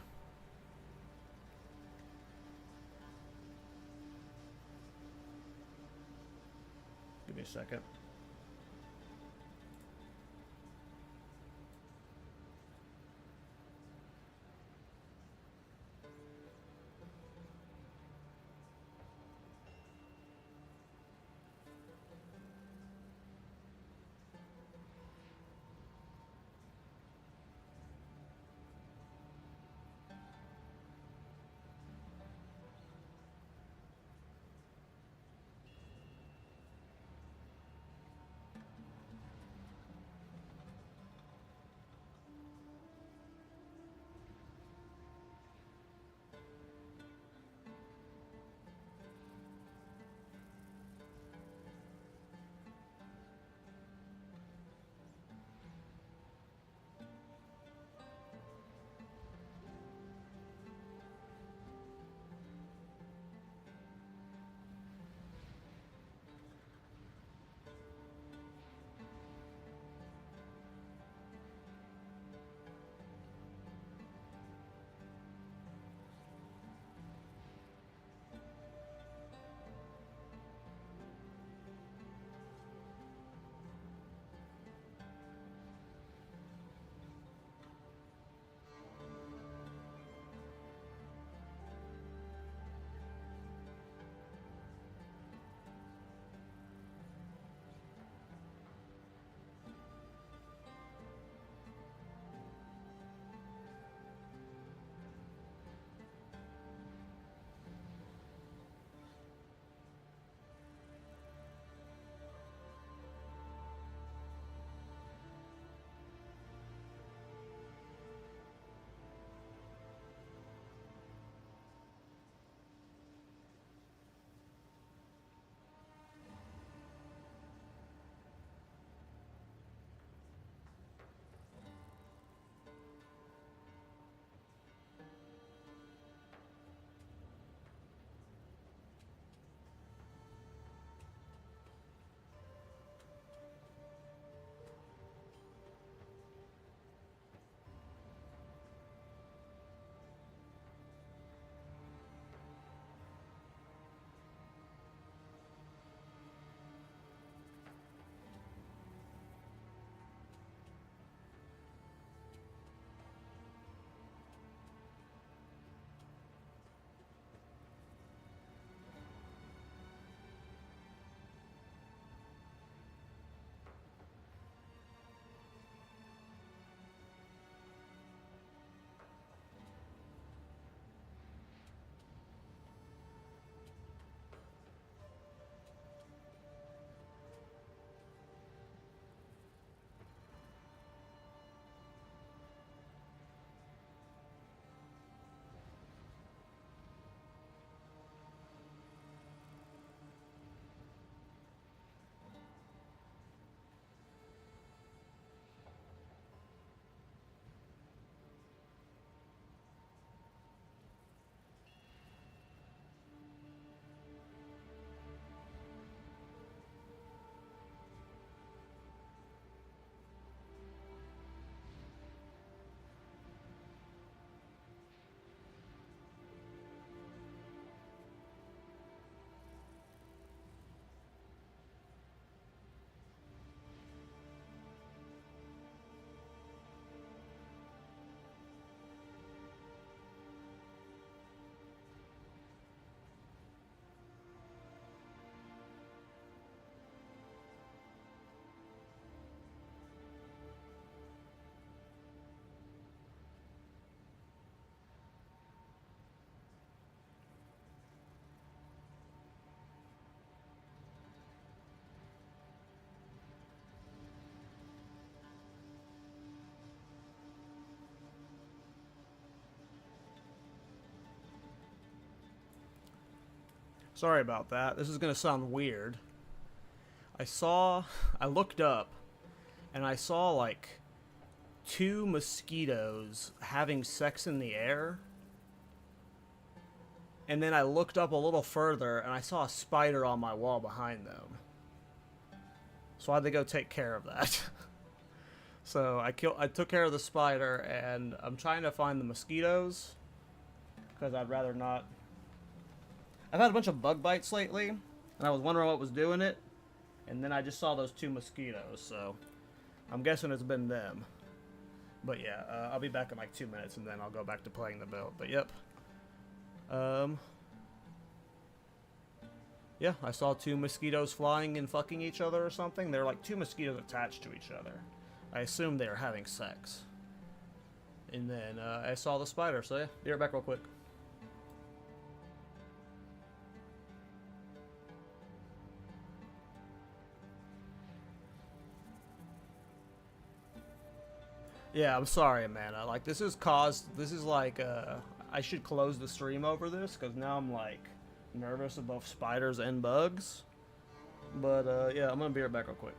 Give me a second. Sorry about that. This is gonna sound weird. I looked up, and I saw, like, 2 mosquitoes having sex in the air. And then I looked up a little further, and I saw a spider on my wall behind them. So I had to go take care of that. So I took care of the spider, and I'm trying to find the mosquitoes, because I'd rather not. I've had a bunch of bug bites lately, and I was wondering what was doing it, and then I just saw those 2 mosquitoes, so I'm guessing it's been them. But yeah, I'll be back in like 2 minutes, and then I'll go back to playing the build. But yep. Yeah, I saw 2 mosquitoes flying and fucking each other or something. They're like 2 mosquitoes attached to each other. I assume they are having sex. And then I saw the spider, so yeah, be right back real quick. Yeah, I'm sorry, man. Like, this is like, I should close the stream over this, because now I'm, like, nervous of both spiders and bugs. But, yeah, I'm gonna be right back real quick.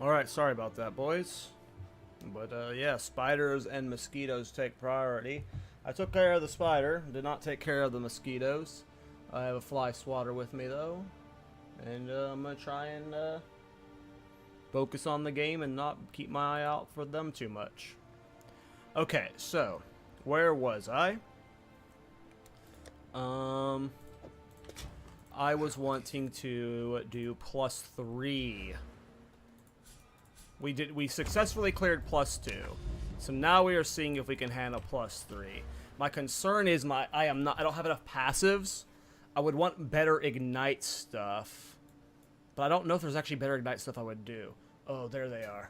Alright, sorry about that, boys. But, yeah, spiders and mosquitoes take priority. I took care of the spider, did not take care of the mosquitoes. I have a fly swatter with me, though. And I'm going to try and focus on the game and not keep my eye out for them too much. Okay, so, where was I? I was wanting to do +3. We successfully cleared +2. So now we are seeing if we can handle +3. My concern is I don't have enough passives. I would want better ignite stuff. But I don't know if there's actually better ignite stuff I would do. Oh, there they are.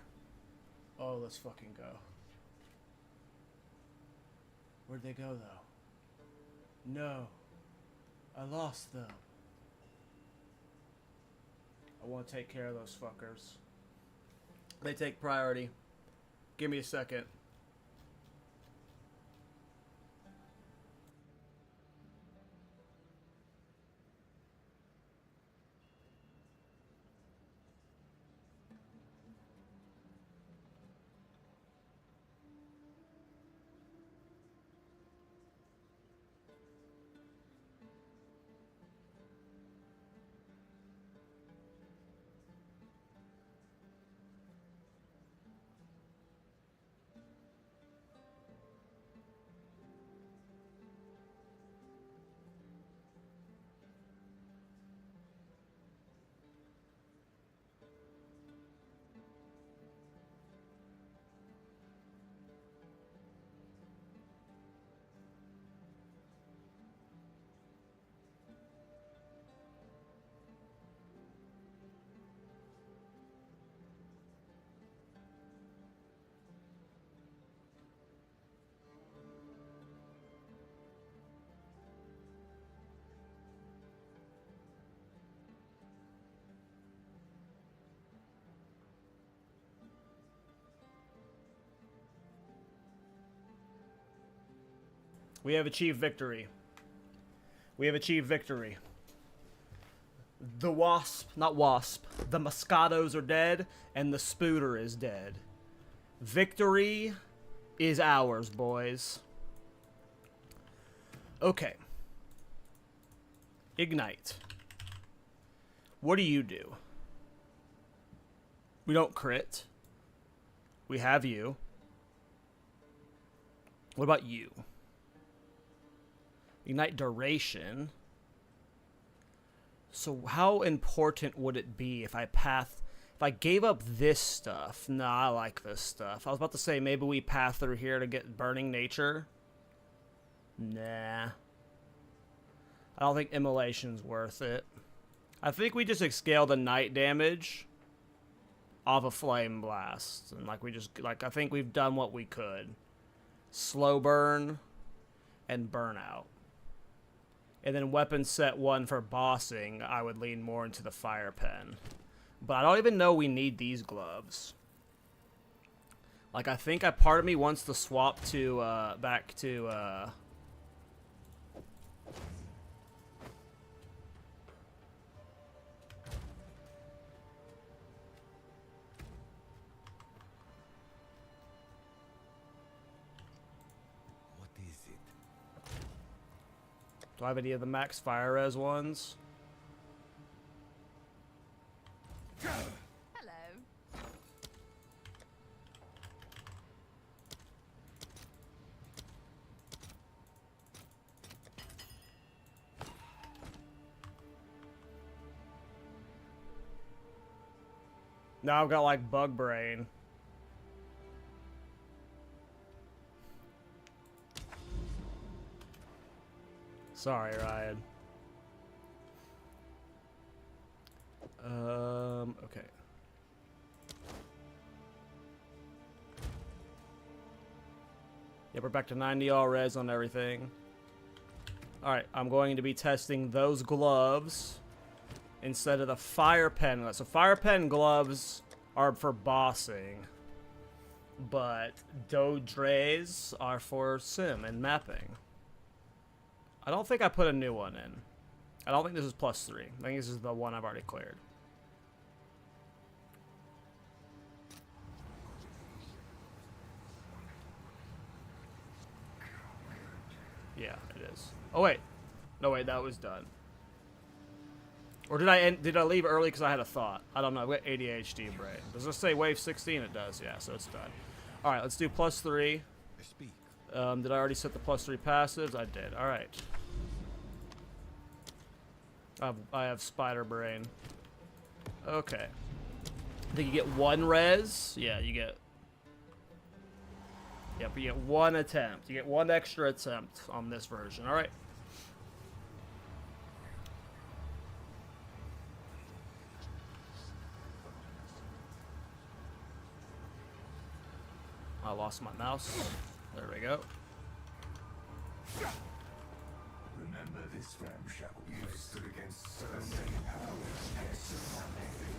Oh, let's fucking go. Where'd they go, though? No. I lost them. I want to take care of those fuckers. They take priority. Give me a second. We have achieved victory. We have achieved victory. The wasp, not wasp, the Moscatos are dead, and the Spooter is dead. Victory is ours, boys. Okay. Ignite. What do you do? We don't crit. We have you. What about you? Ignite duration. So how important would it be if I gave up this stuff? Nah, I like this stuff. I was about to say maybe we path through here to get burning nature. Nah. I don't think immolation's worth it. I think we just scale the night damage off a flame blast. And I think we've done what we could. Slow burn and burnout. And then weapon set 1 for bossing, I would lean more into the fire pen. But I don't even know we need these gloves. Like, I think part of me wants to swap to, back to, What is it? do I have any of the max fire res ones? Hello. Now I've got, like, bug brain. Sorry, Ryan. Okay. Yep, we're back to 90 all res on everything. Alright, I'm going to be testing those gloves instead of the fire pen. So fire pen gloves are for bossing, but Dodres are for sim and mapping. I don't think I put a new one in. I don't think this is +3. I think this is the one I've already cleared. Yeah, it is. Oh wait. No wait, that was done. Or did I leave early because I had a thought? I don't know. I've got ADHD brain. Does this say wave 16? It does, yeah, so it's done. Alright, let's do +3. I speak. Did I already set the +3 passives? I did. Alright. I have spider brain. Okay. I think you get 1 res. Yeah, you get... Yep, you get 1 attempt. You get 1 extra attempt on this version. Alright. I lost my mouse. There we go. Remember this ramshackle place stood against so many powers and so many.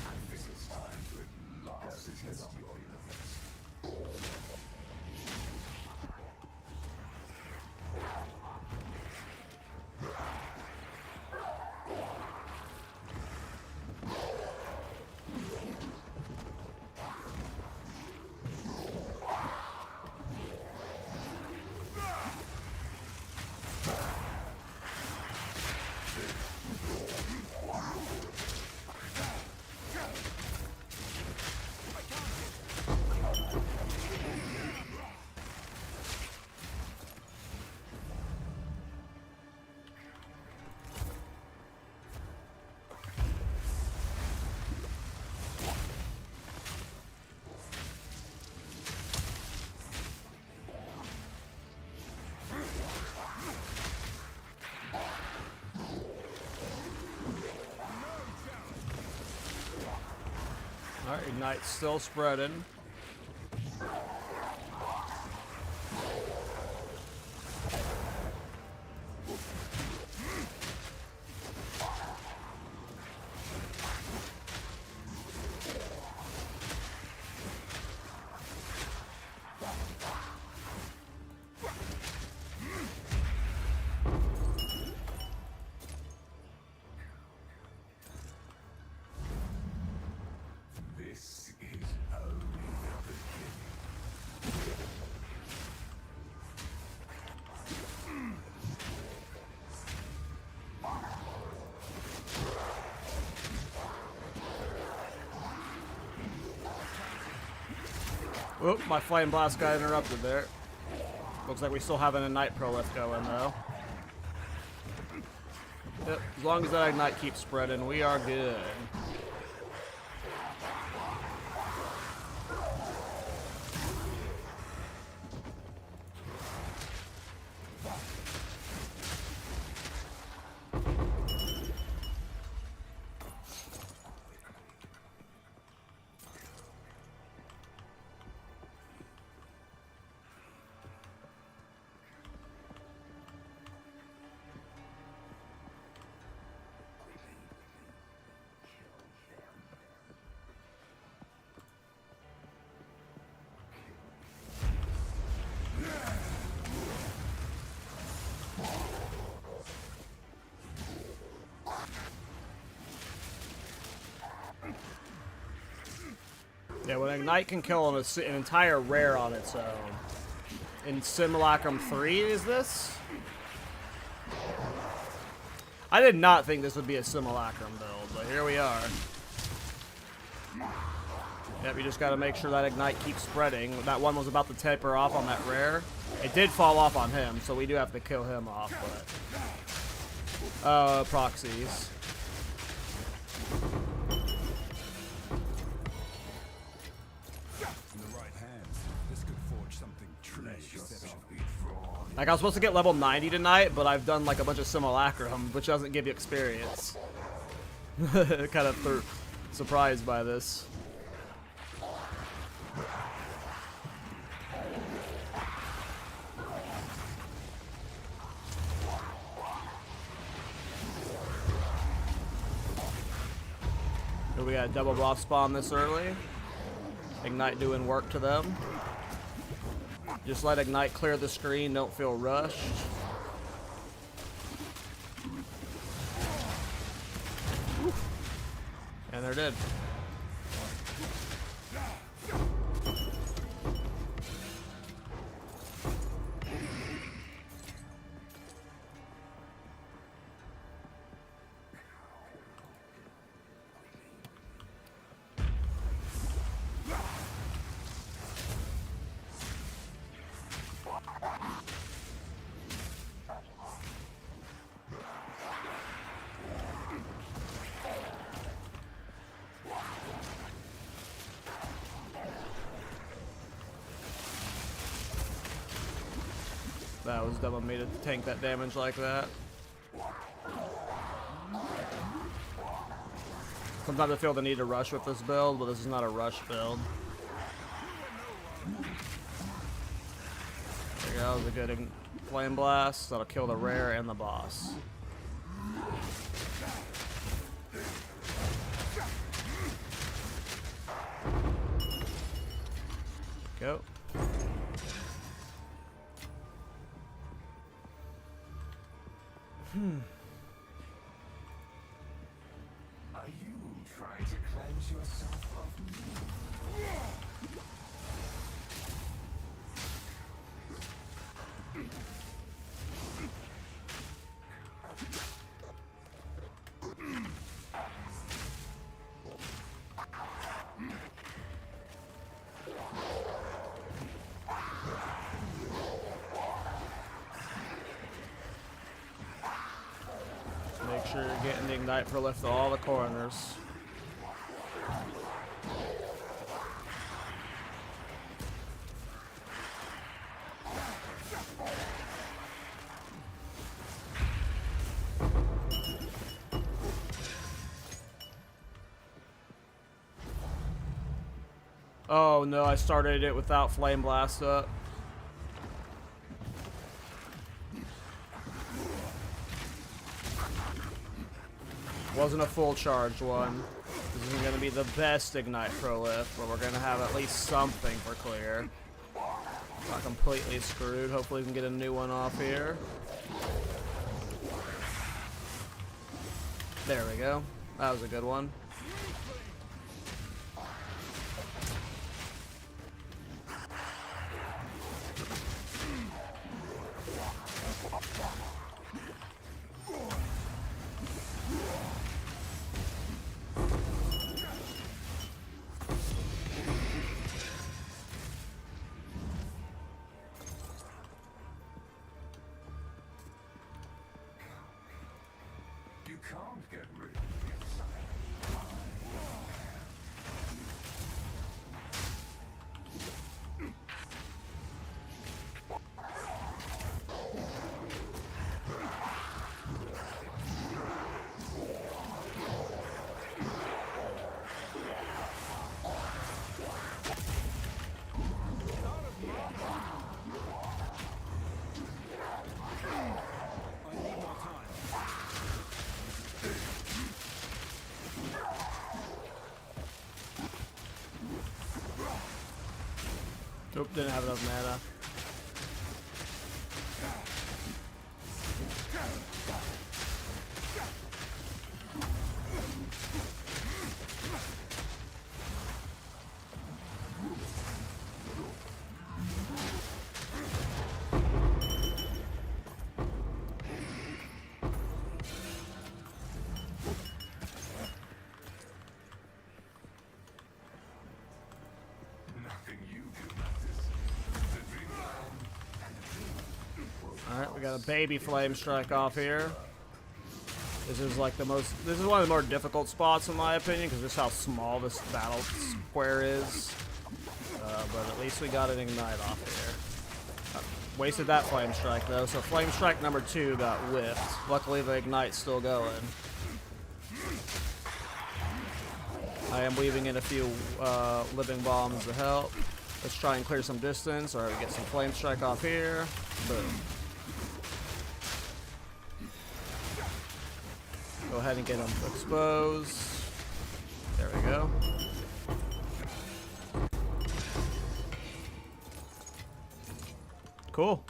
I think it's time to at last test your limits. Alright, Ignite's still spreading. Oop, my flame blast got interrupted there. Looks like we still have an ignite prolif going though. Yep, as long as that ignite keeps spreading, we are good. Yeah, when Ignite can kill an entire rare on its own. In Simulacrum 3, is this? I did not think this would be a Simulacrum build, but here we are. Yep, you just gotta make sure that Ignite keeps spreading. That one was about to taper off on that rare. It did fall off on him, so we do have to kill him off, but... proxies. Like, I was supposed to get level 90 tonight, but I've done, like, a bunch of Simulacrum, which doesn't give you experience. Kind of surprised by this. Here we got a double buff spawn this early. Ignite doing work to them. Just let Ignite clear the screen, don't feel rushed. And they're dead. That was dumb of me to tank that damage like that. Sometimes I feel the need to rush with this build, but this is not a rush build. There you go, that was a good flame blast. That'll kill the rare and the boss. Go. Are you trying to cleanse yourself of me? Make sure you're getting the Ignite for lift to all the corners. Oh no, I started it without Flame Blast up. Wasn't a full charged one. This isn't going to be the best Ignite Prolif, but we're going to have at least something for clear. Not completely screwed. Hopefully we can get a new one off here. There we go. That was a good one. You can't get rid of the Exile. I need more time. Nope, didn't have enough mana. Nothing you do matters. The dreamland and the dream. Alright, we got a baby flame strike off here. This is like this is one of the more difficult spots in my opinion, because just how small this battle square is. But at least we got an ignite off here. Wasted that flame strike though, so flame strike number 2 got whiffed. Luckily the ignite's still going. I am weaving in a few living bombs to help. Let's try and clear some distance. Alright, we get some flame strike off here. Boom. Go ahead and get them exposed. There we go. Cool.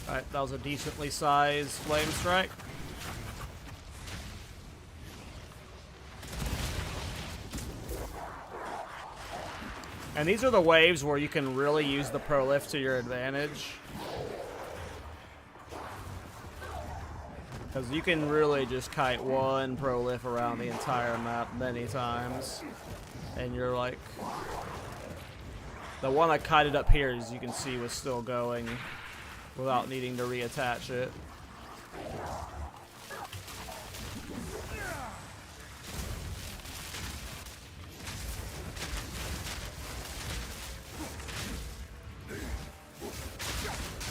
Alright, that was a decently sized flame strike. And these are the waves where you can really use the prolift to your advantage. Because you can really just kite one prolift around the entire map many times. And you're like... The one I kited up here, as you can see, was still going without needing to reattach it.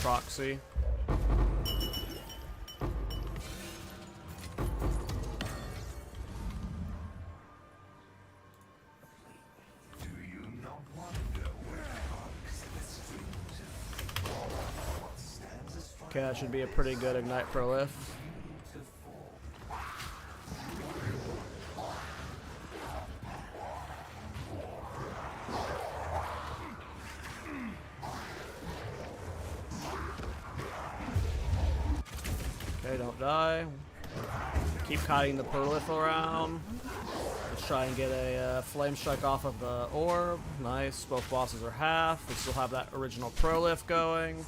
Proxy. Do you not wonder where arcs the streams of what stands as far Okay, that should be a pretty good ignite prolift. to fall? Okay, don't die. Keep kiting the prolift around. Let's try and get a flame strike off of the orb. Nice. Both bosses are half. We still have that original prolift going.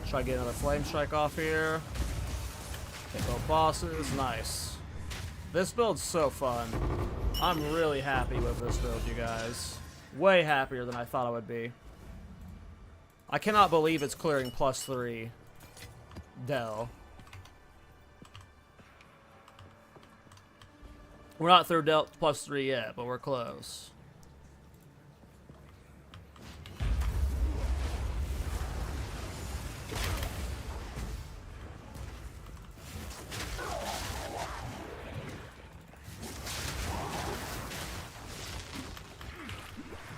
Try to get another flame strike off here. Hit both bosses. Nice. This build's so fun. I'm really happy with this build, you guys. Way happier than I thought I would be. I cannot believe it's clearing +3 Del. We're not through Del +3 yet, but we're close.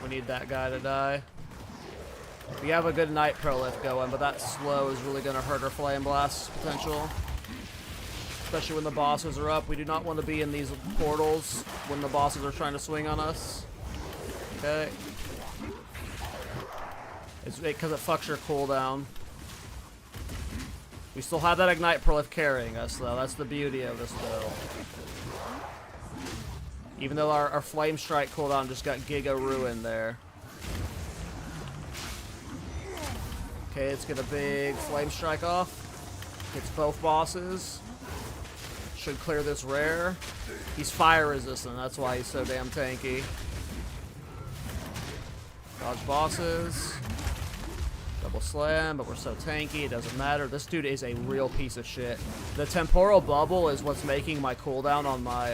We need that guy to die. We have a good Night Prolift going, but that slow is really going to hurt our Flame Blast potential. Especially when the bosses are up. We do not want to be in these portals when the bosses are trying to swing on us. Okay. It's because it fucks your cooldown. We still have that Ignite Prolift carrying us, though. That's the beauty of this build. Even though our Flame Strike cooldown just got Giga ruined there. Okay, let's get a big flame strike off. Hits both bosses. Should clear this rare. He's fire resistant, that's why he's so damn tanky. Dodge bosses. Double slam, but we're so tanky, it doesn't matter. This dude is a real piece of shit. The temporal bubble is what's making my cooldown on my,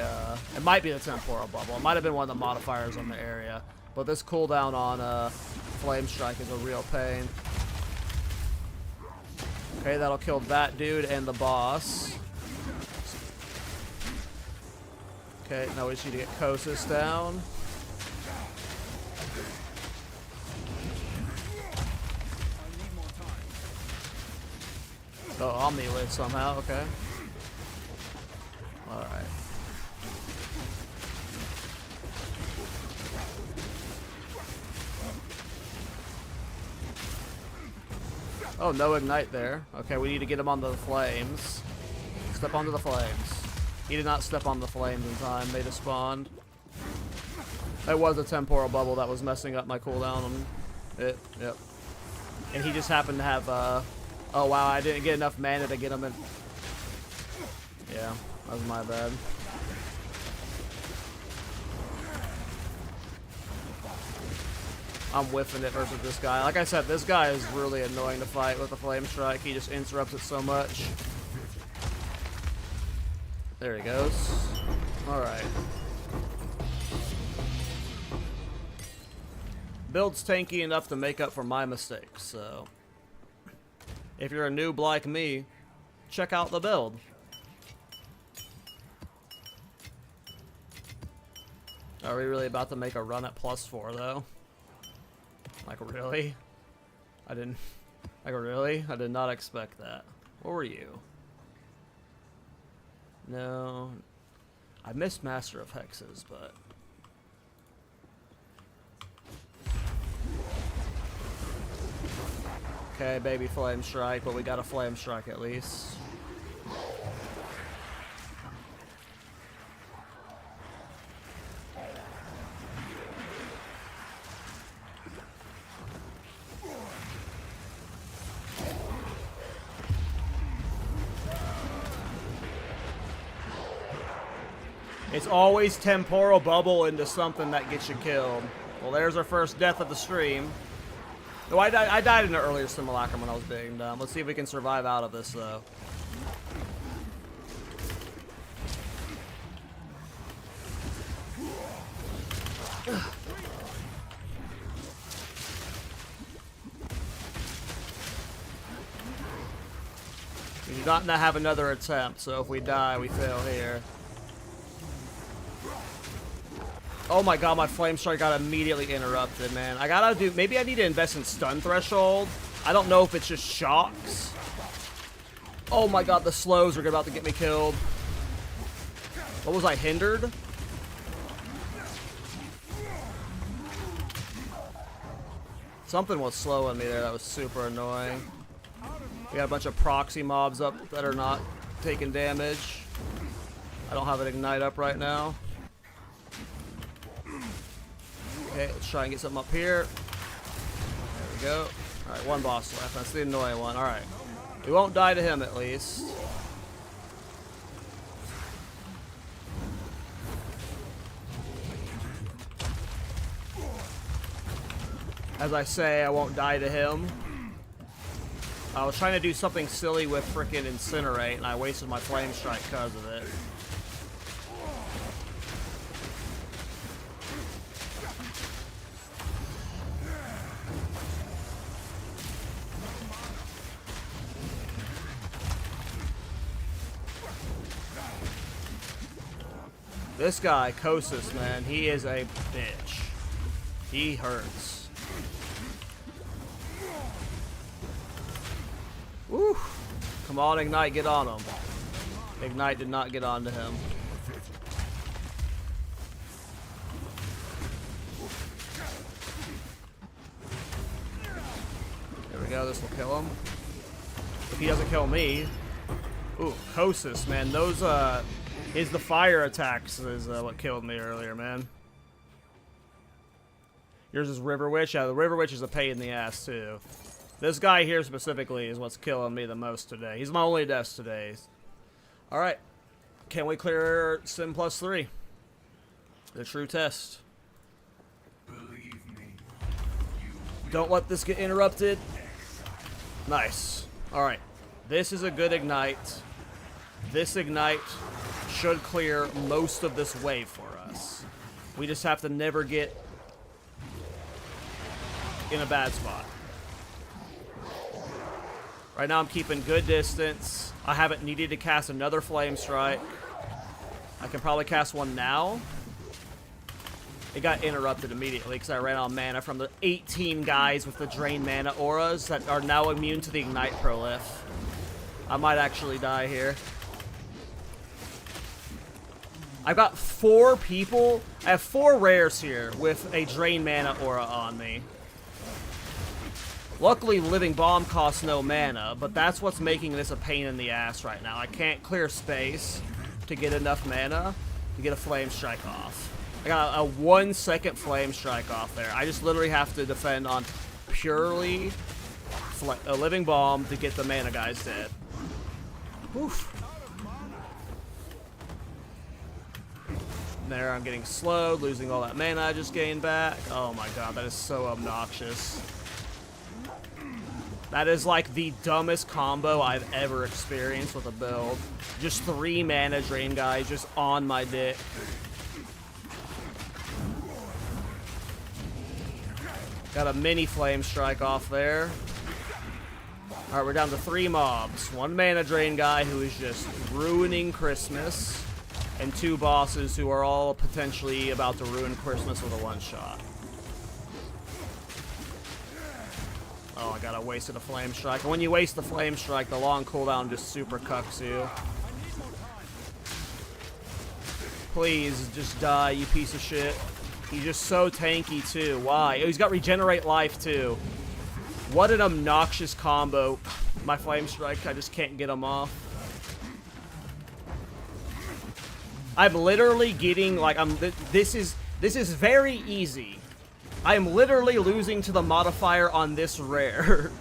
it might be the temporal bubble. It might have been one of the modifiers on the area. But this cooldown on Flame Strike is a real pain. Okay, that'll kill that dude and the boss. Okay, now we just need to get Kosis down. Oh, I'll melee it somehow, okay. Alright. Oh, no ignite there. Okay, we need to get him onto the flames. Step onto the flames. He did not step on the flames in time. They just spawned. That was a temporal bubble that was messing up my cooldown on it. Yep. And he just happened to have, oh wow, I didn't get enough mana to get him in. Yeah, that was my bad. I'm whiffing it versus this guy. Like I said, this guy is really annoying to fight with a flame strike. He just interrupts it so much. There he goes. Alright. Build's tanky enough to make up for my mistakes, so if you're a noob like me, check out the build. Are we really about to make a run at +4 though? Like really? Really? I did not expect that. What were you? No. I missed Master of Hexes, but okay, baby flame strike, but we got a flame strike at least. It's always temporal bubble into something that gets you killed. Well, there's our first death of the stream. No, I died in an earlier Simulacrum when I was being dumb. Let's see if we can survive out of this, though. We do not have another attempt, so if we die, we fail here. Oh my god, my flame strike got immediately interrupted, man. I gotta do, maybe I need to invest in stun threshold. I don't know if it's just shocks. Oh my god, the slows are about to get me killed. What was I, hindered? Something was slowing me there, that was super annoying. We got a bunch of proxy mobs up that are not taking damage. I don't have an ignite up right now. Okay, let's try and get something up here. There we go. Alright, one boss left. That's the annoying one. Alright. We won't die to him at least. As I say, I won't die to him. I was trying to do something silly with frickin' Incinerate, and I wasted my Flame Strike because of it. This guy, Kosis, man, he is a bitch. He hurts. Woo! Come on, Ignite, get on him. Ignite did not get onto him. There we go, this will kill him. If he doesn't kill me. Ooh, Kosis, man, those, the fire attacks is what killed me earlier, man. Yours is River Witch? Yeah, the River Witch is a pain in the ass, too. This guy here specifically is what's killing me the most today. He's my only death today. Alright. Can we clear Sim plus 3? The true test. Believe me, Don't let this get interrupted. Nice. Alright. This is a good ignite. This ignite should clear most of this wave for us. We just have to never get in a bad spot. Right now I'm keeping good distance. I haven't needed to cast another Flame Strike. I can probably cast one now. It got interrupted immediately because I ran out of mana from the 18 guys with the drain mana auras that are now immune to the Ignite Prolif. I might actually die here. I've got 4 people. I have 4 rares here with a drain mana aura on me. Luckily, Living Bomb costs no mana, but that's what's making this a pain in the ass right now. I can't clear space to get enough mana to get a Flame Strike off. I got a 1 second Flame Strike off there. I just literally have to defend on purely a Living Bomb to get the mana guys dead. Oof. There, I'm getting slowed, losing all that mana I just gained back. Oh my god, that is so obnoxious. That is like the dumbest combo I've ever experienced with a build. Just 3 mana drain guys just on my dick. Got a mini Flame Strike off there. Alright, we're down to 3 mobs. 1 mana drain guy who is just ruining Christmas. And 2 bosses who are all potentially about to ruin Christmas with a one-shot. Oh, I gotta wasted a Flame Strike. And when you waste the Flame Strike, the long cooldown just super cucks you. Please, just die, you piece of shit. He's just so tanky, too. Why? Oh, he's got Regenerate Life, too. What an obnoxious combo. My Flame Strike, I just can't get him off. I'm literally getting, like, this is very easy. I am literally losing to the modifier on this rare.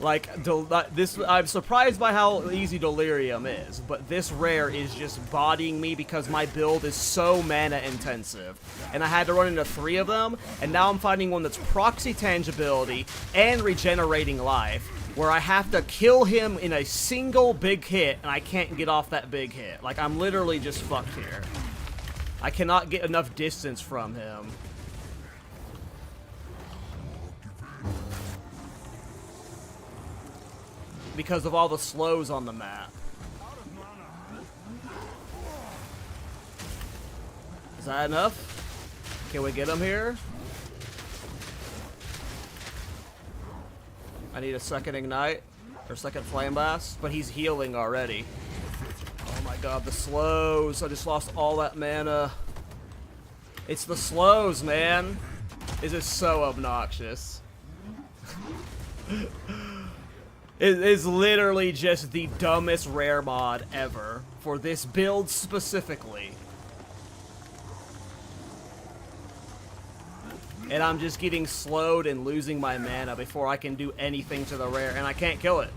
Like, I'm surprised by how easy Delirium is, but this rare is just bodying me because my build is so mana intensive. And I had to run into 3 of them, and now I'm finding one that's proxy tangibility and regenerating life, where I have to kill him in a single big hit, and I can't get off that big hit. Like, I'm literally just fucked here. I cannot get enough distance from him. Because of all the slows on the map. Is that enough? Can we get him here? I need a second Ignite, or second Flame Blast, but he's healing already. Oh my god, the slows. I just lost all that mana. It's the slows, man. This is so obnoxious. It is literally just the dumbest rare mod ever for this build specifically. And I'm just getting slowed and losing my mana before I can do anything to the rare, and I can't kill it.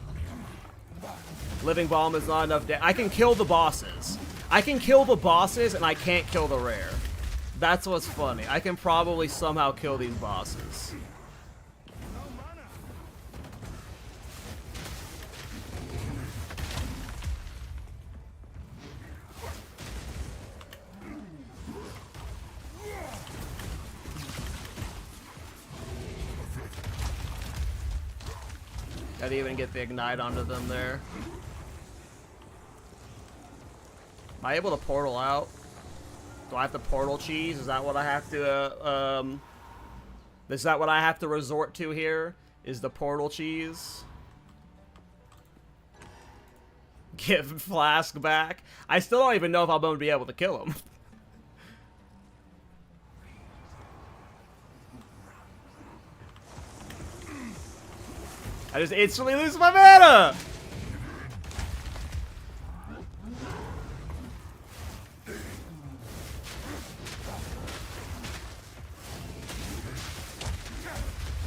Living Bomb is not enough I can kill the bosses. I can kill the bosses, and I can't kill the rare. That's what's funny. I can probably somehow kill these bosses. Gotta even get the Ignite onto them there. Am I able to portal out? Do I have to portal cheese? Is that what I have to, is that what I have to resort to here? Is the portal cheese? Give Flask back? I still don't even know if I'm going to be able to kill him. I just instantly lose my mana!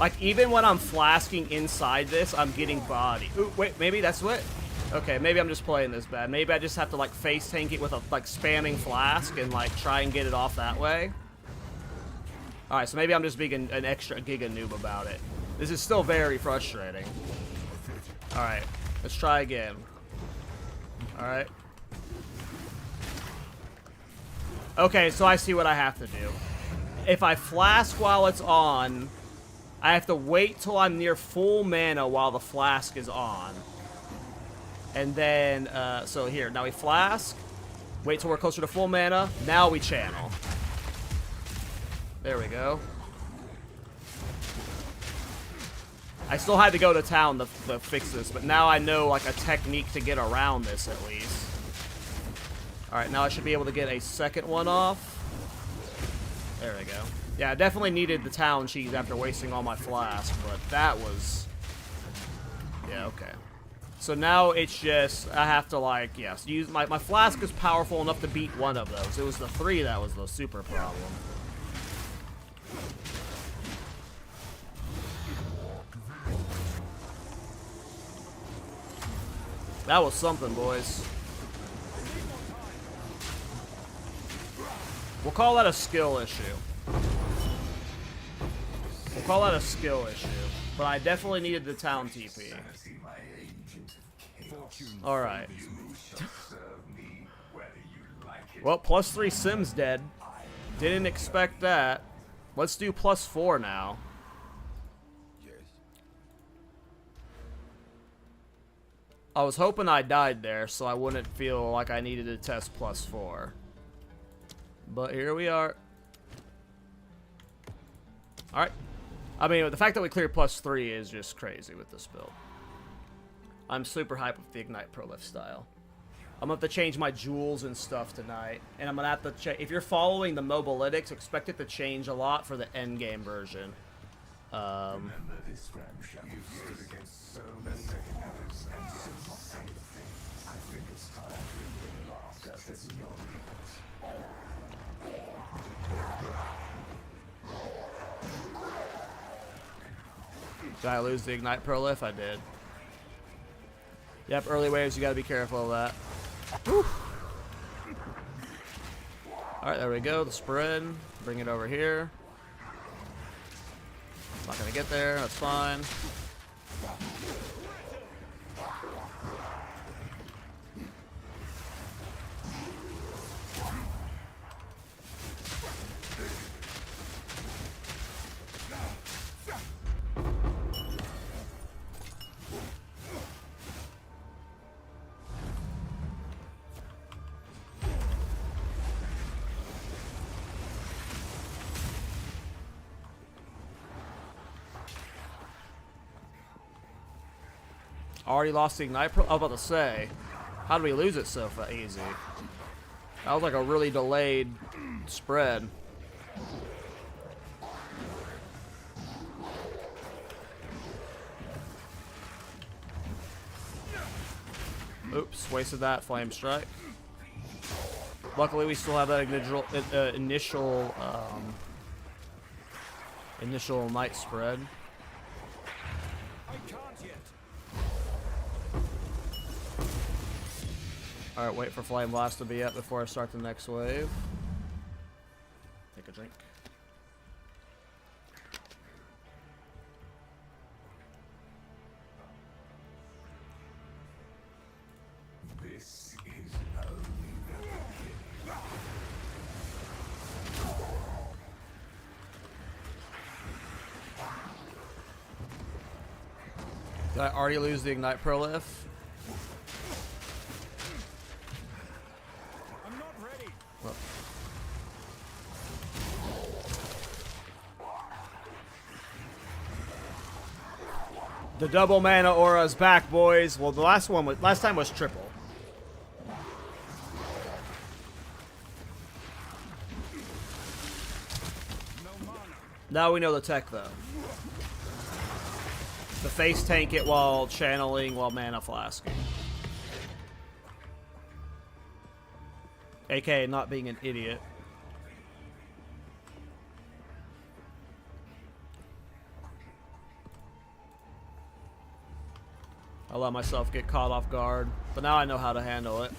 Like, even when I'm flasking inside this, I'm getting body. Ooh, wait, maybe that's what? Okay, maybe I'm just playing this bad. Maybe I just have to, like, face tank it with a, like, spamming flask and, like, try and get it off that way. Alright, so maybe I'm just being an extra giga noob about it. This is still very frustrating. Alright, let's try again. Alright. Okay, so I see what I have to do. If I flask while it's on, I have to wait till I'm near full mana while the flask is on. And then, so here, now we flask. Wait till we're closer to full mana. Now we channel. There we go. I still had to go to town to fix this, but now I know, like, a technique to get around this, at least. Alright, now I should be able to get a second one off. There we go. Yeah, I definitely needed the town cheese after wasting all my flask, but that was... Yeah, okay. So now it's just, I have to, like, yes, use my flask is powerful enough to beat one of those. It was the 3 that was the super problem. That was something, boys. We'll call that a skill issue. We'll call that a skill issue. But I definitely needed the town TP. Alright. Well, +3 Sim's dead. Didn't expect that. Let's do +4 now. I was hoping I died there so I wouldn't feel like I needed to test +4. But here we are. Alright. I mean, the fact that we cleared +3 is just crazy with this build. I'm super hyped with the Ignite Prolift style. I'm going to have to change my jewels and stuff tonight. And I'm going to have to check. If you're following the mobalytics, expect it to change a lot for the endgame version. Remember this ramshackle you stood against so many habits and so much. I think it's time to last as your Did I lose the Ignite Prolift? I did. Yep, early waves, you gotta be careful of that. Whew. Alright, there we go, the spread. Bring it over here. Not gonna get there, that's fine. Already lost the Ignite Pro. I was about to say, how did we lose it so easy? That was like a really delayed spread. Oops, wasted that Flame Strike. Luckily, we still have that initial night spread. Alright, wait for Flame Blast to be up before I start the next wave. Take a drink. This is only the beginning. Did I already lose the Ignite Prolift? The double mana aura is back, boys. Well, the last time was triple. Now we know the tech, though. The face tank it while channeling, while mana flasking. AKA not being an idiot. I let myself get caught off guard, but now I know how to handle it.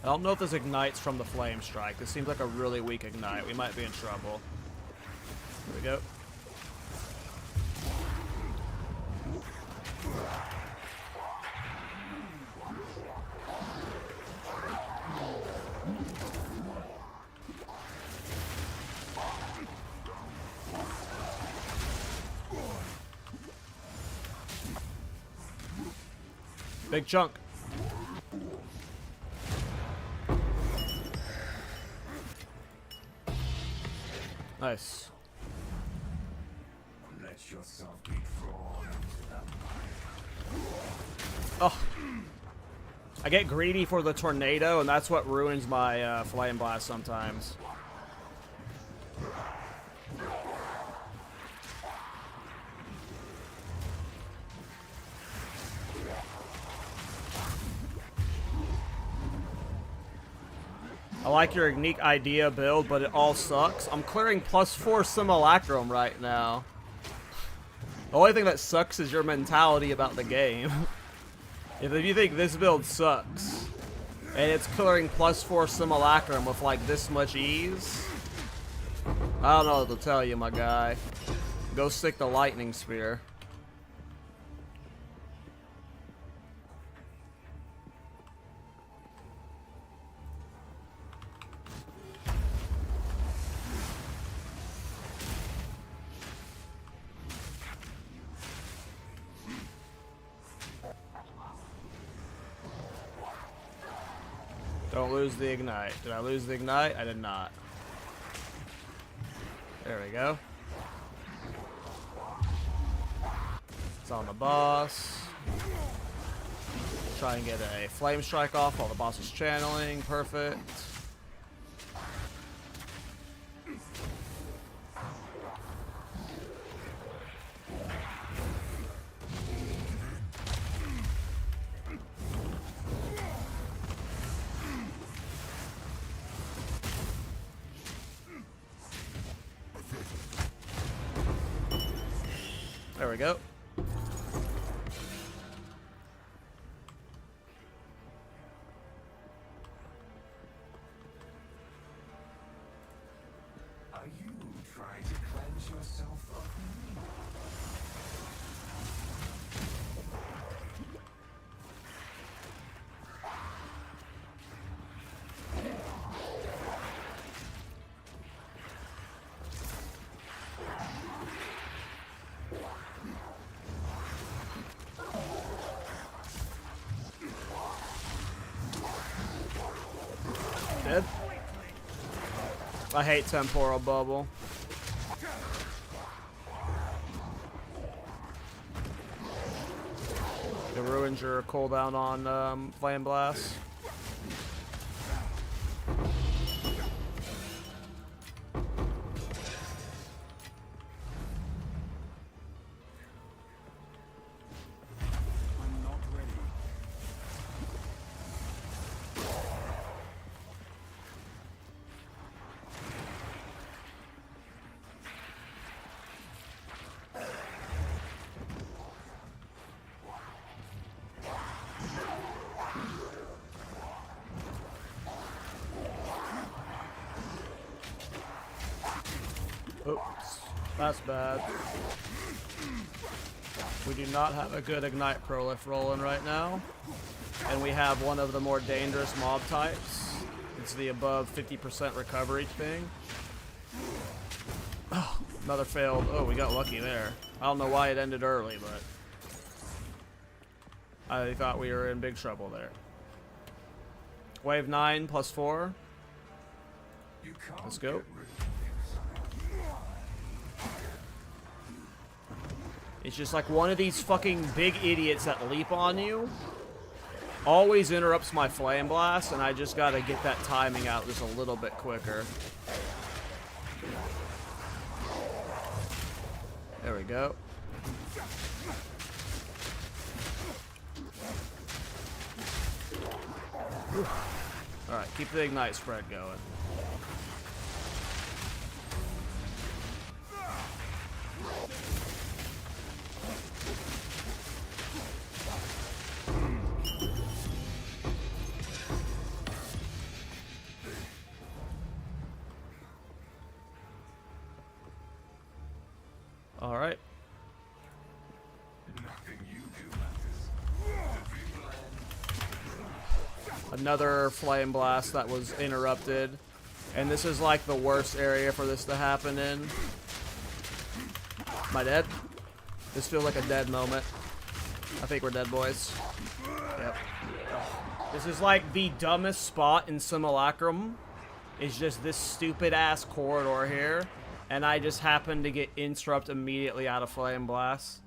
I don't know if this ignites from the flame strike. This seems like a really weak ignite. We might be in trouble. Here we go. Big chunk. Nice. Let yourself be drawn into the Oh. I get greedy for the tornado, and that's what ruins my flame blast sometimes. I like your unique idea build, but it all sucks. I'm clearing +4 Simulacrum right now. The only thing that sucks is your mentality about the game. If you think this build sucks, and it's clearing +4 Simulacrum with like this much ease, I don't know what to tell you, my guy. Go stick the lightning spear. Don't lose the ignite. Did I lose the ignite? I did not. There we go. It's on the boss. Try and get a flame strike off while the boss is channeling. Perfect. There we go. Are you trying to cleanse yourself of me? Dead. I hate temporal bubble. It ruins your cooldown on flame blast. I'm not ready. Oops, that's bad. We do not have a good ignite prolif rolling right now. And we have one of the more dangerous mob types. It's the above 50% recovery thing. Oh, another failed. Oh, we got lucky there. I don't know why it ended early, but I thought we were in big trouble there. Wave 9 +4. You can't Let's go. get rid of Exile. It's just like one of these fucking big idiots that leap on you always interrupts my flame blast, and I just gotta get that timing out just a little bit quicker. There we go. Alright, keep the ignite spread going. Another flame blast that was interrupted. And this is like the worst area for this to happen in. Am I dead? This feels like a dead moment. I think we're dead, boys. Yep. This is like the dumbest spot in Simulacrum. It's just this stupid ass corridor here. And I just happen to get interrupted immediately out of flame blast.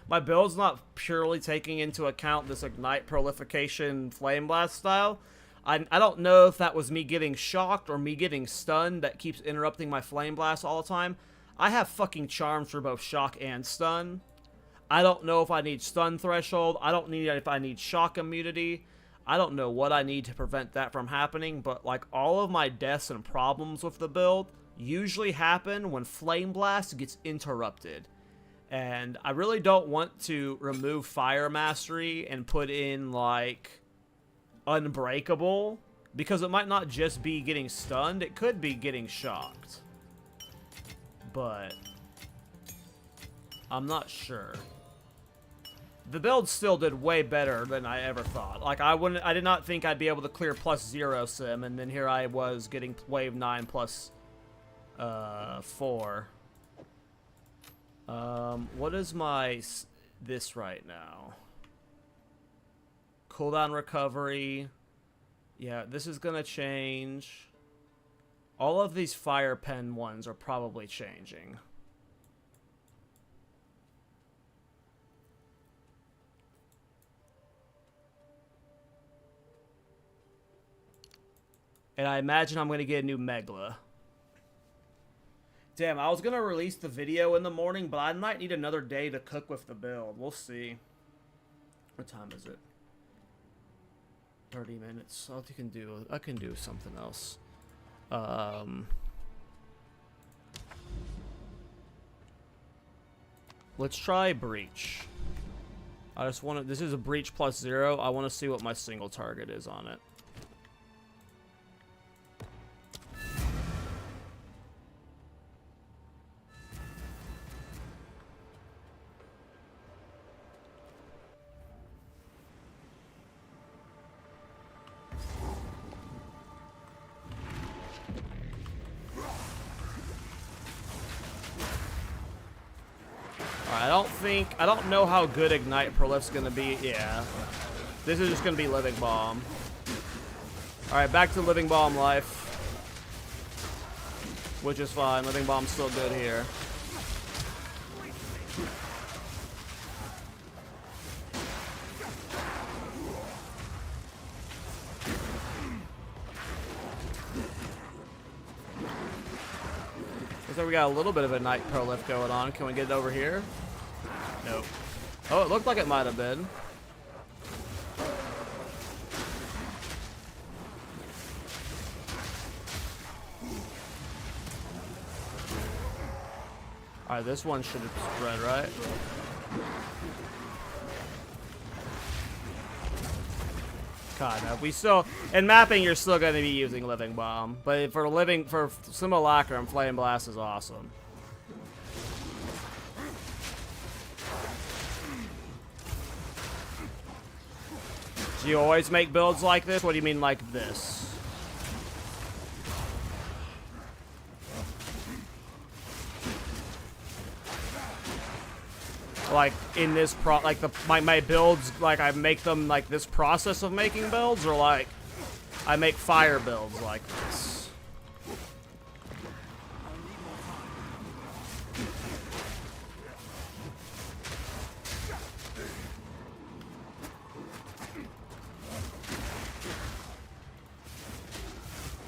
My build's not purely taking into account this ignite prolification flame blast style. I don't know if that was me getting shocked or me getting stunned that keeps interrupting my flame blast all the time. I have fucking charms for both shock and stun. I don't know if I need stun threshold. I don't need if I need shock immunity. I don't know what I need to prevent that from happening, but like all of my deaths and problems with the build usually happen when flame blast gets interrupted. And I really don't want to remove fire mastery and put in like unbreakable, because it might not just be getting stunned, it could be getting shocked. But I'm not sure. The build still did way better than I ever thought. Like I did not think I'd be able to clear +0 sim, and then here I was getting wave 9 plus 4. What is my this right now? Cooldown recovery. Yeah, this is gonna change. All of these fire pen ones are probably changing. And I imagine I'm gonna get a new Megla. Damn, I was gonna release the video in the morning, but I might need another day to cook with the build. We'll see. What time is it? 30 minutes. I can do something else. Let's try breach. I just want to. This is a breach +0. I want to see what my single target is on it. I don't know how good Ignite Prolif's gonna be. Yeah. This is just gonna be Living Bomb. Alright, back to Living Bomb life. Which is fine. Living Bomb's still good here. Looks like we got a little bit of a Night Prolif going on. Can we get it over here? Nope. Oh, it looked like it might have been. Alright, this one should have spread, right? God, no. We still, in mapping, you're still going to be using Living Bomb, but for Simulacrum, Flame Blast is awesome. Do you always make builds like this? What do you mean like this? Like in this my builds, like I make them like this process of making builds, or like I make fire builds like this?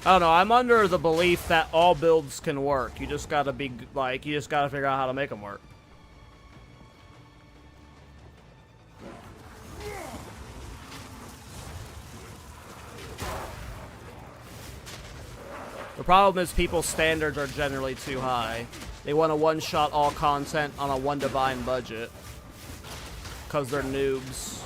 I don't know, I'm under the belief that all builds can work. You just gotta be, like, you just gotta figure out how to make them work. The problem is people's standards are generally too high. They want to one-shot all content on a one divine budget. Because they're noobs.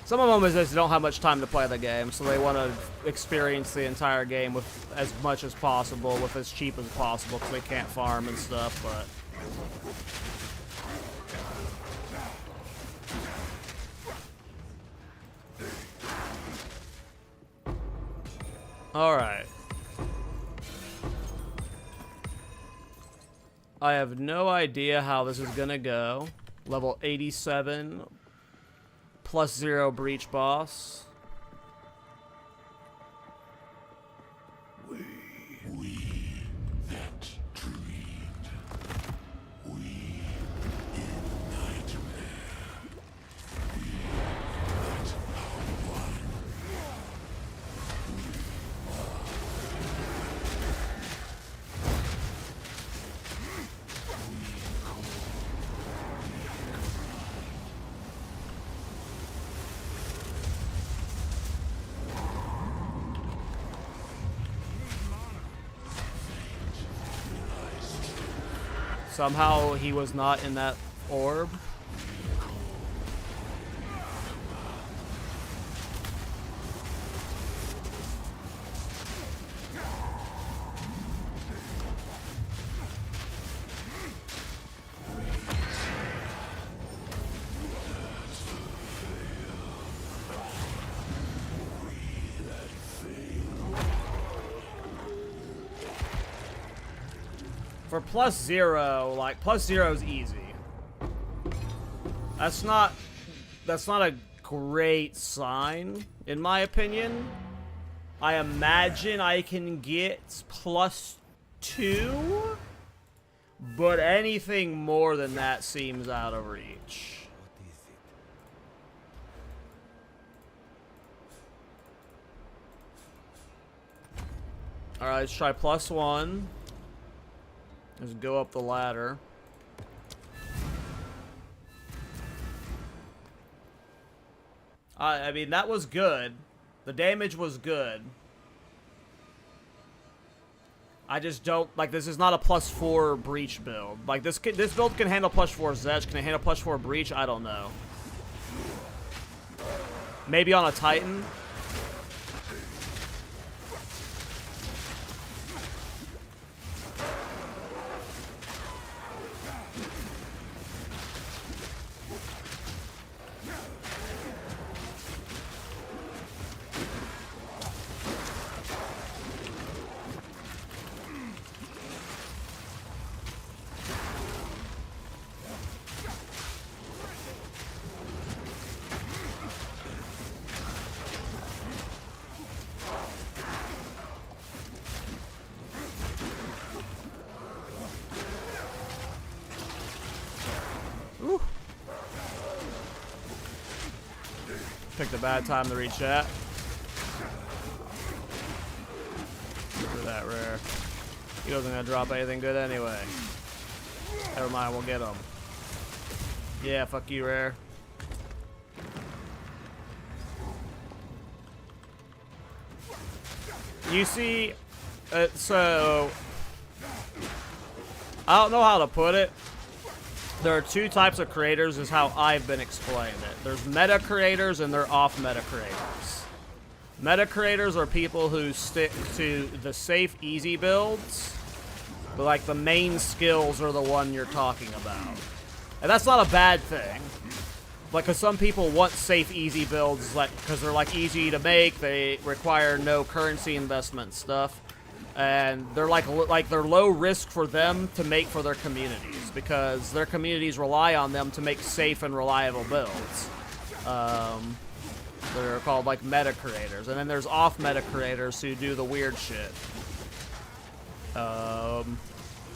Some of them is just they don't have much time to play the game, so they want to experience the entire game with as much as possible, with as cheap as possible, because they can't farm and stuff, but... Alright. I have no idea how this is gonna go. Level 87. +0 breach boss. Somehow he was not in that orb. For +0, like +0 is easy. That's not a great sign, in my opinion. I imagine I can get +2, but anything more than that seems out of reach. Alright, let's try +1. Let's go up the ladder. I mean, that was good. The damage was good. I just don't, like, this is not a +4 breach build. Like, this build can handle +4 Zedge. Can it handle +4 breach? I don't know. Maybe on a Titan. Picked a bad time to reach that. For that rare. He wasn't gonna drop anything good anyway. Never mind, we'll get him. Yeah, fuck you, rare. You see, so I don't know how to put it. There are two types of creators is how I've been explaining it. There's meta creators and there are off meta creators. Meta creators are people who stick to the safe, easy builds, but like the main skills are the one you're talking about. And that's not a bad thing. Like, cause some people want safe, easy builds, like, cause they're like easy to make, they require no currency investment stuff. And they're like they're low risk for them to make for their communities because their communities rely on them to make safe and reliable builds. They're called like meta creators, and then there's off meta creators who do the weird shit. And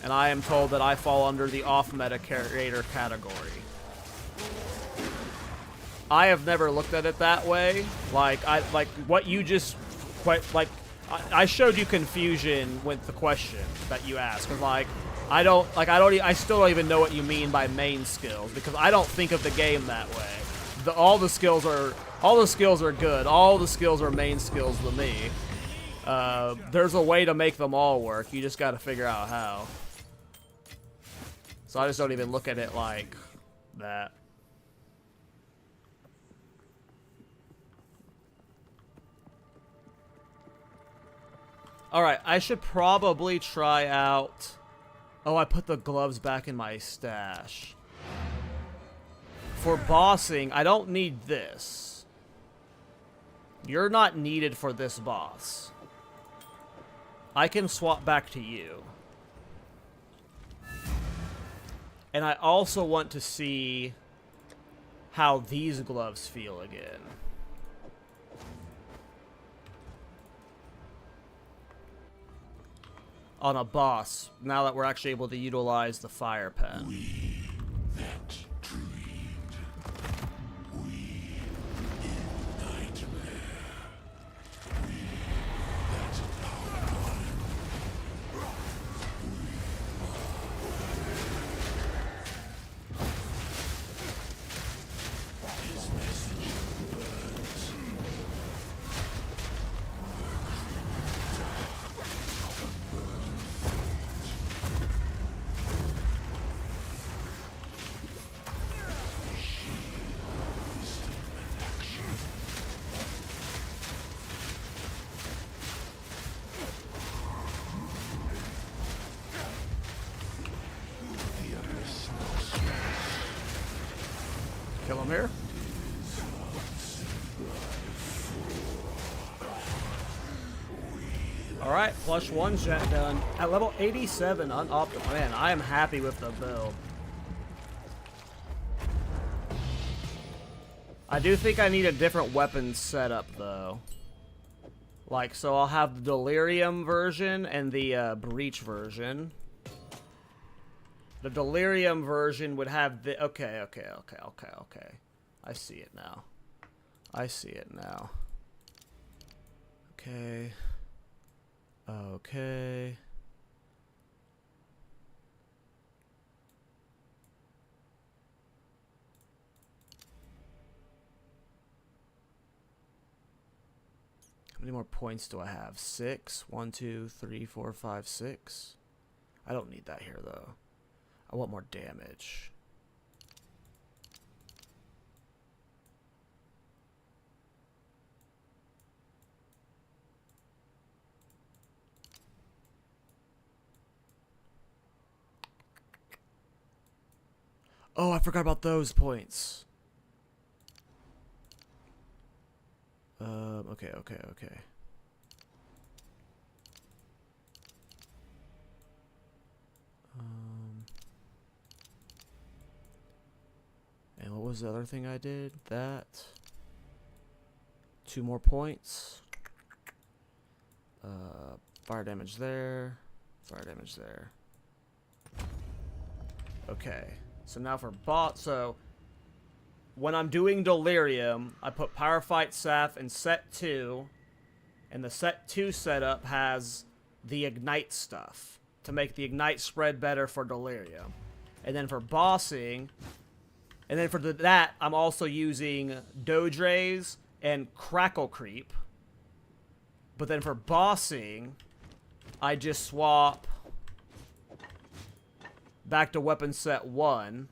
I am told that I fall under the off meta creator category. I have never looked at it that way. Like what you just I showed you confusion with the question that you asked, because I still don't even know what you mean by main skills, because I don't think of the game that way. All the skills are good. All the skills are main skills to me. There's a way to make them all work. You just got to figure out how. So I just don't even look at it like that. Alright, I should probably try out... Oh, I put the gloves back in my stash. For bossing, I don't need this. You're not needed for this boss. I can swap back to you. And I also want to see how these gloves feel again. On a boss, now that we're actually able to utilize the fire pen. We that dreamed. We in nightmare. We that power. His message burns. Kill him here. Alright, plus one jet done. At level 87, unoptimal. Man, I am happy with the build. I do think I need a different weapon setup, though. Like, so I'll have the Delirium version and the Breach version. The Delirium version would have the... Okay. I see it now. Okay. How many more points do I have? 6? 1, 2, 3, 4, 5, 6. I don't need that here, though. I want more damage. Oh, I forgot about those points. Okay. And what was the other thing I did? That. 2 more points. Fire damage there. Fire damage there. Okay. So now for boss. So when I'm doing Delirium, I put Pyrophyte Sap in set 2. And the set 2 setup has the Ignite stuff to make the Ignite spread better for Delirium. And then for bossing... And then for that, I'm also using Doge Rays and Crackle Creep. But then for bossing, I just swap back to weapon set 1.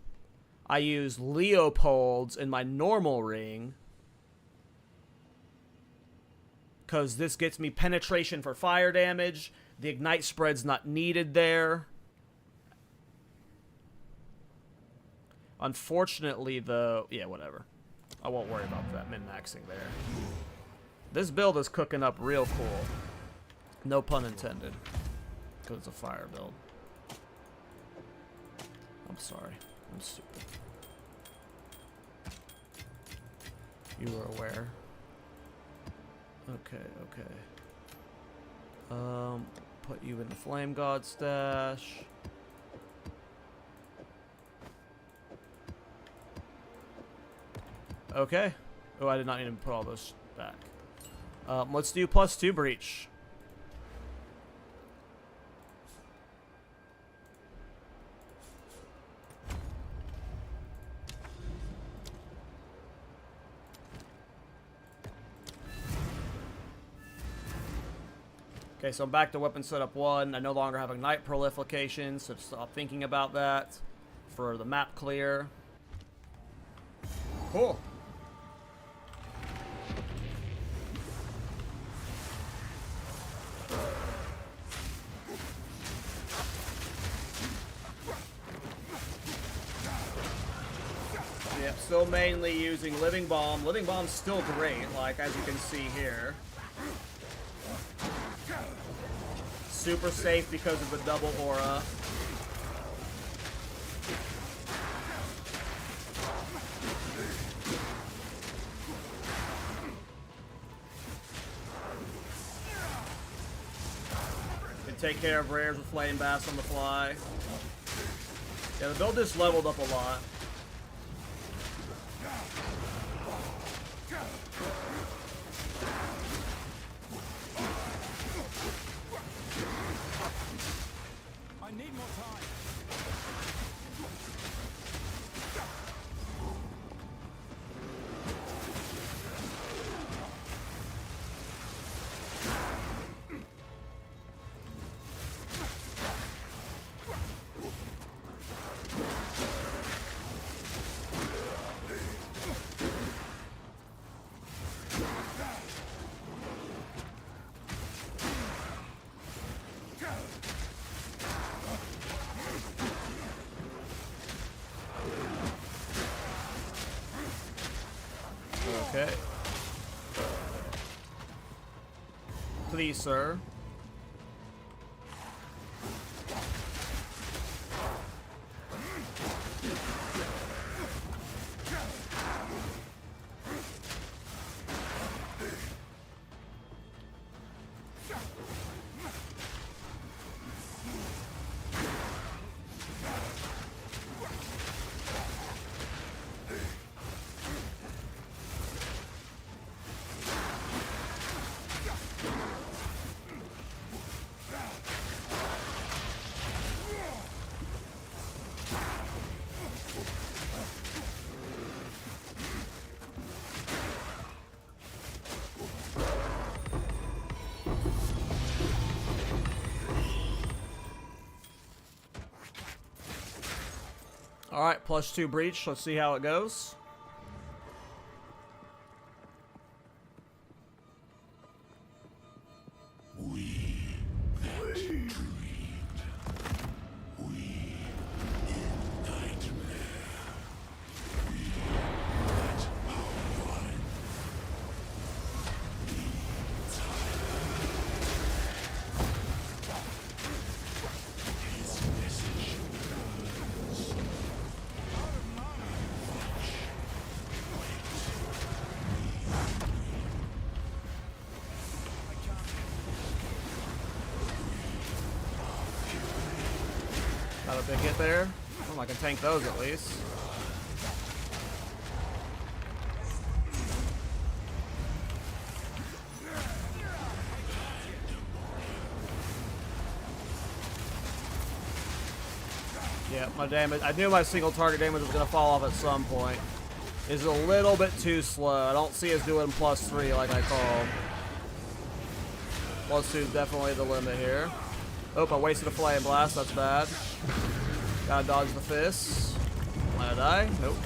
I use Leopold's in my normal ring, because this gets me penetration for fire damage. The Ignite spread's not needed there. Unfortunately, though... Yeah, whatever. I won't worry about that min-maxing there. This build is cooking up real cool. No pun intended. Because it's a fire build. I'm sorry. I'm stupid. You were aware. Okay. Put you in the Flame God stash. Okay. Oh, I did not need to put all those back. Let's do +2 breach. Okay, so I'm back to weapon setup 1. I no longer have Ignite prolification, so stop thinking about that for the map clear. Cool. Yep, still mainly using Living Bomb. Living Bomb's still great, like as you can see here. super safe because of the double aura. Can take care of rares with Flame Bass on the fly. Yeah, the build just leveled up a lot. I need more time. Okay. Please, sir. Alright, +2 breach. Let's see how it goes. Got a big hit there. Well, I can tank those at least. Yeah, my damage. I knew my single target damage was going to fall off at some point. It's a little bit too slow. I don't see us doing +3 like I called. +2 is definitely the limit here. Oh, I wasted a Flame Blast. That's bad. Gotta dodge the fists. Might I die? Nope.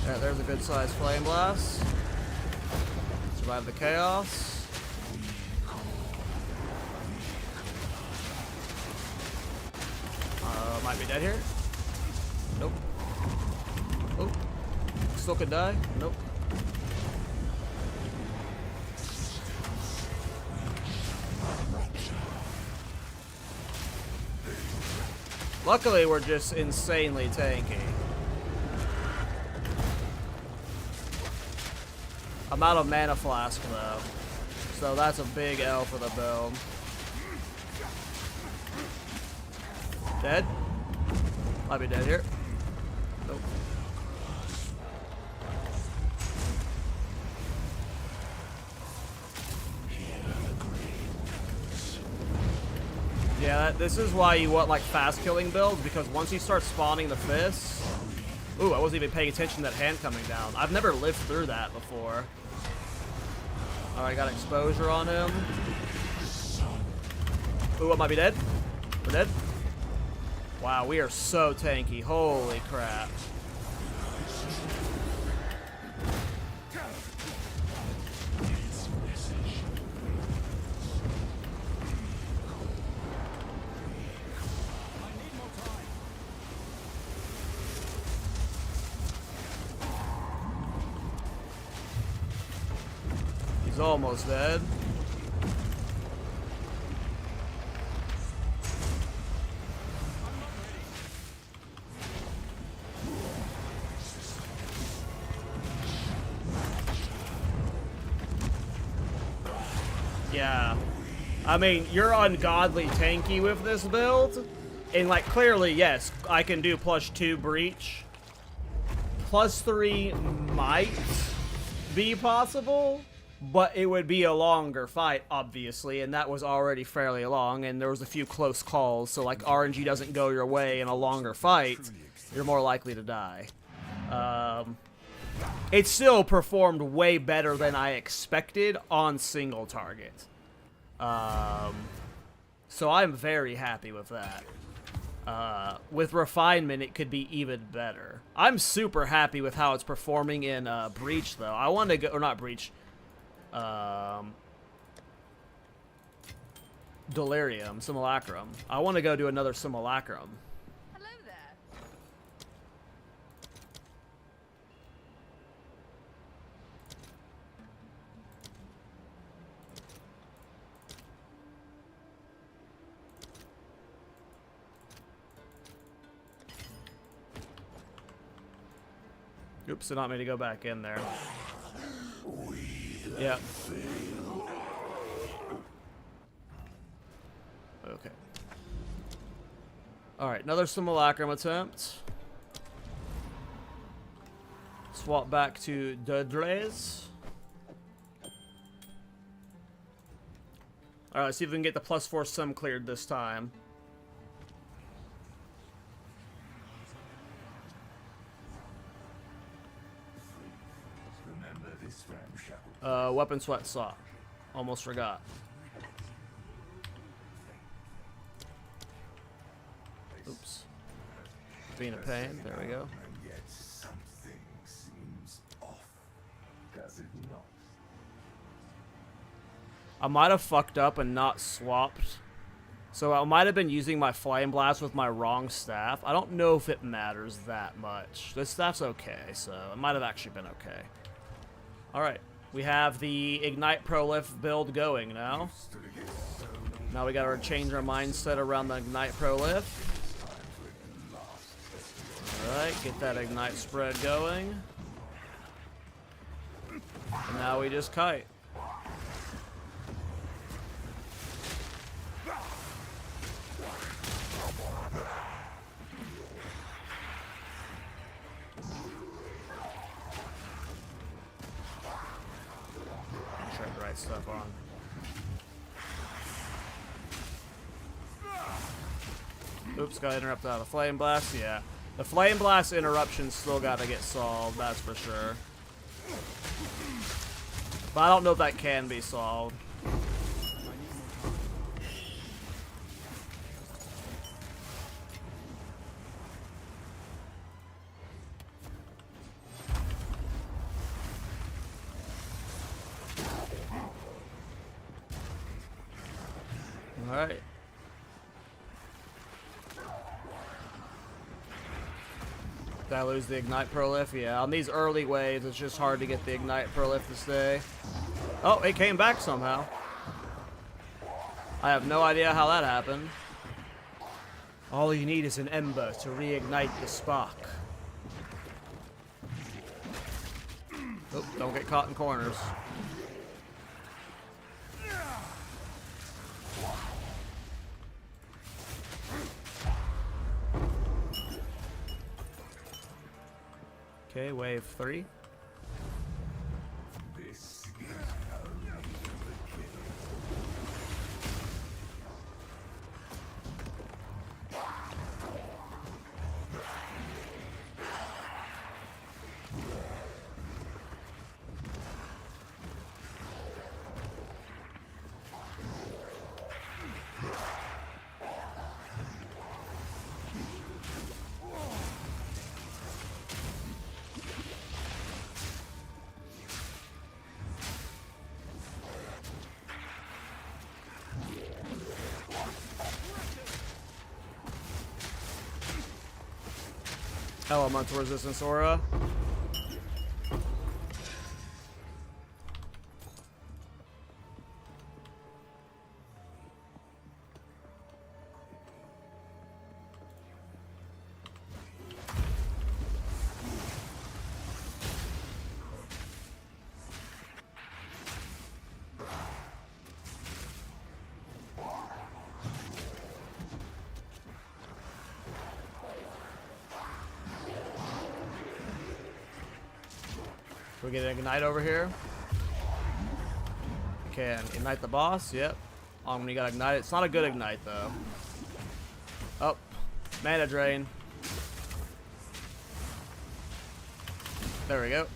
Alright, there's a good sized Flame Blast. Survive the chaos. Might be dead here. Nope. Oh. Still could die. Nope. Luckily, we're just insanely tanky. I'm out of mana flask though, so that's a big L for the build. Dead? Might be dead here. Nope. Yeah, this is why you want like fast killing builds, because once you start spawning the fists. Ooh, I wasn't even paying attention to that hand coming down. I've never lived through that before. Alright, got exposure on him. Ooh, I might be dead. We're dead. Wow, we are so tanky. Holy crap. almost dead. Yeah. I mean, you're ungodly tanky with this build. And, like, clearly, yes, I can do +2 breach. +3 might be possible, but it would be a longer fight, obviously, and that was already fairly long, and there was a few close calls, so, like, RNG doesn't go your way in a longer fight, you're more likely to die. It still performed way better than I expected on single target. So I'm very happy with that. With refinement, it could be even better. I'm super happy with how it's performing in Breach, though. I want to go, or not Breach, Delirium, Simulacrum. I want to go do another Simulacrum. Hello there. Oops, it not me to go back in there. Yep. Okay. Alright, another Simulacrum attempt. Swap back to Dudley's. Alright, let's see if we can get the +4 sim cleared this time. Remember this ramshackle. Weapon sweat saw. Almost forgot. Oops. Being a pain. There we go. And yet something seems off. Does it not? I might have fucked up and not swapped. So I might have been using my Flame Blast with my wrong staff. I don't know if it matters that much. This staff's okay, so it might have actually been okay. Alright. We have the Ignite Prolif build going now. Now we gotta change our mindset around the Ignite Prolif. Alright, get that Ignite spread going. And now we just kite. Try the right stuff on. Oops, got interrupted out of Flame Blast. Yeah. The Flame Blast interruption still gotta get solved, that's for sure. But I don't know if that can be solved. Alright. Did I lose the Ignite Prolif? Yeah, on these early waves, it's just hard to get the Ignite Prolif to stay. Oh, it came back somehow. I have no idea how that happened. All you need is an ember to reignite the spark. Oh, don't get caught in corners. Okay, wave 3. This is only the beginning. Elemental resistance aura. Can we get an ignite over here? Can ignite the boss? Yep. When you got ignite, it's not a good ignite though. Oh, mana drain. There we go.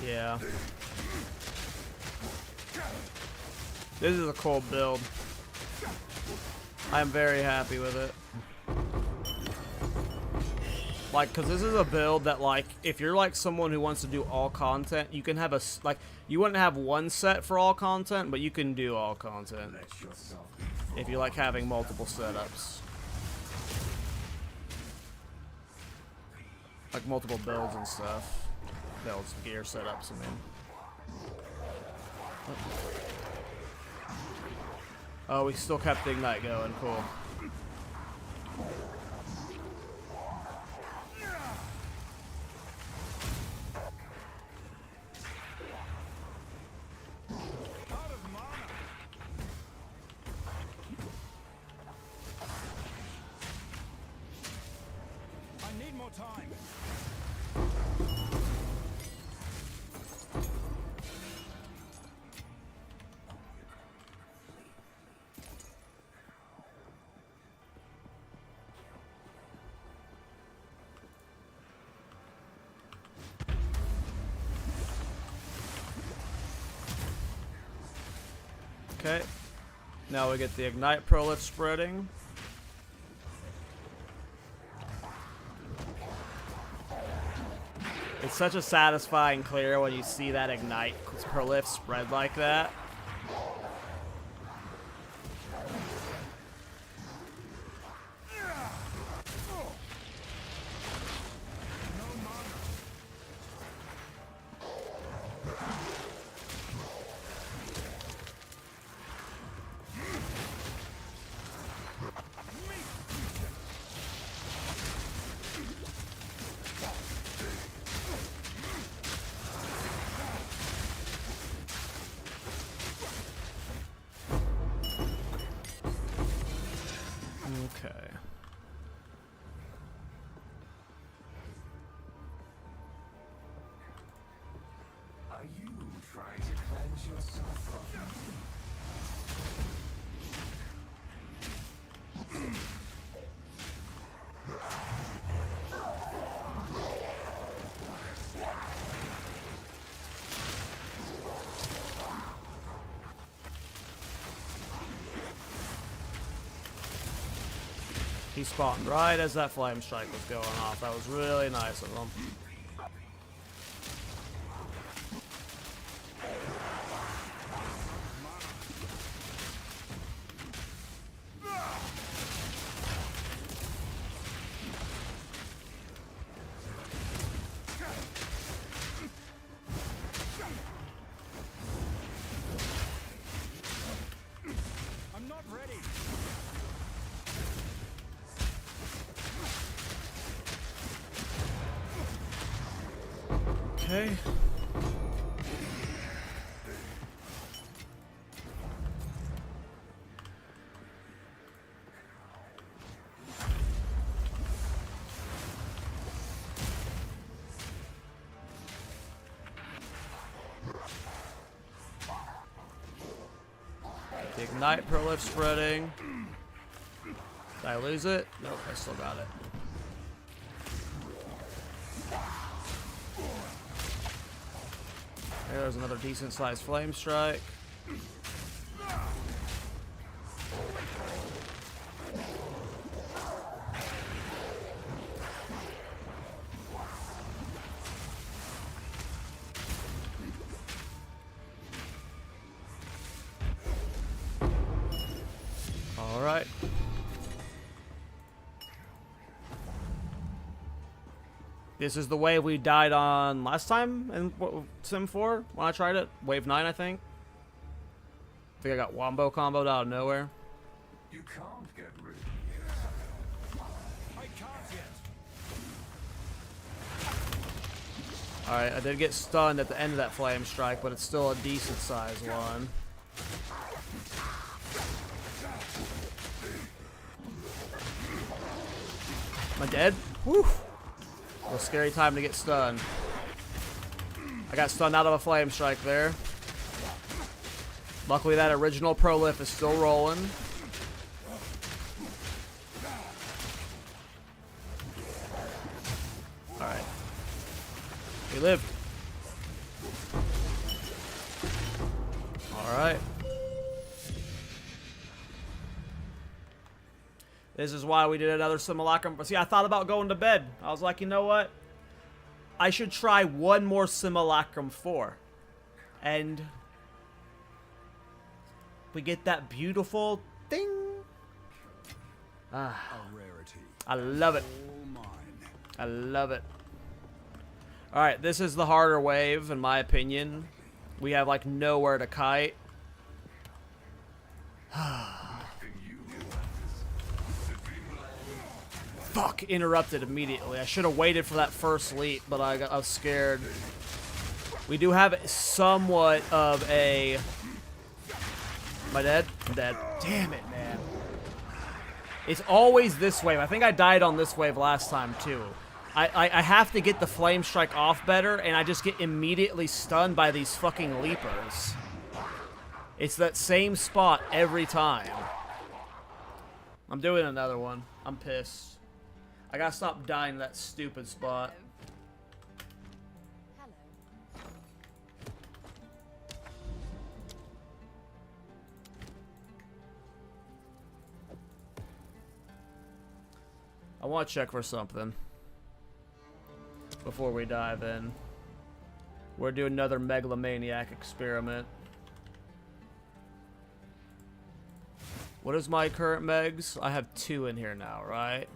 Yeah. This is a cool build. I'm very happy with it. Like, cause this is a build that, like, if you're like someone who wants to do all content, you can have a, like, you wouldn't have one set for all content, but you can do all content. If you like having multiple setups. Like multiple builds and stuff. Builds, gear setups, I mean. Oh, we still kept the ignite going, cool. I need more time. Okay. Now we get the ignite prolif spreading. It's such a satisfying clear when you see that ignite prolif spread like that. Okay. Are you trying to cleanse yourself from me? He spawned right as that flame strike was going off. That was really nice of him. I'm not ready. Okay. The ignite prolif spreading. Did I lose it? Nope, I still got it. There's another decent sized flame strike. All right. This is the wave we died on last time in Sim 4 when I tried it. Wave 9, I think. I think I got wombo comboed out of nowhere. You can't get rid of me. I can't yet. Alright, I did get stunned at the end of that flame strike, but it's still a decent sized one. I dead? Whew. A scary time to get stunned. I got stunned out of a flame strike there. Luckily that original prolif is still rolling. Alright. We lived. Alright. This is why we did another simulacrum. See, I thought about going to bed. I was like, you know what? I should try one more simulacrum 4. And we get that beautiful ding. Ah, A rarity. I love it. All mine. I love it. Alright, this is the harder wave, in my opinion. We have, like, nowhere to kite. Fuck, interrupted immediately. I should have waited for that first leap, but I was scared. We do have somewhat of a... Am I dead? I'm dead. Damn it, man. It's always this wave. I think I died on this wave last time, too. I have to get the flame strike off better, and I just get immediately stunned by these fucking leapers. It's that same spot every time. I'm doing another one. I'm pissed. I gotta stop dying to that stupid spot. Hello. I want to check for something before we dive in. We're doing another megalomaniac experiment. What is my current megs? I have 2 in here now, right?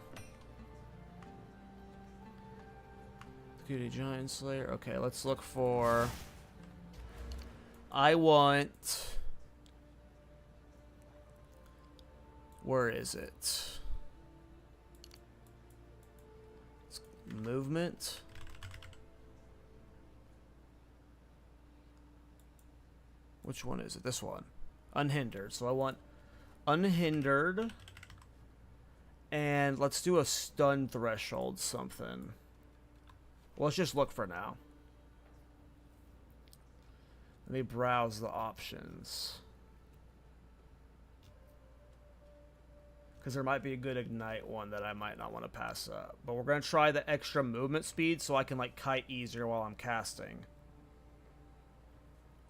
Cutie Giant Slayer. Okay, let's look for... I want... Where is it? Movement. Which one is it? This one. Unhindered. So I want unhindered. And let's do a stun threshold something. Well, let's just look for now. Let me browse the options. Because there might be a good ignite one that I might not want to pass up. But we're going to try the extra movement speed so I can like kite easier while I'm casting.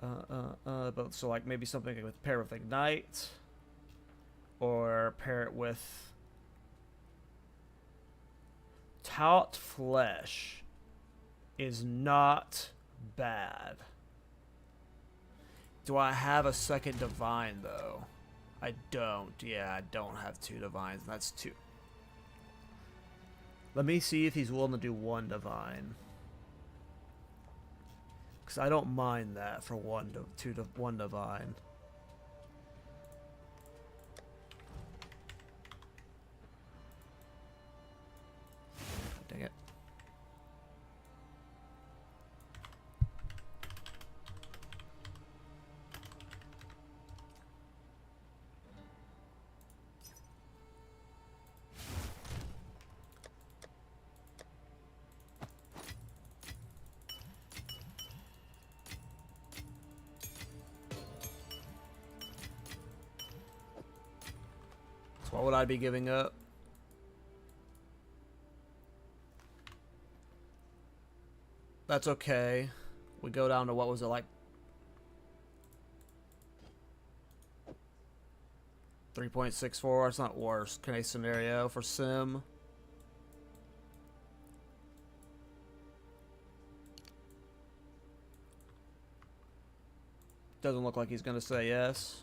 But so like maybe something with pair with ignite. Or pair it with taut flesh is not bad. Do I have a second divine though? I don't. Yeah, I don't have 2 divines. That's 2. Let me see if he's willing to do 1 divine. Because I don't mind that for 1 divine. Dang it. So what would I be giving up? That's okay. We go down to what was it like? 3.64. It's not worst case scenario for Sim. Doesn't look like he's gonna say yes.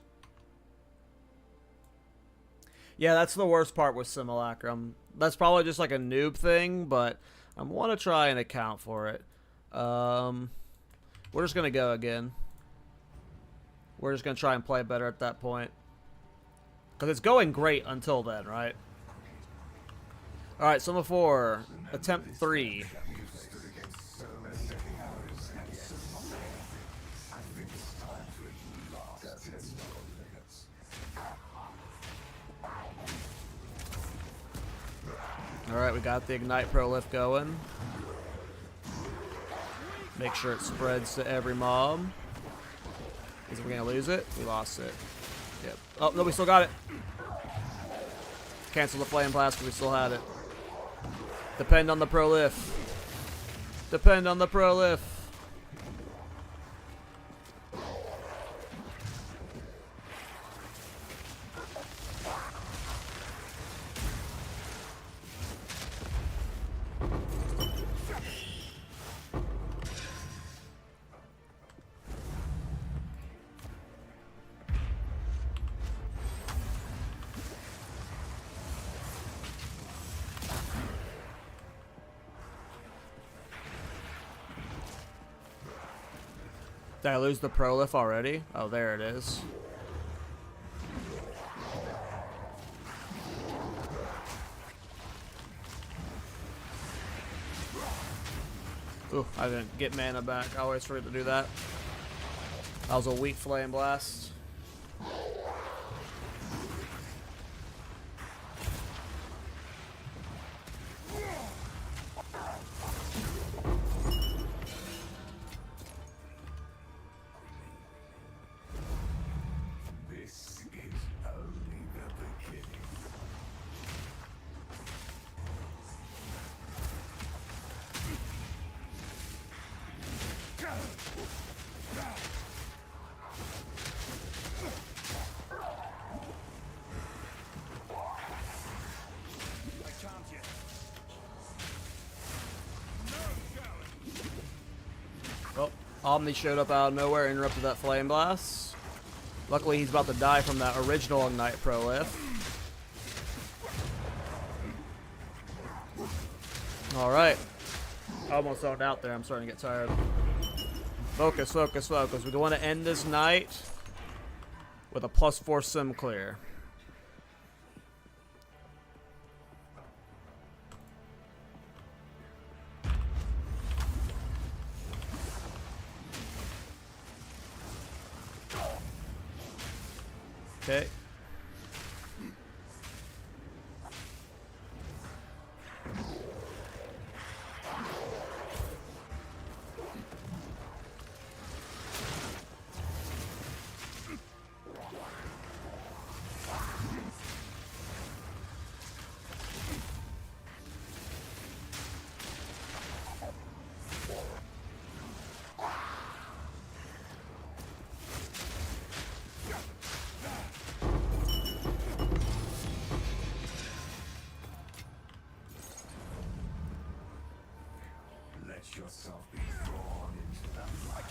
Yeah, that's the worst part with Simulacrum. That's probably just like a noob thing, but I want to try and account for it. We're just going to go again. We're just going to try and play better at that point. Because it's going great until then, right? Alright, Summa 4. Attempt 3. Alright, we got the Ignite Prolift going. Make sure it spreads to every mob. Is we gonna lose it? We lost it. Yep. Oh, no, we still got it. Cancel the Flame Blast, but we still had it. Depend on the Prolift. Depend on the Prolift. Did I lose the Prolif already? Oh, there it is. Ooh, I didn't get mana back. I always forget to do that. That was a weak Flame Blast. This is only the beginning. Oh, Omni showed up out of nowhere, interrupted that Flame Blast. Luckily, he's about to die from that original Ignite Prolif. Alright. Almost zoned out there. I'm starting to get tired. Focus, focus, focus. We want to end this night with a +4 sim clear. Okay. Let yourself be drawn into that light.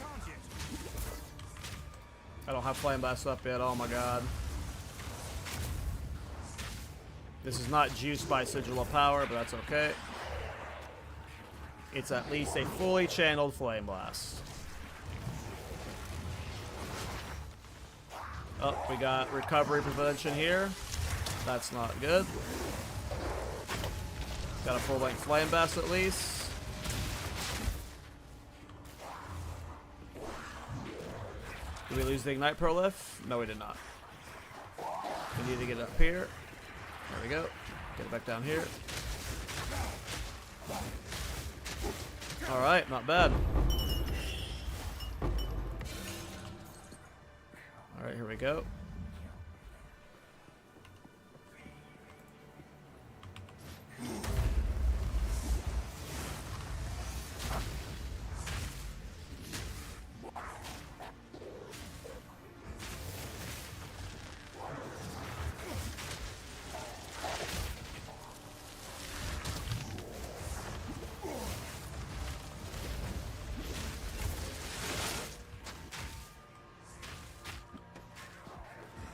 I don't have Flame Blast up yet. Oh my god. This is not juiced by Sigil of Power, but that's okay. It's at least a fully channeled Flame Blast. Oh, we got recovery prevention here. That's not good. Got a full-length Flame Blast at least. Did we lose the Ignite Prolif? No, we did not. We need to get up here. There we go. Get it back down here. Alright, not bad. Alright, here we go.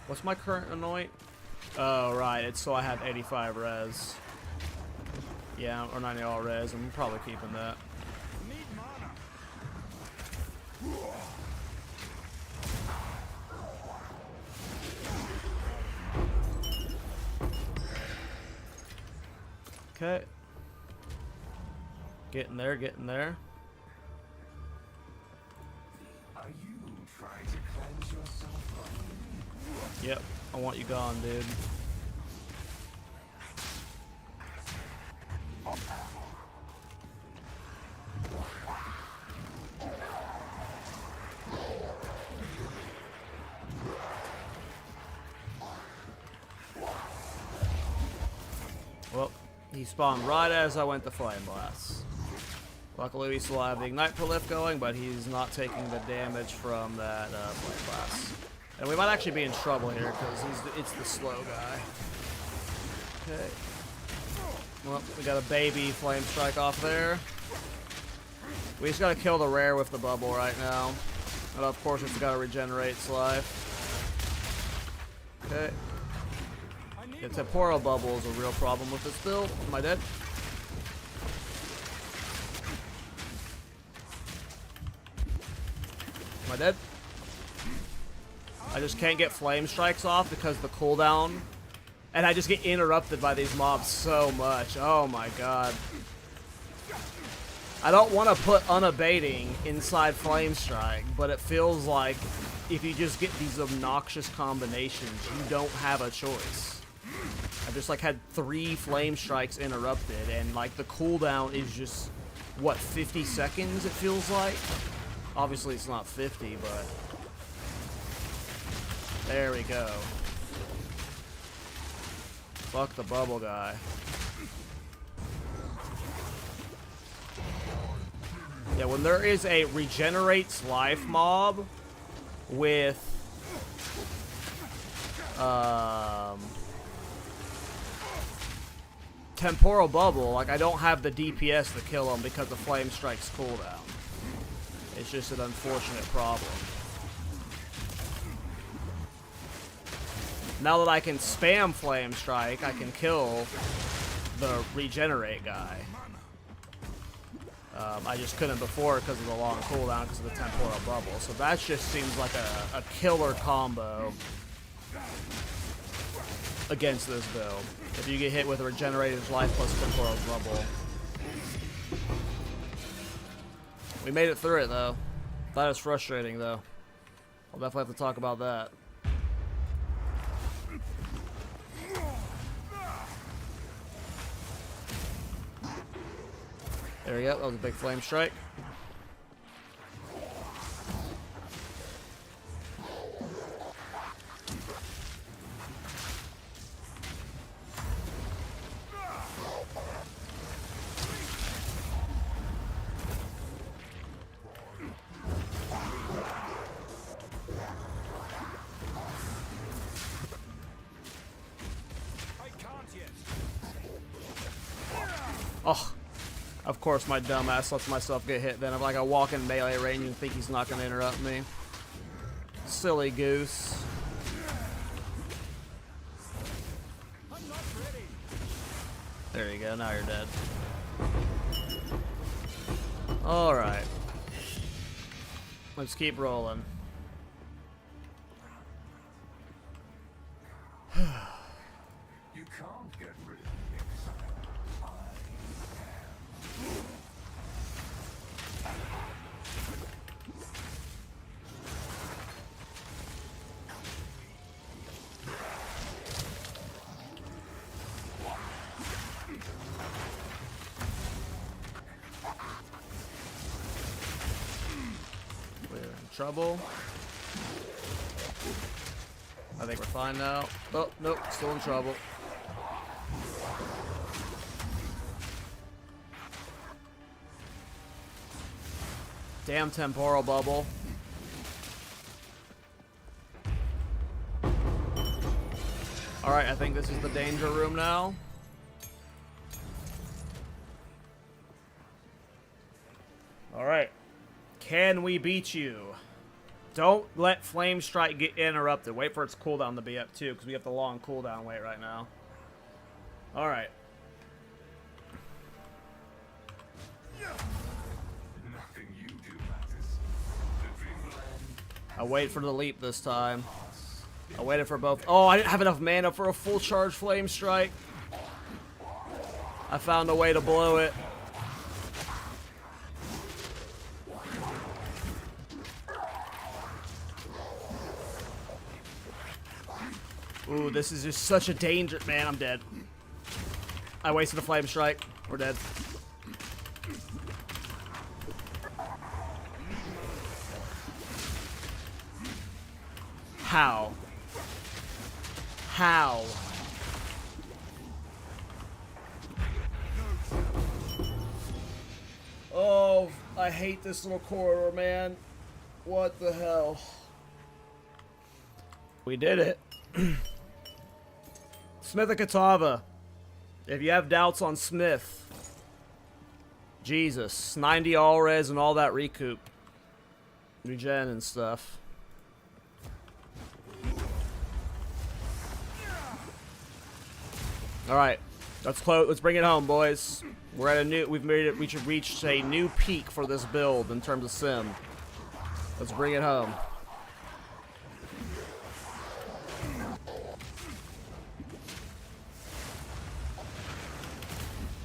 What's my current anoint? Oh, right. It's so I have 85 res. Yeah, or 90 all res. I'm probably keeping that. Okay. Getting there, getting there. Are you trying to cleanse yourself? Yep, I want you gone, dude. he spawned right as I went to Flame Blast. Luckily, we still have the Ignite Prolif going, but he's not taking the damage from that Flame Blast. And we might actually be in trouble here because it's the slow guy. Okay. Well, we got a baby Flame Strike off there. We just gotta kill the rare with the bubble right now. And of course, it's gotta regenerate its life. Okay. The temporal bubble is a real problem with this build. Am I dead? Am I dead? I just can't get flame strikes off because the cooldown. And I just get interrupted by these mobs so much. Oh my god. I don't want to put unabating inside Flame Strike, but it feels like if you just get these obnoxious combinations, you don't have a choice. I just like had 3 Flame Strikes interrupted, and like the cooldown is just, what, 50 seconds it feels like? Obviously it's not 50, but there we go. Fuck the bubble guy. Yeah, when there is a regenerates life mob with temporal bubble, like I don't have the DPS to kill him because the flame strike's cooldown. It's just an unfortunate problem. Now that I can spam flame strike, I can kill the regenerate guy. I just couldn't before because of the long cooldown because of the temporal bubble. So that just seems like a killer combo against this build. If you get hit with a regenerated life plus temporal bubble. We made it through it though. That is frustrating though. I'll definitely have to talk about that. There we go, that was a big flame strike. Oh. Of course, my dumbass lets myself get hit. Then, if like I walk in melee range and think he's not going to interrupt me. Silly goose. There you go. Now you're dead. All right. Let's keep rolling. You can't get rid of the exile. We're in trouble. I think we're fine now. Oh, nope, still in trouble. Damn temporal bubble. Alright, I think this is the danger room now. Alright. Can we beat you? Don't let Flame Strike get interrupted. Wait for its cooldown to be up too, because we have the long cooldown wait right now. Alright. Nothing you do matters. The dreamland. I wait for the leap this time. I waited for both. Oh, I didn't have enough mana for a full charge Flame Strike. I found a way to blow it. Ooh, this is just such a danger. Man, I'm dead. I wasted a Flame Strike. We're dead. How? How? I hate this little corridor, man. What the hell? We did it. Smith and Katava. If you have doubts on Smith, Jesus, 90 all res and all that recoup, regen and stuff. All right, let's close. Let's bring it home, boys. We're at a new. We've made it. We should reach a new peak for this build in terms of sim. Let's bring it home.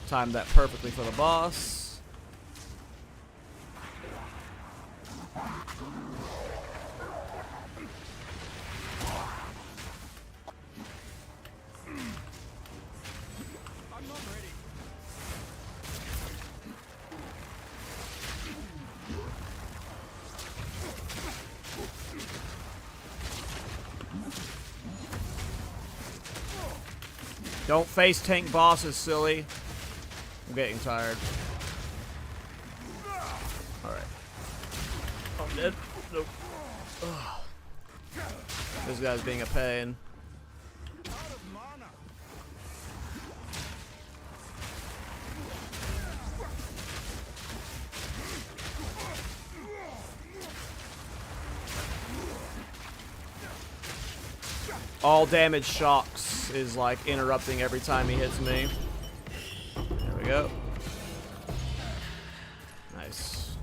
Timed that perfectly for the boss. I'm not ready. Don't face tank bosses, silly. I'm getting tired. Alright. Oh, I'm dead. Nope. Ugh. This guy's being a pain. Out of mana. All damage shocks is like interrupting every time he hits me. There we go. Nice.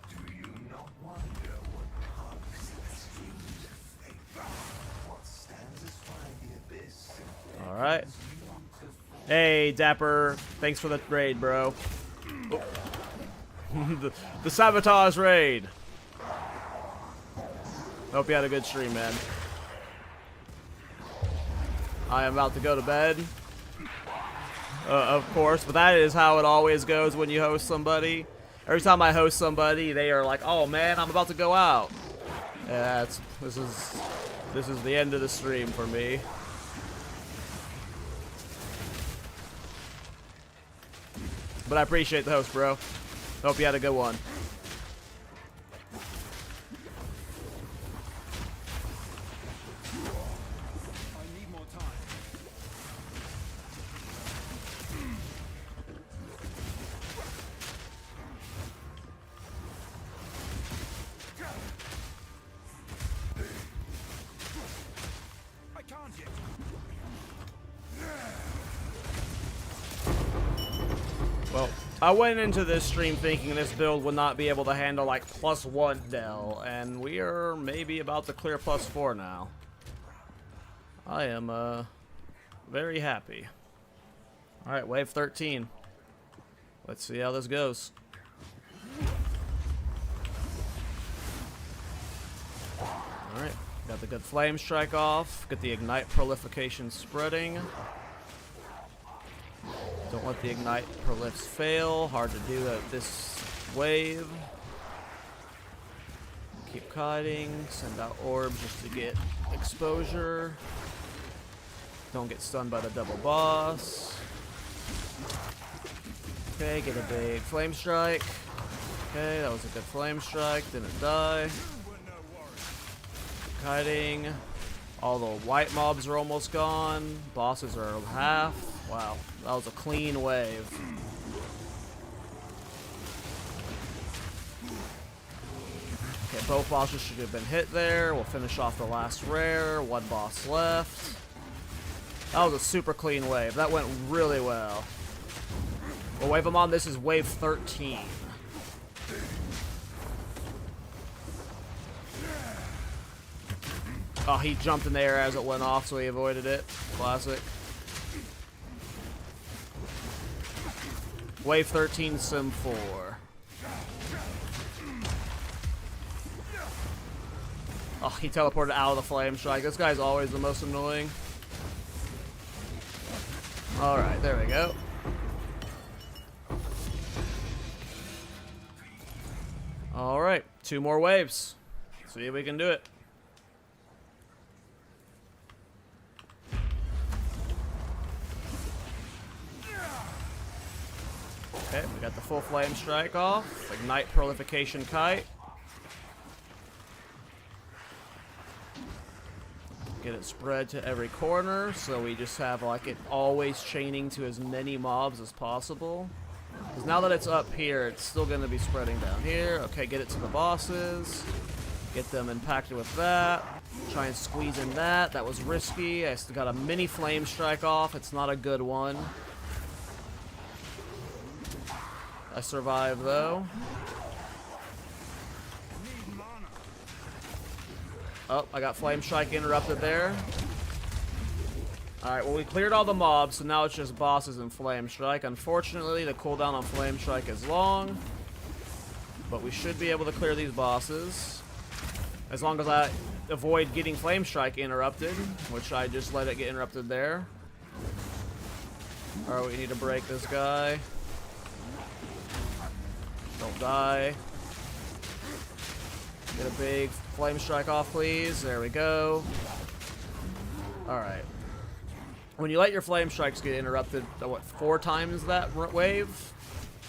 Do you not wonder what hugs the streams of fate? What stands as far the abyss? Alright. Hey, Dapper. Thanks for the raid, bro. Oh. the sabotage raid. Hope you had a good stream, man. I am about to go to bed. Of course, but that is how it always goes when you host somebody. Every time I host somebody, they are like, "Oh man, I'm about to go out." Yeah, this is the end of the stream for me. But I appreciate the host, bro. Hope you had a good one. I need more time. I can't yet. Well, I went into this stream thinking this build would not be able to handle like +1 Del, and we are maybe about to clear +4 now. I am very happy. Alright, wave 13. Let's see how this goes. Alright, got the good flame strike off, get the ignite prolification spreading. Don't let the ignite prolifs fail. Hard to do at this wave. Keep kiting. Send out orbs just to get exposure. Don't get stunned by the double boss. Okay, get a big flame strike. Okay, that was a good flame strike. Didn't die. Kiting. All the white mobs are almost gone. Bosses are half. Wow, that was a clean wave. Okay, both bosses should have been hit there. We'll finish off the last rare. One boss left. That was a super clean wave. That went really well. We'll wave them on. This is wave 13. Oh, he jumped in the air as it went off, so he avoided it. Classic. Wave 13, Sim 4. Oh, he teleported out of the flame strike. This guy's always the most annoying. Alright, there we go. Alright, 2 more waves. See if we can do it. Okay, we got got the full flame strike off. Ignite prolification kite. Get it spread to every corner, so we just have like it always chaining to as many mobs as possible. Because now that it's up here, it's still going to be spreading down here. Okay, get it to the bosses. Get them impacted with that. Try and squeeze in that. That was risky. I still got a mini flame strike off. It's not a good one. I survived though. Oh, I got flame strike interrupted there. Alright, well we cleared all the mobs, so now it's just bosses and flame strike. Unfortunately, the cooldown on flame strike is long. But we should be able to clear these bosses. As long as I avoid getting flame strike interrupted, which I just let it get interrupted there. Alright, we need to break this guy. Don't die. Get a big flame strike off, please. There we go. Alright. When you let your flame strikes get interrupted, what, 4 times that wave?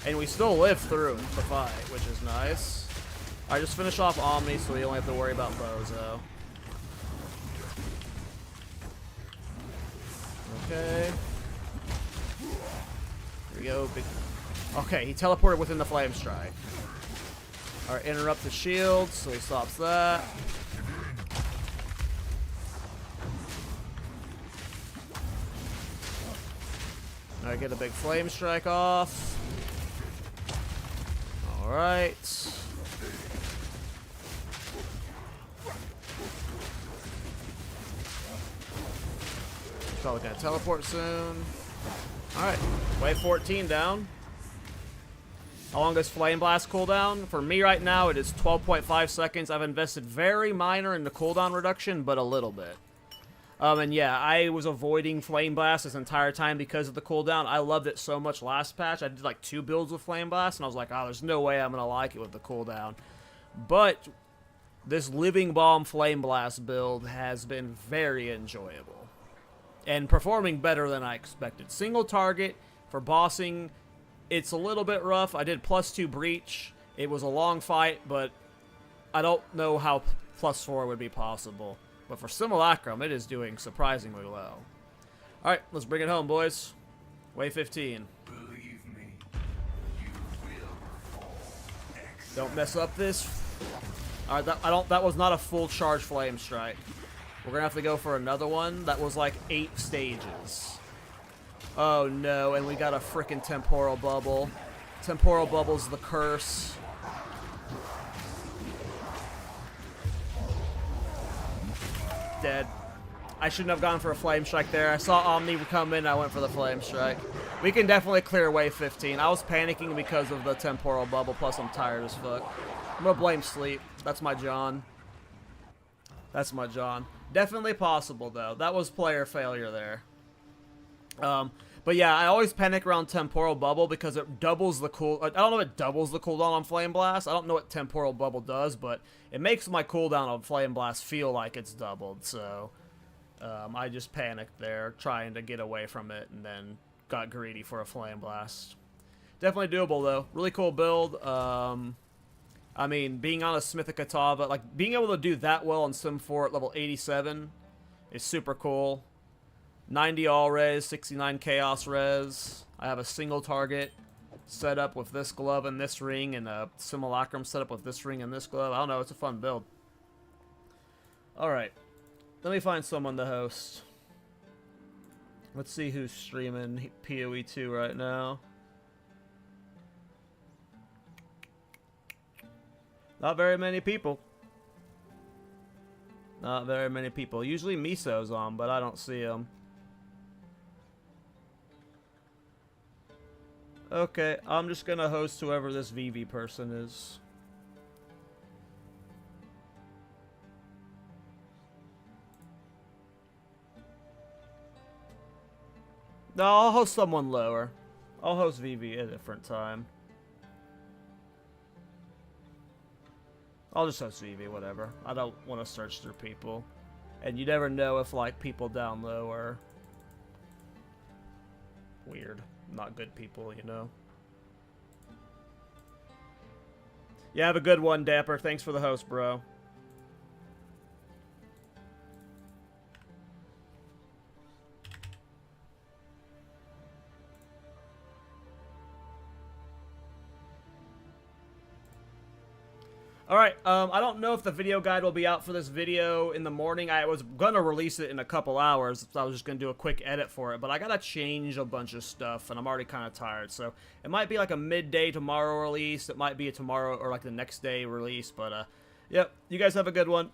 And we still live through the fight, which is nice. Alright, just finish off Omni so we don't have to worry about Bozo. Okay. Here we go. Big. Okay, he teleported within the flame strike. Alright, interrupt the shield, so he stops that. Alright, get a big flame strike off. Alright. Probably gonna teleport soon. Alright, wave 14 down. How long does Flame Blast cooldown? For me right now, it is 12.5 seconds. I've invested very minor in the cooldown reduction, but a little bit. And yeah, I was avoiding Flame Blast this entire time because of the cooldown. I loved it so much last patch. I did like 2 builds with Flame Blast, and I was like, oh, there's no way I'm going to like it with the cooldown. But this Living Bomb Flame Blast build has been very enjoyable. And performing better than I expected. Single target for bossing. It's a little bit rough. I did +2 breach. It was a long fight, but I don't know how +4 would be possible. But for Simulacrum, it is doing surprisingly well. Alright, let's bring it home, boys. Wave 15. Believe me, you will fall. Don't mess up this. Alright, that was not a full charge flame strike. We're gonna have to go for another one. That was like 8 stages. Oh no, and we got a freaking temporal bubble. Temporal bubble's the curse. Dead. I shouldn't have gone for a flame strike there. I saw Omni come in, I went for the flame strike. We can definitely clear wave 15. I was panicking because of the temporal bubble, plus I'm tired as fuck. I'm gonna blame sleep. That's my John. That's my John. Definitely possible though. That was player failure there. But yeah, I always panic around Temporal Bubble because it doubles the cool. I don't know if it doubles the cooldown on Flame Blast. I don't know what Temporal Bubble does, but it makes my cooldown on Flame Blast feel like it's doubled. So I just panicked there, trying to get away from it, and then got greedy for a Flame Blast. Definitely doable though. Really cool build. I mean, being on a Smithic Atava, like being able to do that well on Sim 4 at level 87 is super cool. 90 all res, 69 chaos res. I have a single target set up with this glove and this ring, and a Simulacrum set up with this ring and this glove. I don't know, it's a fun build. Alright, let me find someone to host. Let's see who's streaming PoE 2 right now. Not very many people. Not very many people. Usually Miso's on, but I don't see him. Okay, I'm just gonna host whoever this VV person is. No, I'll host someone lower. I'll host VV at a different time. I'll just host VV, whatever. I don't want to search through people. And you never know if, like, people down low are weird. Not good people, you know. You have a good one, Dapper. Thanks for the host, bro. Alright, I don't know if the video guide will be out for this video in the morning. I was gonna release it in a couple hours, so I was just gonna do a quick edit for it, but I gotta change a bunch of stuff, and I'm already kind of tired, so it might be like a midday tomorrow release, it might be a tomorrow or like the next day release, but, yep, you guys have a good one.